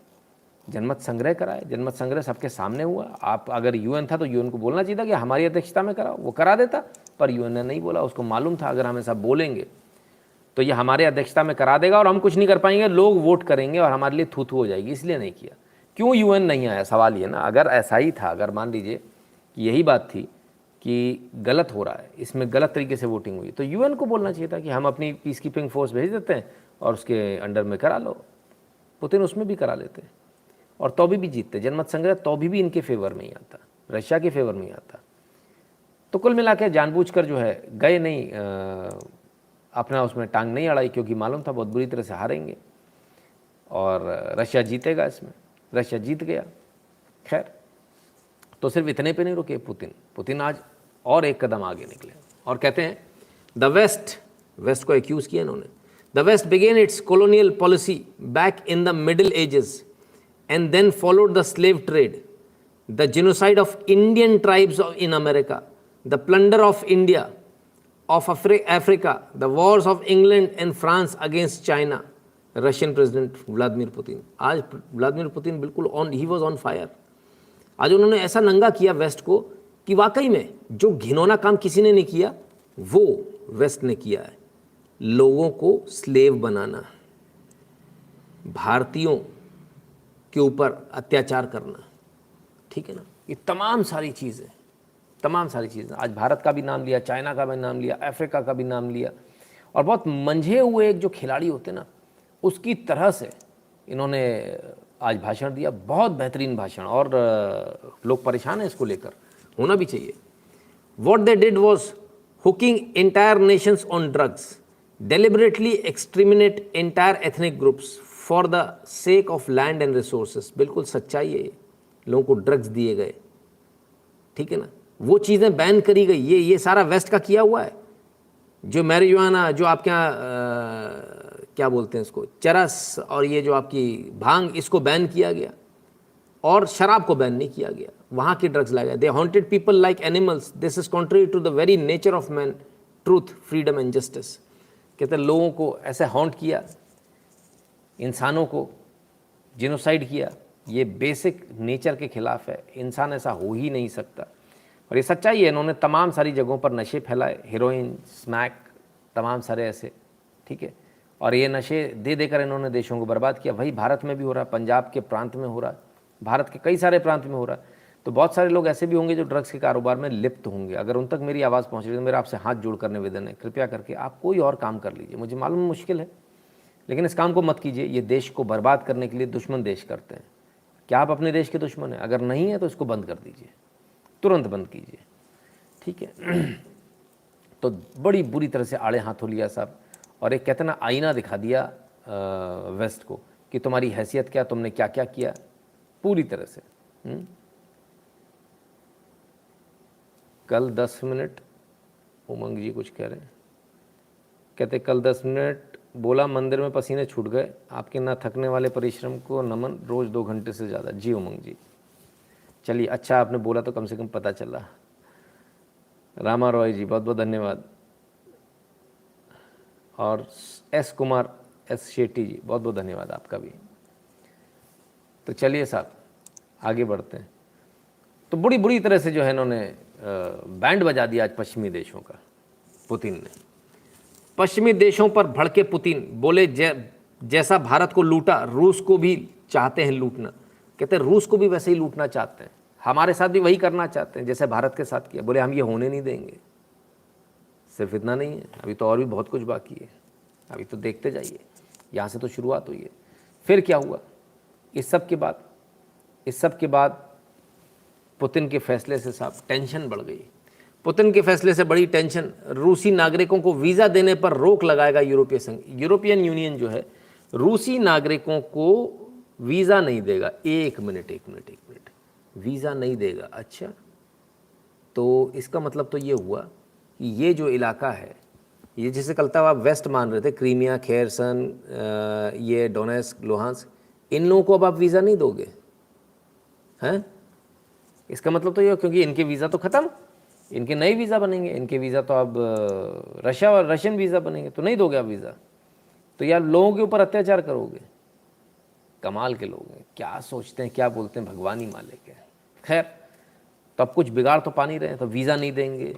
[SPEAKER 2] जनमत संग्रह कराए, जनमत संग्रह सबके सामने हुआ। आप अगर यूएन था तो यूएन को बोलना चाहिए था कि हमारी अध्यक्षता में कराओ, वो करा देता, पर यूएन ने नहीं बोला। उसको मालूम था अगर हम ऐसा बोलेंगे तो ये हमारे अध्यक्षता में करा देगा और हम कुछ नहीं कर पाएंगे, लोग वोट करेंगे और हमारे लिए थू हो जाएगी, इसलिए नहीं किया। क्यों यूएन नहीं आया, सवाल ये ना। अगर ऐसा ही था, अगर मान लीजिए कि यही बात थी कि गलत हो रहा है, इसमें गलत तरीके से वोटिंग हुई, तो यूएन को बोलना चाहिए था कि हम अपनी पीस कीपिंग फोर्स भेज देते हैं और उसके अंडर में करा लो। पुतिन उसमें भी करा लेते और तो भी जीतते। जनमत संग्रह तो भी इनके फेवर में ही आता, रशिया के फेवर में ही आता। तो कुल मिला के जानबूझकर जो है गए नहीं, अपना उसमें टांग नहीं अड़ाई, क्योंकि मालूम था बहुत बुरी तरह से हारेंगे और रशिया जीतेगा इसमें। रशिया जीत गया। खैर, तो सिर्फ इतने पे नहीं रुके पुतिन आज और एक कदम आगे निकले और कहते हैं द वेस्ट को एक्यूज़ किया इन्होंने। The West began its colonial policy back in the Middle Ages and then followed the slave trade, the genocide of Indian tribes in America, the plunder of India, of Africa, the wars of England and France against China. Russian President Vladimir Putin. आज Vladimir Putin बिल्कुल he was on fire. आज उन्होंने ऐसा नंगा किया waste को कि वाकई में जो घिनौना काम किसी ने नहीं किया वो वेस्ट ने किया है। लोगों को स्लेव बनाना, भारतीयों के ऊपर अत्याचार करना, ठीक है ना। ये तमाम सारी चीज़ें आज भारत का भी नाम लिया, चाइना का भी नाम लिया, अफ्रीका का भी नाम लिया, और बहुत मंझे हुए एक जो खिलाड़ी होते ना उसकी तरह से इन्होंने आज भाषण दिया। बहुत बेहतरीन भाषण, और लोग परेशान हैं इसको लेकर, होना भी चाहिए। What they did was hooking entire nations on drugs, deliberately exterminate entire ethnic groups for the sake of land and resources. बिल्कुल सच्चाई है, लोगों को ड्रग्स दिए गए, ठीक है ना। वो चीज़ें बैन करी गई, ये सारा वेस्ट का किया हुआ है। जो मैरिजुआना, जो आपके यहाँ क्या बोलते हैं इसको, चरस, और ये जो आपकी भांग, इसको बैन किया गया, और शराब को बैन नहीं किया गया। वहाँ की ड्रग्स लाया गया। They hunted people like animals, this is contrary to the very nature of man, truth, freedom and justice. कहते हैं लोगों को ऐसे हॉन्ट किया, इंसानों को जिनोसाइड किया, ये बेसिक नेचर के खिलाफ है। इंसान ऐसा हो ही नहीं सकता, और ये सच्चाई है। इन्होंने तमाम सारी जगहों पर नशे फैलाए, हेरोइन, स्मैक, तमाम सारे ऐसे, ठीक है। और ये नशे दे देकर इन्होंने देशों को बर्बाद किया। वही भारत में भी हो रहा है, पंजाब के प्रांत में हो रहा है, भारत के कई सारे प्रांत में हो रहा है। तो बहुत सारे लोग ऐसे भी होंगे जो ड्रग्स के कारोबार में लिप्त होंगे। अगर उन तक मेरी आवाज़ पहुँच रही है तो मेरा आपसे हाथ जोड़कर निवेदन है, कृपया करके आप कोई और काम कर लीजिए। मुझे मालूम मुश्किल है, लेकिन इस काम को मत कीजिए। ये देश को बर्बाद करने के लिए दुश्मन देश करते हैं। क्या आप अपने देश के दुश्मन हैं? अगर नहीं है तो इसको बंद कर दीजिए, तुरंत बंद कीजिए, ठीक है। तो बड़ी बुरी तरह से आड़े हाथों लिया साहब, और एक कहते ना आईना दिखा दिया वेस्ट को कि तुम्हारी हैसियत क्या, तुमने क्या क्या किया, पूरी तरह से। कल 10 मिनट, उमंग जी कुछ कह रहे हैं, कहते कल 10 मिनट बोला मंदिर में पसीने छूट गए, आपके ना थकने वाले परिश्रम को नमन, रोज़ 2 घंटे से ज़्यादा। जी उमंग जी, चलिए अच्छा आपने बोला तो कम से कम पता चला। रामा रॉय जी बहुत बहुत धन्यवाद, और एस कुमार एस शेट्टी जी बहुत बहुत धन्यवाद आपका भी। तो चलिए साहब आगे बढ़ते हैं। तो बुरी बुरी तरह से जो है इन्होंने बैंड बजा दिया आज पश्चिमी देशों का। पुतिन ने पश्चिमी देशों पर भड़के पुतिन, बोले जैसा भारत को लूटा रूस को भी चाहते हैं लूटना। कहते हैं रूस को भी वैसे ही लूटना चाहते हैं, हमारे साथ भी वही करना चाहते हैं जैसे भारत के साथ किया। बोले हम ये होने नहीं देंगे। सिर्फ इतना नहीं है, अभी तो और भी बहुत कुछ बाकी है, अभी तो देखते जाइए, यहाँ से तो शुरुआत हुई है। फिर क्या हुआ इस सब के बाद पुतिन के फैसले से साहब टेंशन बढ़ गई। पुतिन के फैसले से बड़ी टेंशन, रूसी नागरिकों को वीज़ा देने पर रोक लगाएगा यूरोपीय संघ। यूरोपियन यूनियन जो है रूसी नागरिकों को वीज़ा नहीं देगा। एक मिनट, वीज़ा नहीं देगा। अच्छा, तो इसका मतलब तो ये हुआ कि ये जो इलाका है, ये जिसे कल तक आप वेस्ट मान रहे थे, क्रीमिया, खेरसन, ये डोनेस्क, लुहांस्क, इन लोगों को अब आप वीज़ा नहीं दोगे हैं? इसका मतलब तो ये, क्योंकि इनके वीज़ा तो ख़त्म, इनके नए वीज़ा बनेंगे, इनके वीज़ा तो अब रशियन वीज़ा बनेंगे, तो नहीं दोगे आप वीज़ा। तो यार लोगों के ऊपर अत्याचार करोगे। कमाल के लोग हैं, क्या सोचते हैं, क्या बोलते हैं, भगवान ही मालिक है। खैर, तो अब कुछ बिगाड़ तो पा नहीं रहे हैं, तो वीज़ा नहीं देंगे,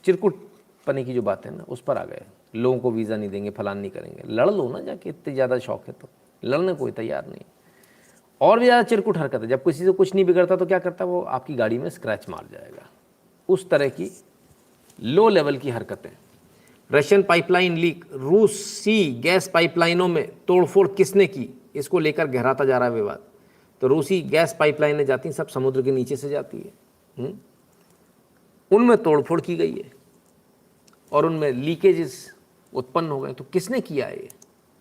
[SPEAKER 2] चिरकुट पने की जो बात है ना उस पर आ गए। लोगों को वीज़ा नहीं देंगे, फलान नहीं करेंगे। लड़ लो ना जाके, इतने ज़्यादा शौक है तो। लड़ने कोई तैयार नहीं। और भी ज़्यादा चिरकुट हरकत है, जब किसी से कुछ नहीं बिगड़ता तो क्या करता है वो, आपकी गाड़ी में स्क्रैच मार जाएगा। उस तरह की लो लेवल की हरकतें। रशियन पाइपलाइन लीक, रूसी गैस पाइपलाइनों में तोड़फोड़ किसने की, इसको लेकर गहराता जा रहा है विवाद। तो रूसी गैस पाइपलाइनें जाती हैं सब समुद्र के नीचे से जाती है, उनमें तोड़फोड़ की गई है और उनमें लीकेजेस उत्पन्न हो गए। तो किसने किया है,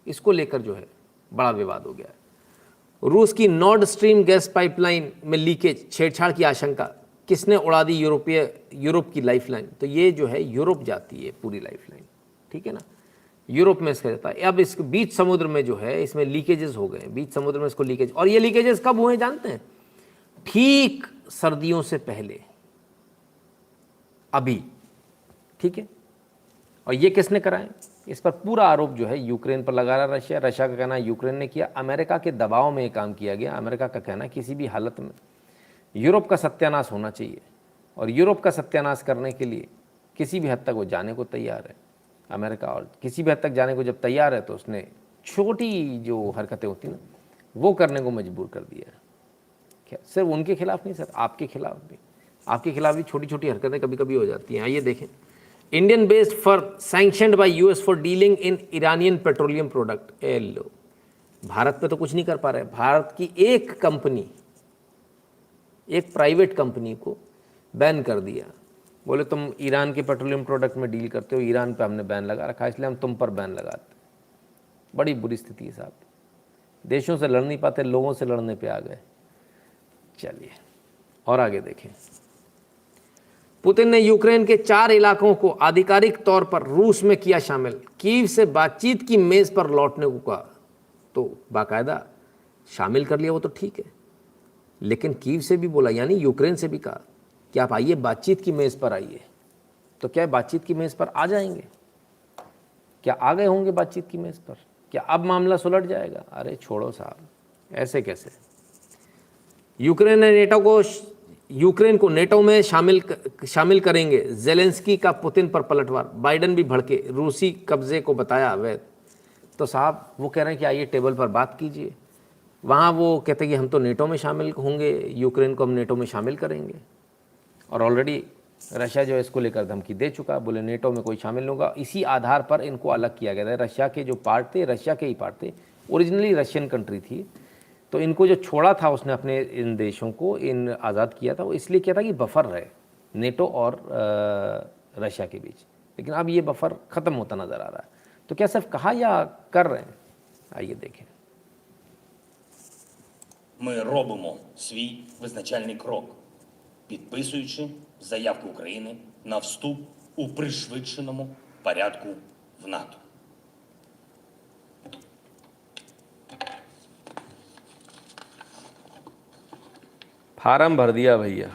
[SPEAKER 2] इसको लेकर जो है बड़ा विवाद हो गया है। रूस की नॉर्ड स्ट्रीम गैस पाइपलाइन में लीकेज, छेड़छाड़ की आशंका, किसने उड़ा दी यूरोप की लाइफलाइन। तो ये जो है यूरोप जाती है पूरी लाइफलाइन, ठीक है ना, यूरोप में इसका जाता है। अब इस बीच समुद्र में जो है इसमें लीकेजेस हो गए, बीच समुद्र में इसको लीकेज। और ये लीकेजेस कब हुए जानते हैं, ठीक सर्दियों से पहले, अभी, ठीक है। और ये किसने कराए, इस पर पूरा आरोप जो है यूक्रेन पर लगा रहा रशिया। रशिया का कहना है यूक्रेन ने किया, अमेरिका के दबाव में ये काम किया गया। अमेरिका का कहना है किसी भी हालत में यूरोप का सत्यानाश होना चाहिए, और यूरोप का सत्यानाश करने के लिए किसी भी हद तक वो जाने को तैयार है अमेरिका। और किसी भी हद तक जाने को जब तैयार है तो उसने छोटी जो हरकतें होती ना वो करने को मजबूर कर दिया है। क्या सिर्फ उनके खिलाफ नहीं सर, आपके खिलाफ भी छोटी छोटी हरकतें कभी कभी हो जाती हैं। आइए देखें, Indian based firm sanctioned by US for dealing in Iranian petroleum product. लो, भारत पे तो कुछ नहीं कर पा रहे। भारत की एक कंपनी, एक प्राइवेट कंपनी को बैन कर दिया। बोले तुम ईरान के पेट्रोलियम प्रोडक्ट में डील करते हो, ईरान पे हमने बैन लगा रखा है, इसलिए हम तुम पर बैन लगाते। बड़ी बुरी स्थिति है साहब, देशों से लड़ नहीं पाते, लोगों से लड़ने पे आ गए। चलिए और आगे देखें। पुतिन ने यूक्रेन के 4 इलाकों को आधिकारिक तौर पर रूस में किया शामिल, कीव से बातचीत की मेज पर लौटने को कहा। तो बाकायदा शामिल कर लिया वो तो ठीक है, लेकिन कीव से भी बोला, यानी यूक्रेन से भी कहा कि आप आइए बातचीत की मेज पर आइए। तो क्या बातचीत की मेज पर आ जाएंगे, क्या आ गए होंगे बातचीत की मेज पर, क्या अब मामला सुलझ जाएगा। अरे छोड़ो साहब, ऐसे कैसे। यूक्रेन को नेटो में शामिल करेंगे, जेलेंस्की का पुतिन पर पलटवार। बाइडन भी भड़के, रूसी कब्जे को बताया अवैध। तो साहब वो कह रहे हैं कि आइए टेबल पर बात कीजिए, वहाँ वो कहते हैं कि हम तो नेटो में शामिल होंगे, यूक्रेन को हम नेटो में शामिल करेंगे। और ऑलरेडी रशिया जो है इसको लेकर धमकी दे चुका, बोले नेटो में कोई शामिल नहीं होगा। इसी आधार पर इनको अलग किया गया था। रशिया के जो पार्ट थे, रशिया के ही पार्ट थे, ओरिजिनली रशियन कंट्री थी, तो इनको जो छोड़ा था उसने अपने इन देशों को, इन आज़ाद किया था, वो इसलिए किया था कि बफर रहे नेटो और रशिया के बीच। लेकिन अब ये बफर ख़त्म होता नज़र आ रहा है। तो क्या सिर्फ कहा या कर रहे हैं, आइए देखें।
[SPEAKER 18] Ми робимо свій визначальний крок, підписуючи заявку України на вступ у пришвидшеному порядку в НАТО.
[SPEAKER 2] फार्म भर दिया भैया,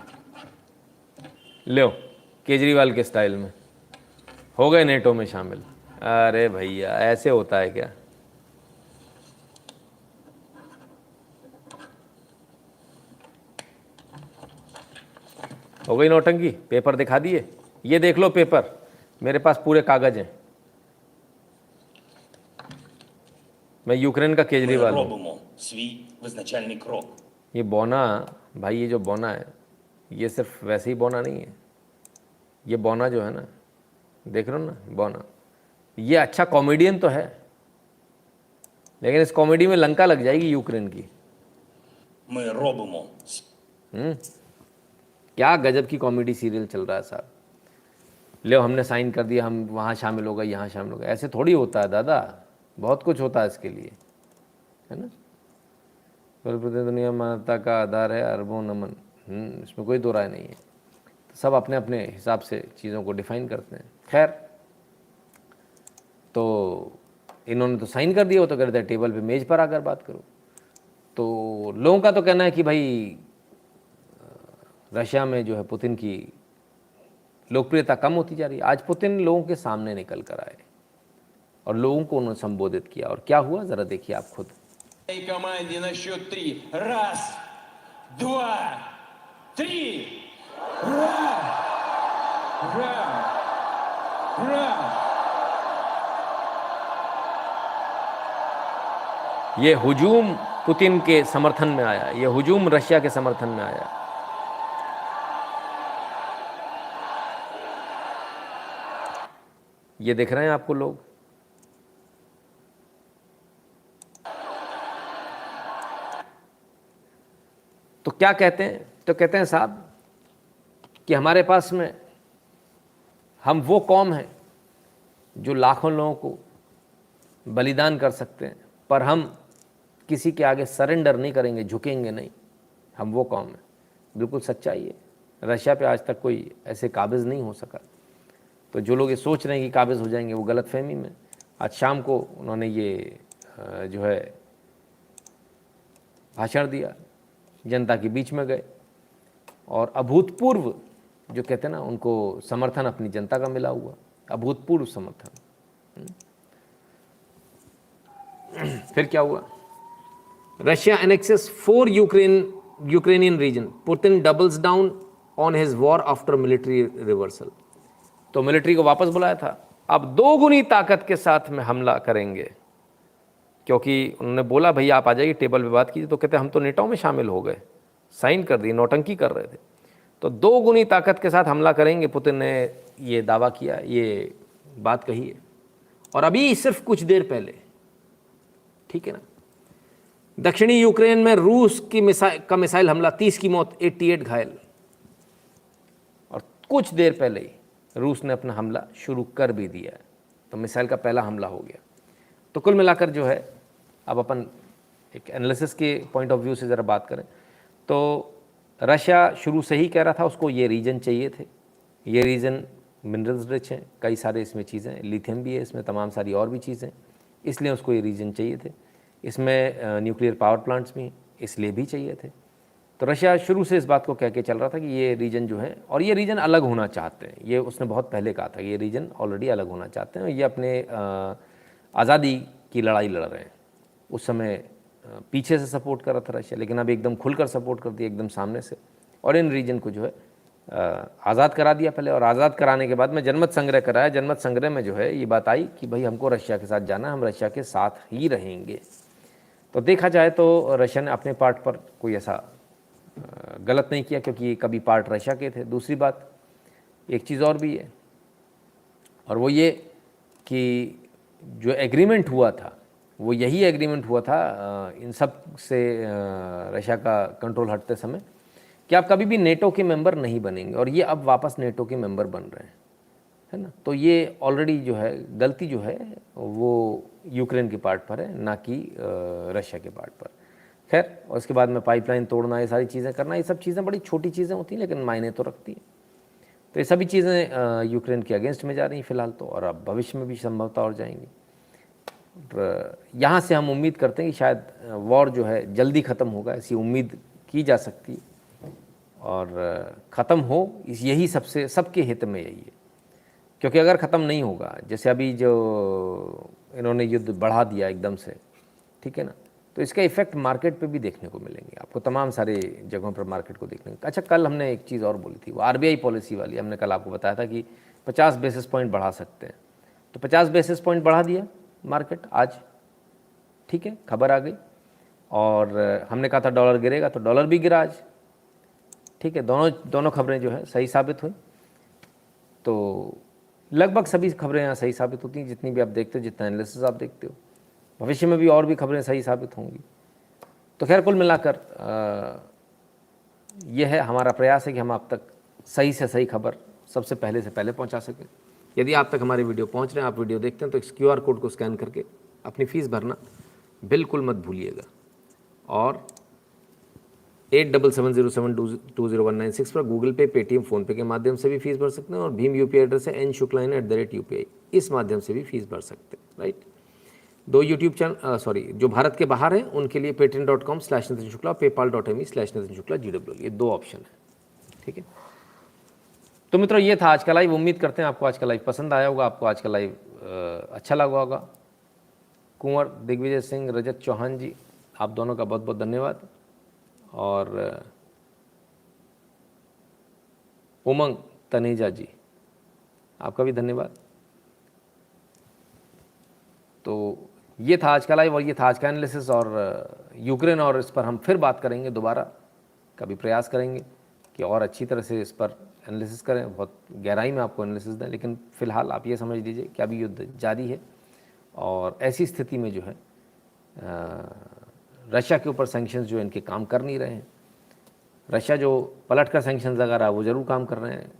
[SPEAKER 2] लो केजरीवाल के स्टाइल में, हो गए नेटो में शामिल। अरे भैया ऐसे होता है क्या। हो गई नौटंकी? पेपर दिखा दिए, ये देख लो पेपर, मेरे पास पूरे कागज हैं। मैं यूक्रेन का
[SPEAKER 18] Ми
[SPEAKER 2] केजरीवाल हूँ।
[SPEAKER 18] робимо свій визначальний крок.
[SPEAKER 2] ये बौना भाई, ये जो बौना है, ये सिर्फ वैसे ही बौना नहीं है। ये बौना जो है ना, देख रहे हो ना बौना, ये अच्छा कॉमेडियन तो है, लेकिन इस कॉमेडी में लंका लग जाएगी यूक्रेन की।
[SPEAKER 18] Ми робимо
[SPEAKER 2] क्या गजब की कॉमेडी सीरियल चल रहा है साहब। ले हमने साइन कर दिया, हम वहाँ शामिल हो गए, यहाँ शामिल हो गए, ऐसे थोड़ी होता है दादा, बहुत कुछ होता है इसके लिए, है ना। पूरी दुनिया मानवता का आधार है, अरबों नमन, इसमें कोई दो राय नहीं है। तो सब अपने अपने हिसाब से चीज़ों को डिफाइन करते हैं। खैर, तो इन्होंने तो साइन कर दिया, वो तो कहते हैं टेबल पे मेज पर आकर बात करो। तो लोगों का तो कहना है कि भाई रशिया में जो है पुतिन की लोकप्रियता कम होती जा रही है। आज पुतिन लोगों के सामने निकल कर आए और लोगों को उन्होंने संबोधित किया, और क्या हुआ ज़रा देखिए आप खुद।
[SPEAKER 7] Команде на счет 3. 1, 2, 3. Ура! Ура! Ура!
[SPEAKER 2] ये हुजूम पुतिन के समर्थन में आया, ये हुजूम रशिया के समर्थन में आया। ये देख रहे हैं आपको लोग, तो क्या कहते हैं? तो कहते हैं साहब कि हमारे पास में, हम वो कौम हैं जो लाखों लोगों को बलिदान कर सकते हैं, पर हम किसी के आगे सरेंडर नहीं करेंगे, झुकेंगे नहीं, हम वो कौम है। बिल्कुल सच्चाई है। रशिया पे आज तक कोई ऐसे काबिज़ नहीं हो सका। तो जो लोग ये सोच रहे हैं कि काबिज़ हो जाएंगे, वो गलत फहमी में। आज शाम को उन्होंने ये जो है भाषण दिया, जनता के बीच में गए, और अभूतपूर्व जो कहते हैं ना, उनको समर्थन अपनी जनता का मिला हुआ, अभूतपूर्व समर्थन। फिर क्या हुआ? Russia annexes 4 Ukrainian region, Putin doubles down on his war after military reversal. तो मिलिट्री को वापस बुलाया था, अब 2 गुनी ताकत के साथ में हमला करेंगे, क्योंकि उन्होंने बोला भैया आप आ जाइए टेबल पे बात कीजिए। तो कहते हम तो नेटो में शामिल हो गए, साइन कर दिए, नौटंकी कर रहे थे। तो 2 गुनी ताकत के साथ हमला करेंगे, पुतिन ने ये दावा किया, ये बात कही है। और अभी सिर्फ कुछ देर पहले, ठीक है ना, दक्षिणी यूक्रेन में रूस की मिसाइल हमला, 30 की मौत, 88 घायल। और कुछ देर पहले ही रूस ने अपना हमला शुरू कर भी दिया है, तो मिसाइल का पहला हमला हो गया। तो कुल मिलाकर जो है, अब अपन एक एनालिसिस के पॉइंट ऑफ व्यू से ज़रा बात करें, तो रशिया शुरू से ही कह रहा था उसको ये रीजन चाहिए थे। ये रीजन मिनरल्स रिच हैं, कई सारे इसमें चीज़ें, लिथियम भी है इसमें, तमाम सारी और भी चीज़ें, इसलिए उसको ये रीजन चाहिए थे। इसमें न्यूक्लियर पावर प्लांट्स भी इसलिए भी चाहिए थे। तो रशिया शुरू से इस बात को कह के चल रहा था कि ये रीजन जो है, और ये रीजन अलग होना चाहते हैं। ये उसने बहुत पहले कहा था कि ये रीजन ऑलरेडी अलग होना चाहते हैं, ये अपने आज़ादी की लड़ाई लड़ रहे हैं। उस समय पीछे से सपोर्ट कर रहा था रशिया, लेकिन अब एकदम खुलकर सपोर्ट कर दिया, एकदम सामने से, और इन रीजन को जो है आज़ाद करा दिया पहले। और आज़ाद कराने के बाद में जनमत संग्रह कराया। जनमत संग्रह में जो है ये बात आई कि भाई हमको रशिया के साथ जाना, हम रशिया के साथ ही रहेंगे। तो देखा जाए तो रशिया ने अपने पार्ट पर कोई ऐसा गलत नहीं किया, क्योंकि ये कभी पार्ट रशिया के थे। दूसरी बात, एक चीज़ और भी है, और वो ये कि जो एग्रीमेंट हुआ था, वो यही एग्रीमेंट हुआ था इन सब से रशिया का कंट्रोल हटते समय, कि आप कभी भी नेटो के मेंबर नहीं बनेंगे, और ये अब वापस नेटो के मेंबर बन रहे हैं, है ना। तो ये ऑलरेडी जो है गलती जो है वो यूक्रेन के पार्ट पर है, ना कि रशिया के पार्ट पर। खैर, और इसके बाद में पाइपलाइन तोड़ना, ये सारी चीज़ें करना, ये सब चीज़ें बड़ी छोटी चीज़ें होती हैं, लेकिन मायने तो रखती हैं। तो ये सभी चीज़ें यूक्रेन के अगेंस्ट में जा रही हैं फ़िलहाल तो, और अब भविष्य में भी संभवतः और जाएंगी। यहाँ से हम उम्मीद करते हैं कि शायद वॉर जो है जल्दी ख़त्म होगा, ऐसी उम्मीद की जा सकती है, और ख़त्म हो, यही सबके हित में यही है। क्योंकि अगर ख़त्म नहीं होगा, जैसे अभी जो इन्होंने युद्ध बढ़ा दिया एकदम से, ठीक है ना, तो इसका इफेक्ट मार्केट पे भी देखने को मिलेंगे आपको, तमाम सारे जगहों पर मार्केट को देखने को। अच्छा, कल हमने एक चीज़ और बोली थी, वो आरबीआई पॉलिसी वाली। हमने कल आपको बताया था कि 50 बेसिस पॉइंट बढ़ा सकते हैं, तो 50 बेसिस पॉइंट बढ़ा दिया मार्केट आज, ठीक है, खबर आ गई। और हमने कहा था डॉलर गिरेगा, तो डॉलर भी गिरा आज, ठीक है। दोनों खबरें जो है सही साबित हुई। तो लगभग सभी खबरें यहाँ सही साबित होती हैं, जितनी भी आप देखते हो, जितना एनालिसिस आप देखते हो। भविष्य में भी और भी खबरें सही साबित होंगी। तो खैर, कुल मिलाकर यह है हमारा प्रयास है कि हम आप तक सही से सही खबर सबसे पहले से पहले पहुंचा सकें। यदि आप तक हमारे वीडियो पहुंच रहे हैं, आप वीडियो देखते हैं, तो इस QR कोड को स्कैन करके अपनी फ़ीस भरना बिल्कुल मत भूलिएगा। और 8770720196 पर गूगल पे, पेटीएम, फ़ोनपे के माध्यम से भी फीस भर सकते हैं। और भीम UPI एड्रेस है n.shukla@UPI, इस माध्यम से भी फीस भर सकते हैं, राइट। 2 यूट्यूब चैनल जो भारत के बाहर हैं उनके लिए patreon.com/नितिन शुक्ला, paypal.me/नितिन शुक्ला GWL, ये 2 ऑप्शन है, ठीक है। तो मित्रों, ये था आज का लाइव। उम्मीद करते हैं आपको आज का लाइव पसंद आया होगा, आपको आज का लाइव अच्छा लगा होगा। कुंवर दिग्विजय सिंह, रजत चौहान जी, आप दोनों का बहुत बहुत धन्यवाद। और उमंग तनेजा जी, आपका भी धन्यवाद। तो ये था आज का लाइव और ये था आज का एनालिसिस। और यूक्रेन और इस पर हम फिर बात करेंगे दोबारा, कभी प्रयास करेंगे कि और अच्छी तरह से इस पर एनालिसिस करें, बहुत गहराई में आपको एनालिसिस दें। लेकिन फ़िलहाल आप ये समझ लीजिए कि अभी युद्ध जारी है और ऐसी स्थिति में जो है रशिया के ऊपर सैंक्शंस जो इनके काम कर नहीं रहे हैं। रशिया जो पलट कर सैंक्शंस लगा रहा है वो ज़रूर काम कर रहे हैं।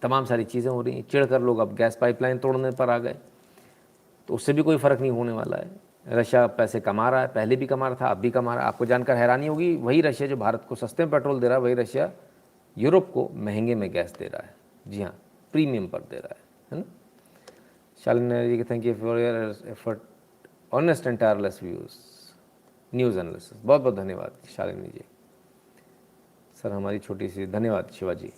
[SPEAKER 2] तमाम सारी चीज़ें हो रही हैं, चिढ़ कर लोग अब गैस पाइपलाइन तोड़ने पर आ गए, तो उससे भी कोई फ़र्क नहीं होने वाला है। रशिया पैसे कमा रहा है, पहले भी कमा रहा था, अब भी कमा रहा है। आपको जानकर हैरानी होगी, वही रशिया जो भारत को सस्ते में पेट्रोल दे रहा है, वही रशिया यूरोप को महंगे में गैस दे रहा है। जी हाँ, प्रीमियम पर दे रहा है ना। Shalini ji, thank you for your effort, honest and tireless news analysis. बहुत बहुत धन्यवाद शालिनी जी। सर हमारी छोटी सी धन्यवाद शिवाजी।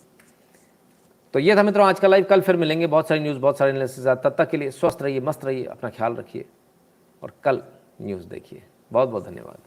[SPEAKER 2] तो ये था मित्रों आज का लाइव। कल फिर मिलेंगे, बहुत सारी न्यूज़, बहुत सारे एनालिसिस। तब तक के लिए स्वस्थ रहिए, मस्त रहिए, अपना ख्याल रखिए और कल न्यूज़ देखिए। बहुत बहुत धन्यवाद।